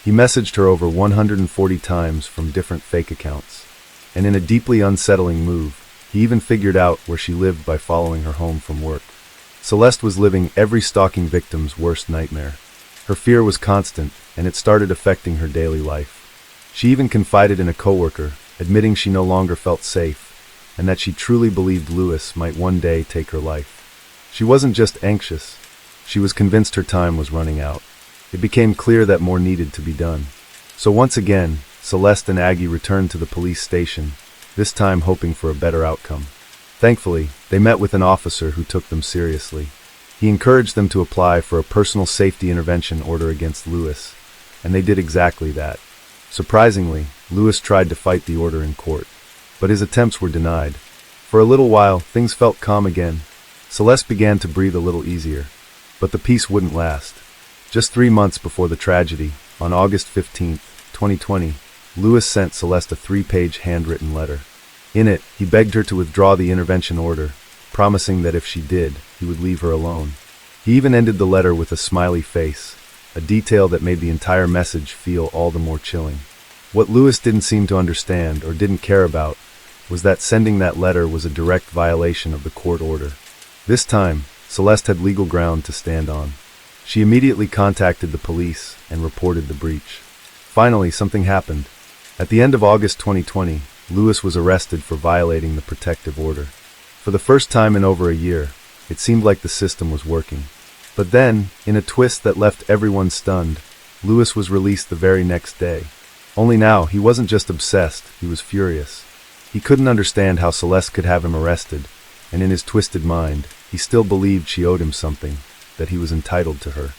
He messaged her over 140 times from different fake accounts. And in a deeply unsettling move, he even figured out where she lived by following her home from work. Celeste was living every stalking victim's worst nightmare. Her fear was constant, and it started affecting her daily life. She even confided in a coworker, admitting she no longer felt safe, and that she truly believed Lewis might one day take her life. She wasn't just anxious, she was convinced her time was running out. It became clear that more needed to be done. So once again, Celeste and Aggie returned to the police station, this time hoping for a better outcome. Thankfully, they met with an officer who took them seriously. He encouraged them to apply for a personal safety intervention order against Lewis, and they did exactly that. Surprisingly, Lewis tried to fight the order in court, but his attempts were denied. For a little while, things felt calm again. Celeste began to breathe a little easier, but the peace wouldn't last. Just 3 months before the tragedy, on August 15, 2020, Lewis sent Celeste a 3-page handwritten letter. In it, he begged her to withdraw the intervention order, promising that if she did, he would leave her alone. He even ended the letter with a smiley face, a detail that made the entire message feel all the more chilling. What Lewis didn't seem to understand or didn't care about was that sending that letter was a direct violation of the court order. This time, Celeste had legal ground to stand on. She immediately contacted the police and reported the breach. Finally, something happened. At the end of August 2020, Lewis was arrested for violating the protective order. For the first time in over a year, it seemed like the system was working. But then, in a twist that left everyone stunned, Lewis was released the very next day. Only now, he wasn't just obsessed, he was furious. He couldn't understand how Celeste could have him arrested, and in his twisted mind, he still believed she owed him something, that he was entitled to her.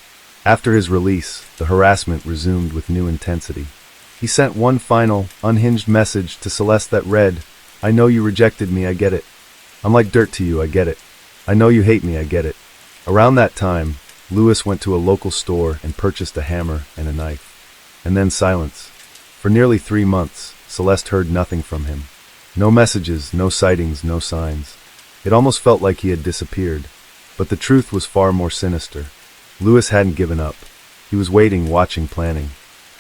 After his release, the harassment resumed with new intensity. He sent one final, unhinged message to Celeste that read, "I know you rejected me, I get it. I'm like dirt to you, I get it. I know you hate me, I get it." Around that time, Lewis went to a local store and purchased a hammer and a knife. And then silence. For nearly 3 months, Celeste heard nothing from him. No messages, no sightings, no signs. It almost felt like he had disappeared. But the truth was far more sinister. Lewis hadn't given up. He was waiting, watching, planning.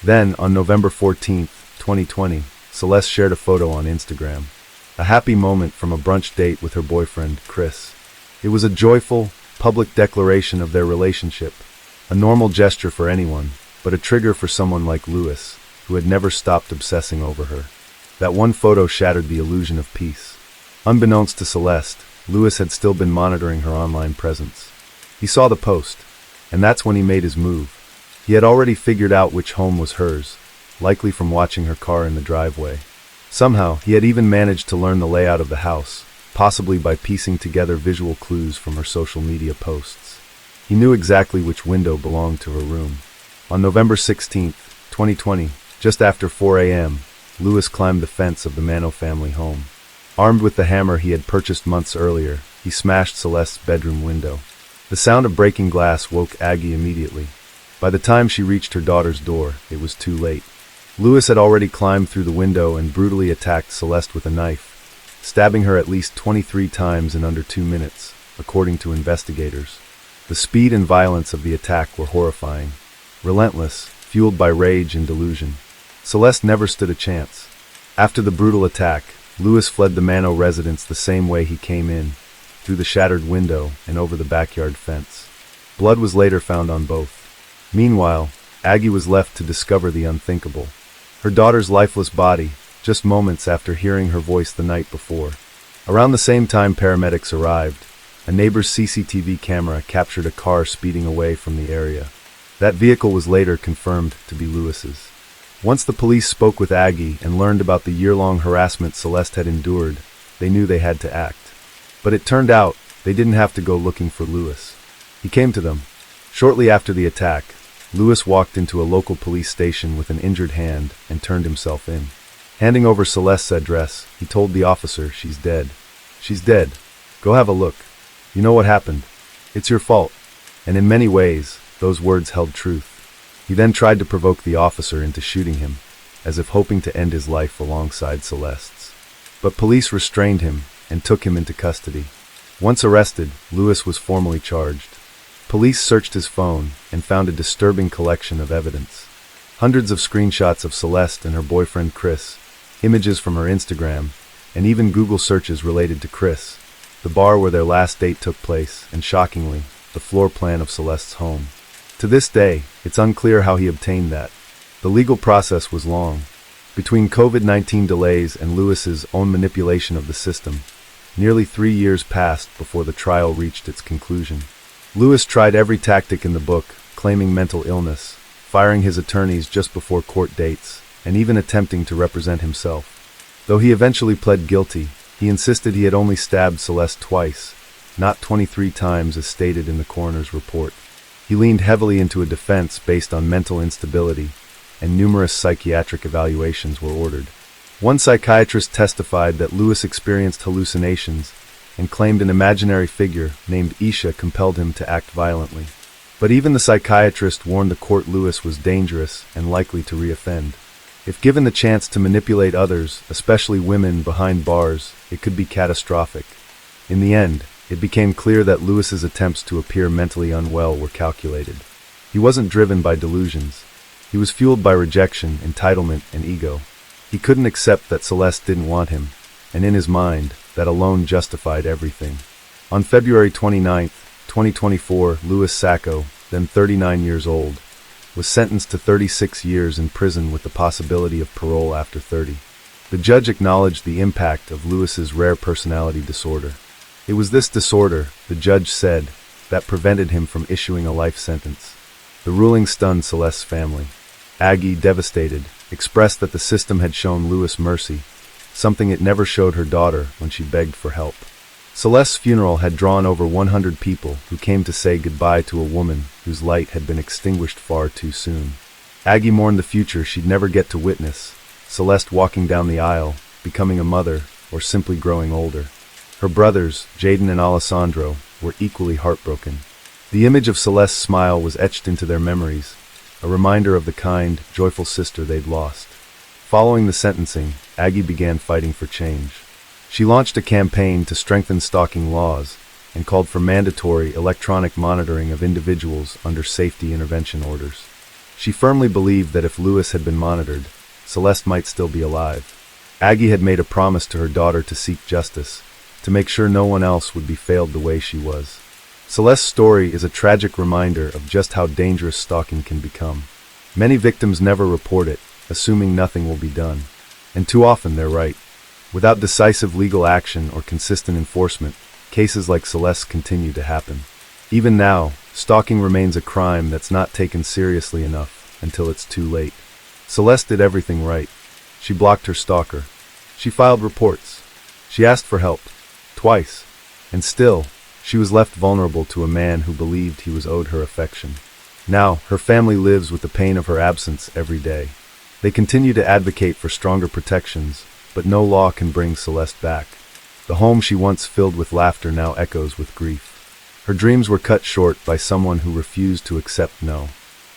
Then, on November 14th, 2020, Celeste shared a photo on Instagram. A happy moment from a brunch date with her boyfriend, Chris. It was a joyful, public declaration of their relationship. A normal gesture for anyone, but a trigger for someone like Lewis, who had never stopped obsessing over her. That one photo shattered the illusion of peace. Unbeknownst to Celeste, Lewis had still been monitoring her online presence. He saw the post, and that's when he made his move. He had already figured out which home was hers, likely from watching her car in the driveway. Somehow, he had even managed to learn the layout of the house, possibly by piecing together visual clues from her social media posts. He knew exactly which window belonged to her room. On November 16th, 2020, just after 4 a.m., Lewis climbed the fence of the Mano family home. Armed with the hammer he had purchased months earlier, he smashed Celeste's bedroom window. The sound of breaking glass woke Aggie immediately. By the time she reached her daughter's door, it was too late. Lewis had already climbed through the window and brutally attacked Celeste with a knife, stabbing her at least 23 times in under 2 minutes, according to investigators. The speed and violence of the attack were horrifying. Relentless, fueled by rage and delusion. Celeste never stood a chance. After the brutal attack, Lewis fled the Mano residence the same way he came in, through the shattered window and over the backyard fence. Blood was later found on both. Meanwhile, Aggie was left to discover the unthinkable. Her daughter's lifeless body, just moments after hearing her voice the night before. Around the same time paramedics arrived, a neighbor's CCTV camera captured a car speeding away from the area. That vehicle was later confirmed to be Lewis's. Once the police spoke with Aggie and learned about the year-long harassment Celeste had endured, they knew they had to act. But it turned out they didn't have to go looking for Lewis. He came to them. Shortly after the attack, Lewis walked into a local police station with an injured hand and turned himself in. Handing over Celeste's address, he told the officer, "She's dead. She's dead. Go have a look. You know what happened. It's your fault." And in many ways, those words held truth. He then tried to provoke the officer into shooting him, as if hoping to end his life alongside Celeste's. But police restrained him and took him into custody. Once arrested, Lewis was formally charged. Police searched his phone and found a disturbing collection of evidence. Hundreds of screenshots of Celeste and her boyfriend Chris, images from her Instagram, and even Google searches related to Chris, the bar where their last date took place, and shockingly, the floor plan of Celeste's home. To this day, it's unclear how he obtained that. The legal process was long. Between COVID-19 delays and Lewis's own manipulation of the system, nearly 3 years passed before the trial reached its conclusion. Lewis tried every tactic in the book, claiming mental illness, firing his attorneys just before court dates, and even attempting to represent himself. Though he eventually pled guilty, he insisted he had only stabbed Celeste twice, not 23 times as stated in the coroner's report. He leaned heavily into a defense based on mental instability, and numerous psychiatric evaluations were ordered. One psychiatrist testified that Lewis experienced hallucinations and claimed an imaginary figure named Isha compelled him to act violently. But even the psychiatrist warned the court Lewis was dangerous and likely to reoffend. If given the chance to manipulate others, especially women behind bars, it could be catastrophic. In the end, it became clear that Lewis's attempts to appear mentally unwell were calculated. He wasn't driven by delusions. He was fueled by rejection, entitlement, and ego. He couldn't accept that Celeste didn't want him, and in his mind, that alone justified everything. On February 29, 2024, Louis Sacco, then 39 years old, was sentenced to 36 years in prison with the possibility of parole after 30. The judge acknowledged the impact of Louis's rare personality disorder. It was this disorder, the judge said, that prevented him from issuing a life sentence. The ruling stunned Celeste's family. Aggie, devastated, expressed that the system had shown Louis mercy, something it never showed her daughter when she begged for help. Celeste's funeral had drawn over 100 people who came to say goodbye to a woman whose light had been extinguished far too soon. Aggie mourned the future she'd never get to witness, Celeste walking down the aisle, becoming a mother, or simply growing older. Her brothers, Jaden and Alessandro, were equally heartbroken. The image of Celeste's smile was etched into their memories, a reminder of the kind, joyful sister they'd lost. Following the sentencing, Aggie began fighting for change. She launched a campaign to strengthen stalking laws and called for mandatory electronic monitoring of individuals under safety intervention orders. She firmly believed that if Louis had been monitored, Celeste might still be alive. Aggie had made a promise to her daughter to seek justice, to make sure no one else would be failed the way she was. Celeste's story is a tragic reminder of just how dangerous stalking can become. Many victims never report it, assuming nothing will be done. And too often they're right. Without decisive legal action or consistent enforcement, cases like Celeste continue to happen. Even now, stalking remains a crime that's not taken seriously enough until it's too late. Celeste did everything right. She blocked her stalker. She filed reports. She asked for help. Twice. And still, she was left vulnerable to a man who believed he was owed her affection. Now, her family lives with the pain of her absence every day. They continue to advocate for stronger protections, but no law can bring Celeste back. The home she once filled with laughter now echoes with grief. Her dreams were cut short by someone who refused to accept no.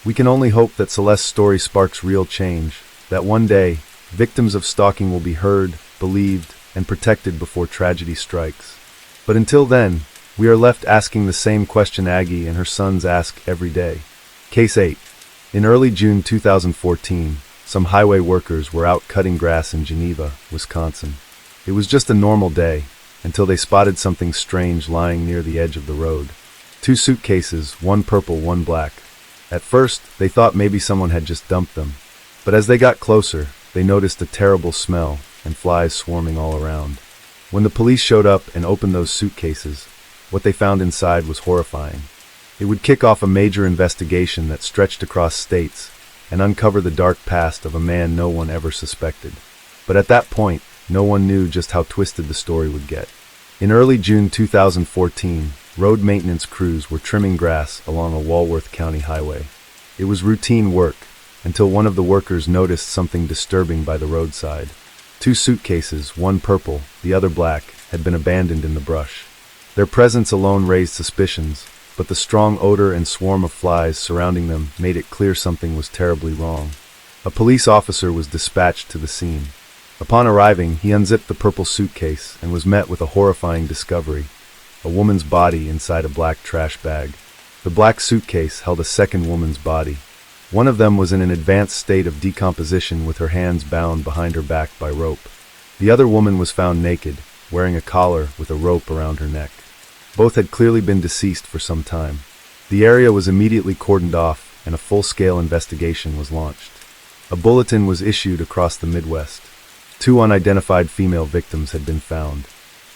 We can only hope that Celeste's story sparks real change, that one day, victims of stalking will be heard, believed, and protected before tragedy strikes. But until then, we are left asking the same question Aggie and her sons ask every day. Case 8. In early June 2014, some highway workers were out cutting grass in Geneva, Wisconsin. It was just a normal day, until they spotted something strange lying near the edge of the road. 2 suitcases, one purple, one black. At first, they thought maybe someone had just dumped them. But as they got closer, they noticed a terrible smell and flies swarming all around. When the police showed up and opened those suitcases, what they found inside was horrifying. It would kick off a major investigation that stretched across states and uncover the dark past of a man no one ever suspected. But at that point, no one knew just how twisted the story would get. In early June 2014, road maintenance crews were trimming grass along a Walworth County highway. It was routine work, until one of the workers noticed something disturbing by the roadside. 2 suitcases, one purple, the other black, had been abandoned in the brush. Their presence alone raised suspicions, but the strong odor and swarm of flies surrounding them made it clear something was terribly wrong. A police officer was dispatched to the scene. Upon arriving, he unzipped the purple suitcase and was met with a horrifying discovery: a woman's body inside a black trash bag. The black suitcase held a second woman's body. One of them was in an advanced state of decomposition with her hands bound behind her back by rope. The other woman was found naked, wearing a collar with a rope around her neck. Both had clearly been deceased for some time. The area was immediately cordoned off and a full-scale investigation was launched. A bulletin was issued across the Midwest. 2 unidentified female victims had been found.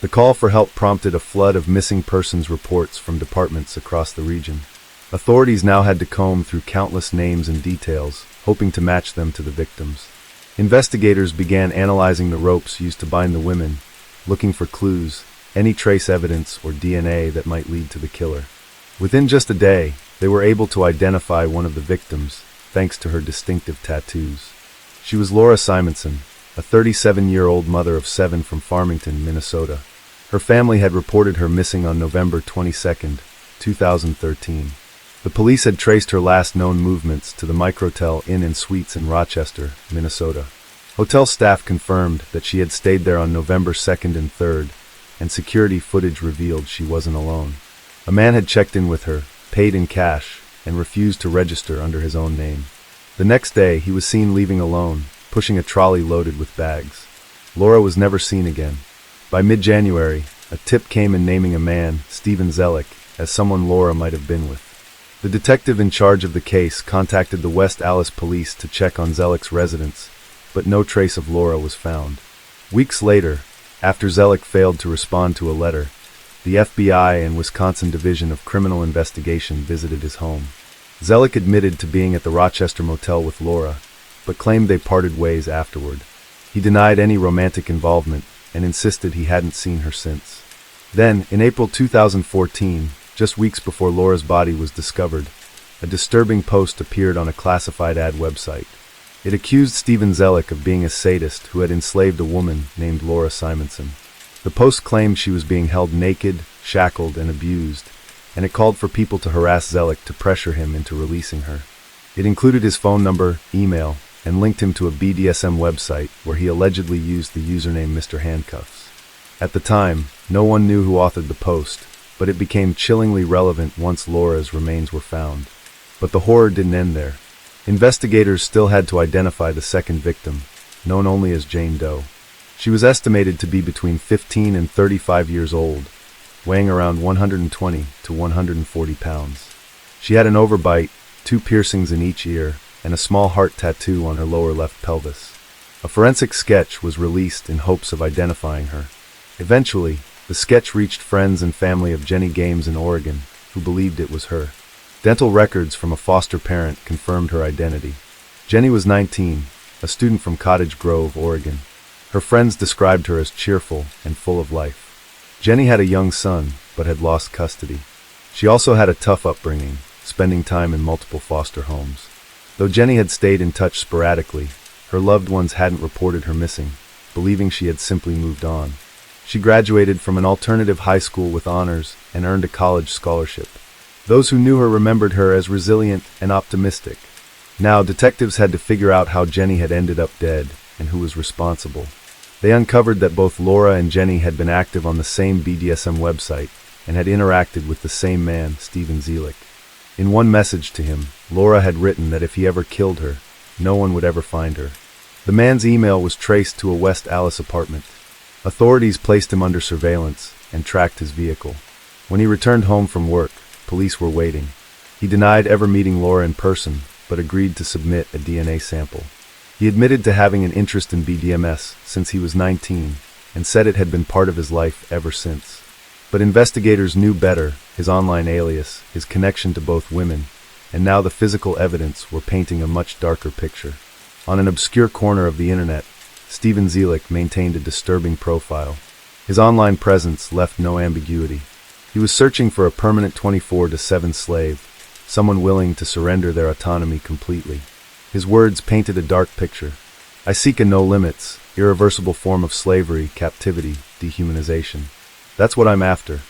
The call for help prompted a flood of missing persons reports from departments across the region. Authorities now had to comb through countless names and details, hoping to match them to the victims. Investigators began analyzing the ropes used to bind the women, looking for clues, any trace evidence or DNA that might lead to the killer. Within just a day, they were able to identify one of the victims, thanks to her distinctive tattoos. She was Laura Simonson, a 37-year-old mother of 7 from Farmington, Minnesota. Her family had reported her missing on November 22, 2013. The police had traced her last known movements to the Microtel Inn and Suites in Rochester, Minnesota. Hotel staff confirmed that she had stayed there on November 2nd and 3rd, and security footage revealed she wasn't alone. A man had checked in with her, paid in cash, and refused to register under his own name. The next day, he was seen leaving alone, pushing a trolley loaded with bags. Laura was never seen again. By mid-January, a tip came in naming a man, Steven Zellick, as someone Laura might have been with. The detective in charge of the case contacted the West Allis police to check on Zellick's residence, but no trace of Laura was found. Weeks later, after Zellick failed to respond to a letter, the FBI and Wisconsin Division of Criminal Investigation visited his home. Zellick admitted to being at the Rochester motel with Laura, but claimed they parted ways afterward. He denied any romantic involvement and insisted he hadn't seen her since. Then, in April 2014, just weeks before Laura's body was discovered, a disturbing post appeared on a classified ad website. It accused Steven Zellick of being a sadist who had enslaved a woman named Laura Simonson. The post claimed she was being held naked, shackled, and abused, and it called for people to harass Zellick to pressure him into releasing her. It included his phone number, email, and linked him to a BDSM website where he allegedly used the username Mr. Handcuffs. At the time, no one knew who authored the post, but it became chillingly relevant once Laura's remains were found. But the horror didn't end there. Investigators still had to identify the second victim, known only as Jane Doe. She was estimated to be between 15 and 35 years old, weighing around 120 to 140 pounds. She had an overbite, 2 piercings in each ear, and a small heart tattoo on her lower left pelvis. A forensic sketch was released in hopes of identifying her. Eventually, the sketch reached friends and family of Jenny Games in Oregon, who believed it was her. Dental records from a foster parent confirmed her identity. Jenny was 19, a student from Cottage Grove, Oregon. Her friends described her as cheerful and full of life. Jenny had a young son, but had lost custody. She also had a tough upbringing, spending time in multiple foster homes. Though Jenny had stayed in touch sporadically, her loved ones hadn't reported her missing, believing she had simply moved on. She graduated from an alternative high school with honors and earned a college scholarship. Those who knew her remembered her as resilient and optimistic. Now, detectives had to figure out how Jenny had ended up dead and who was responsible. They uncovered that both Laura and Jenny had been active on the same BDSM website and had interacted with the same man, Steven Zellick. In one message to him, Laura had written that if he ever killed her, no one would ever find her. The man's email was traced to a West Allis apartment. Authorities placed him under surveillance and tracked his vehicle. When he returned home from work, police were waiting. He denied ever meeting Laura in person, but agreed to submit a DNA sample. He admitted to having an interest in BDSM since he was 19, and said it had been part of his life ever since. But investigators knew better: his online alias, his connection to both women, and now the physical evidence were painting a much darker picture. On an obscure corner of the internet, Steven Zellick maintained a disturbing profile. His online presence left no ambiguity. He was searching for a permanent 24/7 slave, someone willing to surrender their autonomy completely. His words painted a dark picture. I seek a no-limits, irreversible form of slavery, captivity, dehumanization. That's what I'm after.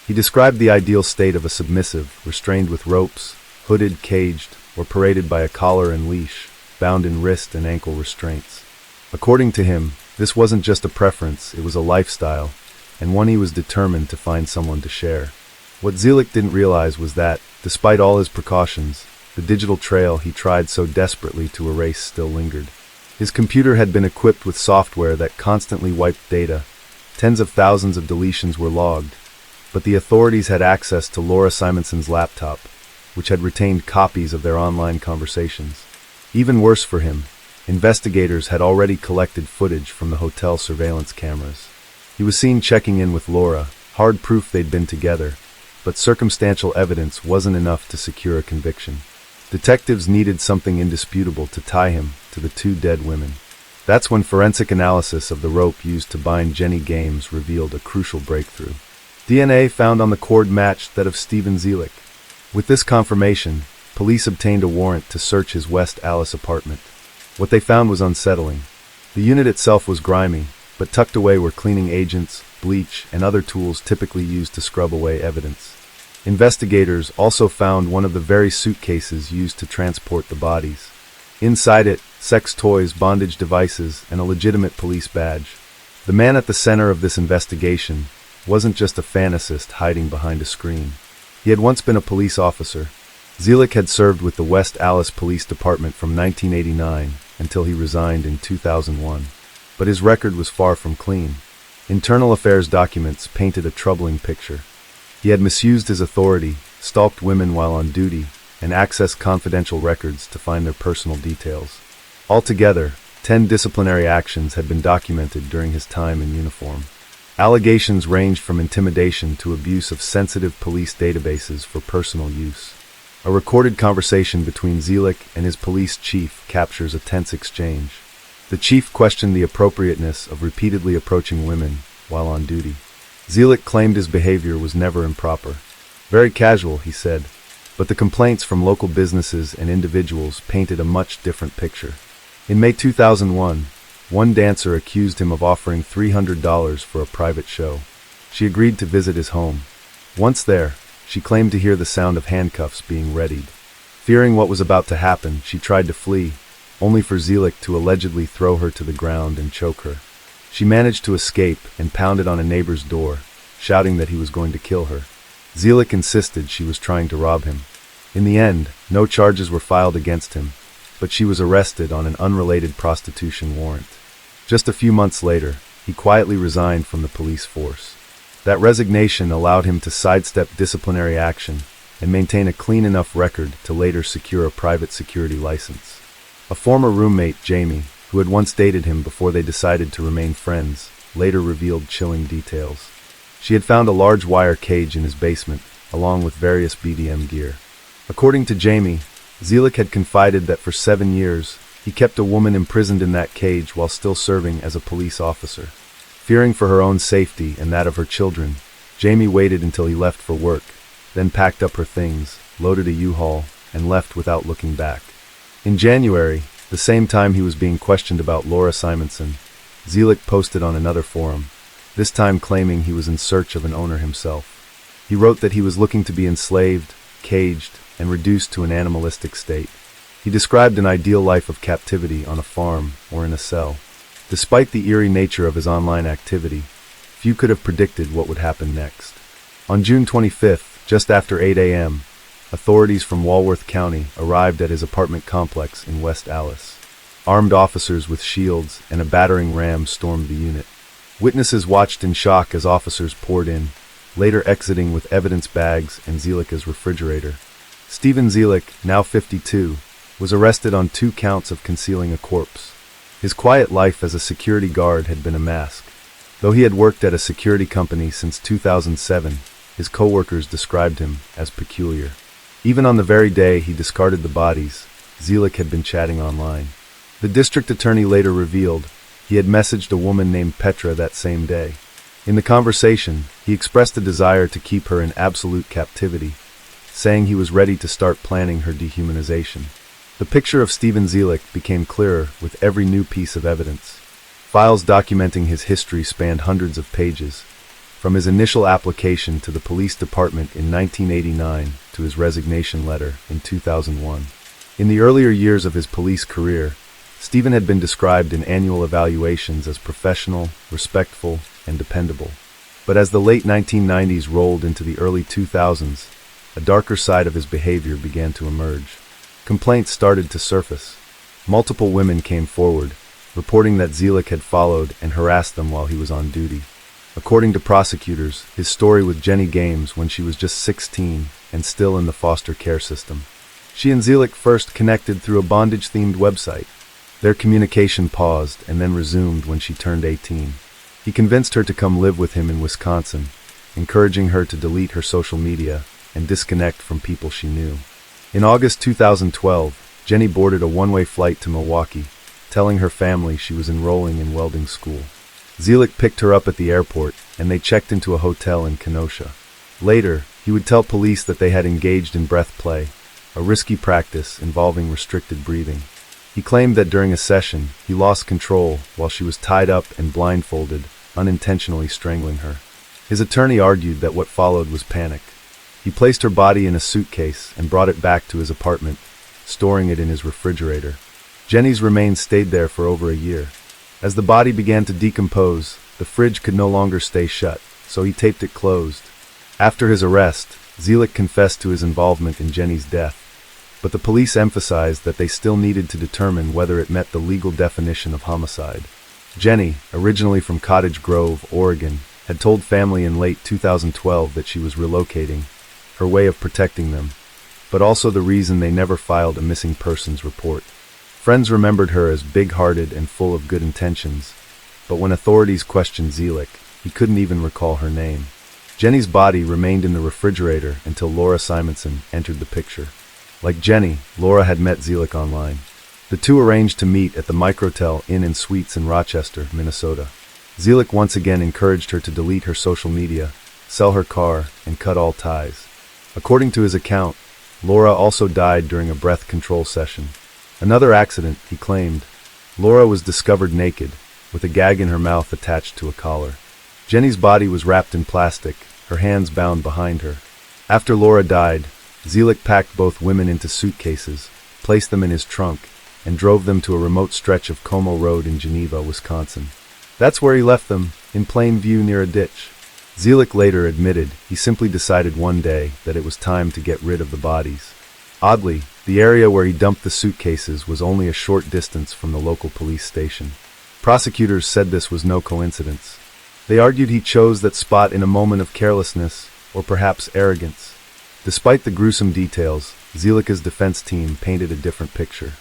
He described the ideal state of a submissive, restrained with ropes, hooded, caged, or paraded by a collar and leash, bound in wrist and ankle restraints. According to him, this wasn't just a preference, it was a lifestyle, and one he was determined to find someone to share. What Zellick didn't realize was that, despite all his precautions, the digital trail he tried so desperately to erase still lingered. His computer had been equipped with software that constantly wiped data. Tens of thousands of deletions were logged, but the authorities had access to Laura Simonson's laptop, which had retained copies of their online conversations. Even worse for him, investigators had already collected footage from the hotel surveillance cameras. He was seen checking in with Laura, hard proof they'd been together, but circumstantial evidence wasn't enough to secure a conviction. Detectives needed something indisputable to tie him to the 2 dead women. That's when forensic analysis of the rope used to bind Jenny Games revealed a crucial breakthrough. DNA found on the cord matched that of Steven Zellick. With this confirmation, police obtained a warrant to search his West Allis apartment. What they found was unsettling. The unit itself was grimy, but tucked away were cleaning agents, bleach, and other tools typically used to scrub away evidence. Investigators also found one of the very suitcases used to transport the bodies. Inside it, sex toys, bondage devices, and a legitimate police badge. The man at the center of this investigation wasn't just a fantasist hiding behind a screen. He had once been a police officer. Zielik had served with the West Allis Police Department from 1989 until he resigned in 2001. But his record was far from clean. Internal affairs documents painted a troubling picture. He had misused his authority, stalked women while on duty, and accessed confidential records to find their personal details. Altogether, 10 disciplinary actions had been documented during his time in uniform. Allegations ranged from intimidation to abuse of sensitive police databases for personal use. A recorded conversation between Zielik and his police chief captures a tense exchange. The chief questioned the appropriateness of repeatedly approaching women while on duty. Zielik claimed his behavior was never improper. Very casual, he said, but the complaints from local businesses and individuals painted a much different picture. In May 2001, one dancer accused him of offering $300 for a private show. She agreed to visit his home. Once there, she claimed to hear the sound of handcuffs being readied. Fearing what was about to happen, she tried to flee, only for Zielik to allegedly throw her to the ground and choke her. She managed to escape and pounded on a neighbor's door, shouting that he was going to kill her. Zielik insisted she was trying to rob him. In the end, no charges were filed against him, but she was arrested on an unrelated prostitution warrant. Just a few months later, he quietly resigned from the police force. That resignation allowed him to sidestep disciplinary action and maintain a clean enough record to later secure a private security license. A former roommate, Jamie, who had once dated him before they decided to remain friends, later revealed chilling details. She had found a large wire cage in his basement, along with various BDM gear. According to Jamie, Zielik had confided that for 7 years, he kept a woman imprisoned in that cage while still serving as a police officer. Fearing for her own safety and that of her children, Jamie waited until he left for work, then packed up her things, loaded a U-Haul, and left without looking back. In January, the same time he was being questioned about Laura Simonson, Zielik posted on another forum, this time claiming he was in search of an owner himself. He wrote that he was looking to be enslaved, caged, and reduced to an animalistic state. He described an ideal life of captivity on a farm or in a cell. Despite the eerie nature of his online activity, few could have predicted what would happen next. On June 25th, just after 8 a.m., authorities from Walworth County arrived at his apartment complex in West Allis. Armed officers with shields and a battering ram stormed the unit. Witnesses watched in shock as officers poured in, later exiting with evidence bags and Zielik's refrigerator. Stephen Zielik, now 52, was arrested on 2 counts of concealing a corpse. His quiet life as a security guard had been a mask. Though he had worked at a security company since 2007, his co-workers described him as peculiar. Even on the very day he discarded the bodies, Zielik had been chatting online. The district attorney later revealed he had messaged a woman named Petra that same day. In the conversation, he expressed a desire to keep her in absolute captivity, saying he was ready to start planning her dehumanization. The picture of Stephen Zielik became clearer with every new piece of evidence. Files documenting his history spanned hundreds of pages, from his initial application to the police department in 1989 to his resignation letter in 2001. In the earlier years of his police career, Stephen had been described in annual evaluations as professional, respectful, and dependable. But as the late 1990s rolled into the early 2000s, a darker side of his behavior began to emerge. Complaints started to surface. Multiple women came forward, reporting that Zielik had followed and harassed them while he was on duty. According to prosecutors, his story with Jenny Games when she was just 16 and still in the foster care system. She and Zielik first connected through a bondage-themed website. Their communication paused and then resumed when she turned 18. He convinced her to come live with him in Wisconsin, encouraging her to delete her social media and disconnect from people she knew. In August 2012, Jenny boarded a one-way flight to Milwaukee, telling her family she was enrolling in welding school. Zielik picked her up at the airport, and they checked into a hotel in Kenosha. Later, he would tell police that they had engaged in breath play, a risky practice involving restricted breathing. He claimed that during a session, he lost control while she was tied up and blindfolded, unintentionally strangling her. His attorney argued that what followed was panic. He placed her body in a suitcase and brought it back to his apartment, storing it in his refrigerator. Jenny's remains stayed there for over a year. As the body began to decompose, the fridge could no longer stay shut, so he taped it closed. After his arrest, Zielik confessed to his involvement in Jenny's death, but the police emphasized that they still needed to determine whether it met the legal definition of homicide. Jenny, originally from Cottage Grove, Oregon, had told family in late 2012 that she was relocating, her way of protecting them, but also the reason they never filed a missing persons report. Friends remembered her as big-hearted and full of good intentions, but when authorities questioned Zielik, he couldn't even recall her name. Jenny's body remained in the refrigerator until Laura Simonson entered the picture. Like Jenny, Laura had met Zielik online. The two arranged to meet at the Microtel Inn and Suites in Rochester, Minnesota. Zielik once again encouraged her to delete her social media, sell her car, and cut all ties. According to his account, Laura also died during a breath control session. Another accident, he claimed. Laura was discovered naked, with a gag in her mouth attached to a collar. Jenny's body was wrapped in plastic, her hands bound behind her. After Laura died, Zielik packed both women into suitcases, placed them in his trunk, and drove them to a remote stretch of Como Road in Geneva, Wisconsin. That's where he left them, in plain view near a ditch. Zielik later admitted he simply decided one day that it was time to get rid of the bodies. Oddly, the area where he dumped the suitcases was only a short distance from the local police station. Prosecutors said this was no coincidence. They argued he chose that spot in a moment of carelessness, or perhaps arrogance. Despite the gruesome details, Zielik's defense team painted a different picture.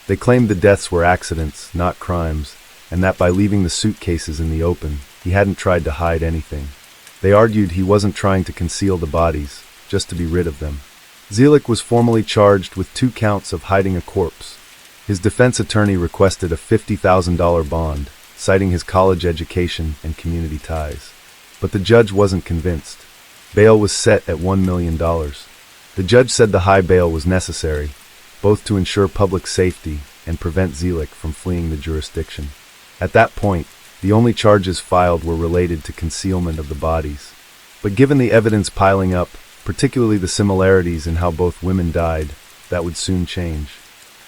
They claimed the deaths were accidents, not crimes, and that by leaving the suitcases in the open, he hadn't tried to hide anything. They argued he wasn't trying to conceal the bodies, just to be rid of them. Zielik was formally charged with 2 counts of hiding a corpse. His defense attorney requested a $50,000 bond, citing his college education and community ties. But the judge wasn't convinced. Bail was set at $1 million. The judge said the high bail was necessary, both to ensure public safety and prevent Zielik from fleeing the jurisdiction. At that point, the only charges filed were related to concealment of the bodies. But given the evidence piling up, particularly the similarities in how both women died, that would soon change.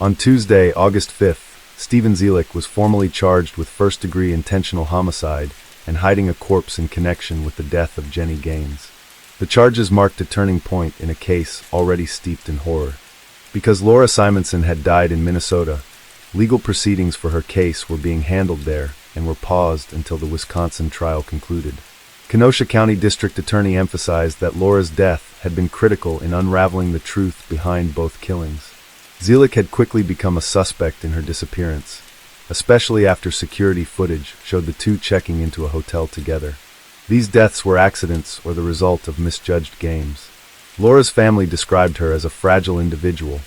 On Tuesday, August 5th, Stephen Zielik was formally charged with first-degree intentional homicide and hiding a corpse in connection with the death of Jenny Gaines. The charges marked a turning point in a case already steeped in horror. Because Laura Simonson had died in Minnesota, legal proceedings for her case were being handled there and were paused until the Wisconsin trial concluded. Kenosha County District Attorney emphasized that Laura's death had been critical in unraveling the truth behind both killings. Zielik had quickly become a suspect in her disappearance, especially after security footage showed the two checking into a hotel together. These deaths were accidents or the result of misjudged games. Laura's family described her as a fragile individual,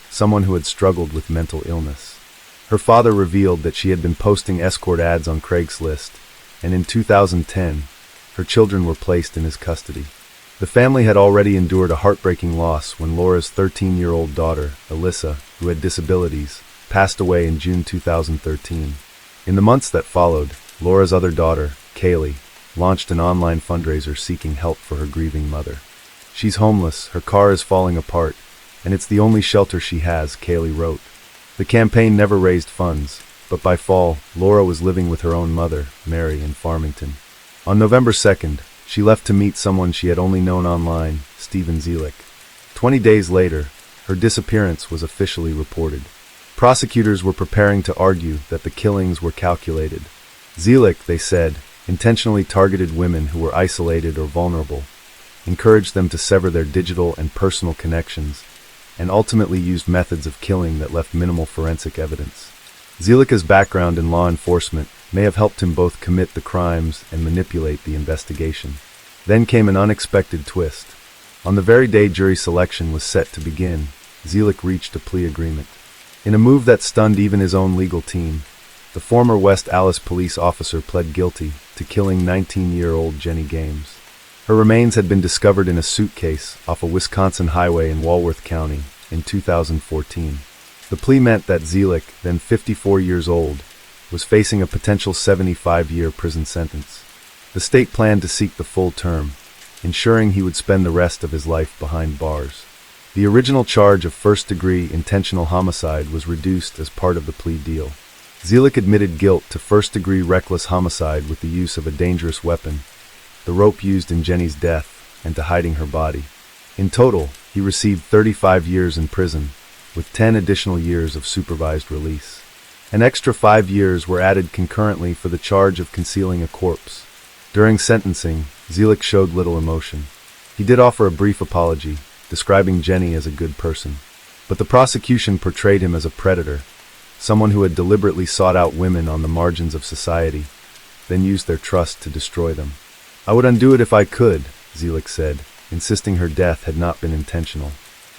someone who had struggled with mental illness. Her father revealed that she had been posting escort ads on Craigslist, and in 2010, her children were placed in his custody. The family had already endured a heartbreaking loss when Laura's 13-year-old daughter, Alyssa, who had disabilities, passed away in June 2013. In the months that followed, Laura's other daughter, Kaylee, launched an online fundraiser seeking help for her grieving mother. "She's homeless, her car is falling apart, and it's the only shelter she has," Kaylee wrote. The campaign never raised funds, but by fall, Laura was living with her own mother, Mary, in Farmington. On November 2nd, she left to meet someone she had only known online, Stephen Zielik. 20 days later, her disappearance was officially reported. Prosecutors were preparing to argue that the killings were calculated. Zielik, they said, intentionally targeted women who were isolated or vulnerable, encouraged them to sever their digital and personal connections, and ultimately used methods of killing that left minimal forensic evidence. Zielik's background in law enforcement may have helped him both commit the crimes and manipulate the investigation. Then came an unexpected twist. On the very day jury selection was set to begin, Zielik reached a plea agreement. In a move that stunned even his own legal team, the former West Allis police officer pled guilty to killing 19-year-old Jenny Gaines. Her remains had been discovered in a suitcase off a Wisconsin highway in Walworth County in 2014. The plea meant that Zielik, then 54 years old, was facing a potential 75-year prison sentence. The state planned to seek the full term, ensuring he would spend the rest of his life behind bars. The original charge of first-degree intentional homicide was reduced as part of the plea deal. Zielik admitted guilt to first-degree reckless homicide with the use of a dangerous weapon, the rope used in Jenny's death, and to hiding her body. In total, he received 35 years in prison, with 10 additional years of supervised release. An extra 5 years were added concurrently for the charge of concealing a corpse. During sentencing, Zielik showed little emotion. He did offer a brief apology, describing Jenny as a good person. But the prosecution portrayed him as a predator, someone who had deliberately sought out women on the margins of society, then used their trust to destroy them. "I would undo it if I could," Zielik said, insisting her death had not been intentional.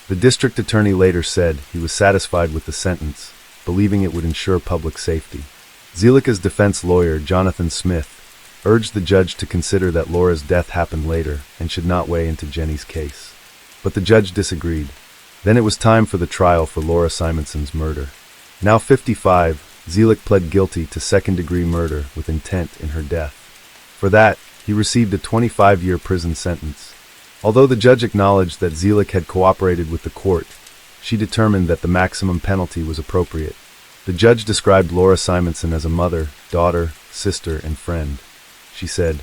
The district attorney later said he was satisfied with the sentence, believing it would ensure public safety. Zielik's defense lawyer, Jonathan Smith, urged the judge to consider that Laura's death happened later and should not weigh into Jenny's case. But the judge disagreed. Then it was time for the trial for Laura Simonson's murder. Now 55, Zielik pled guilty to second-degree murder with intent in her death. For that, he received a 25-year prison sentence. Although the judge acknowledged that Zielik had cooperated with the court, she determined that the maximum penalty was appropriate. The judge described Laura Simonson as a mother, daughter, sister, and friend. She said,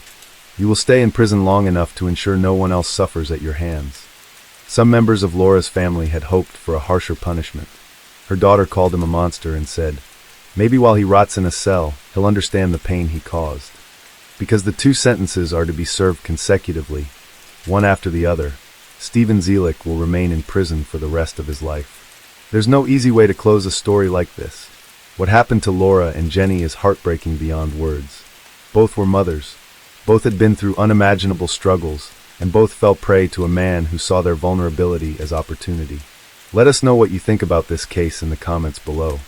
"You will stay in prison long enough to ensure no one else suffers at your hands." Some members of Laura's family had hoped for a harsher punishment. Her daughter called him a monster and said, "Maybe while he rots in a cell, he'll understand the pain he caused." Because the two sentences are to be served consecutively, one after the other, Stephen Zielik will remain in prison for the rest of his life. There's no easy way to close a story like this. What happened to Laura and Jenny is heartbreaking beyond words. Both were mothers. Both had been through unimaginable struggles, and both fell prey to a man who saw their vulnerability as opportunity. Let us know what you think about this case in the comments below.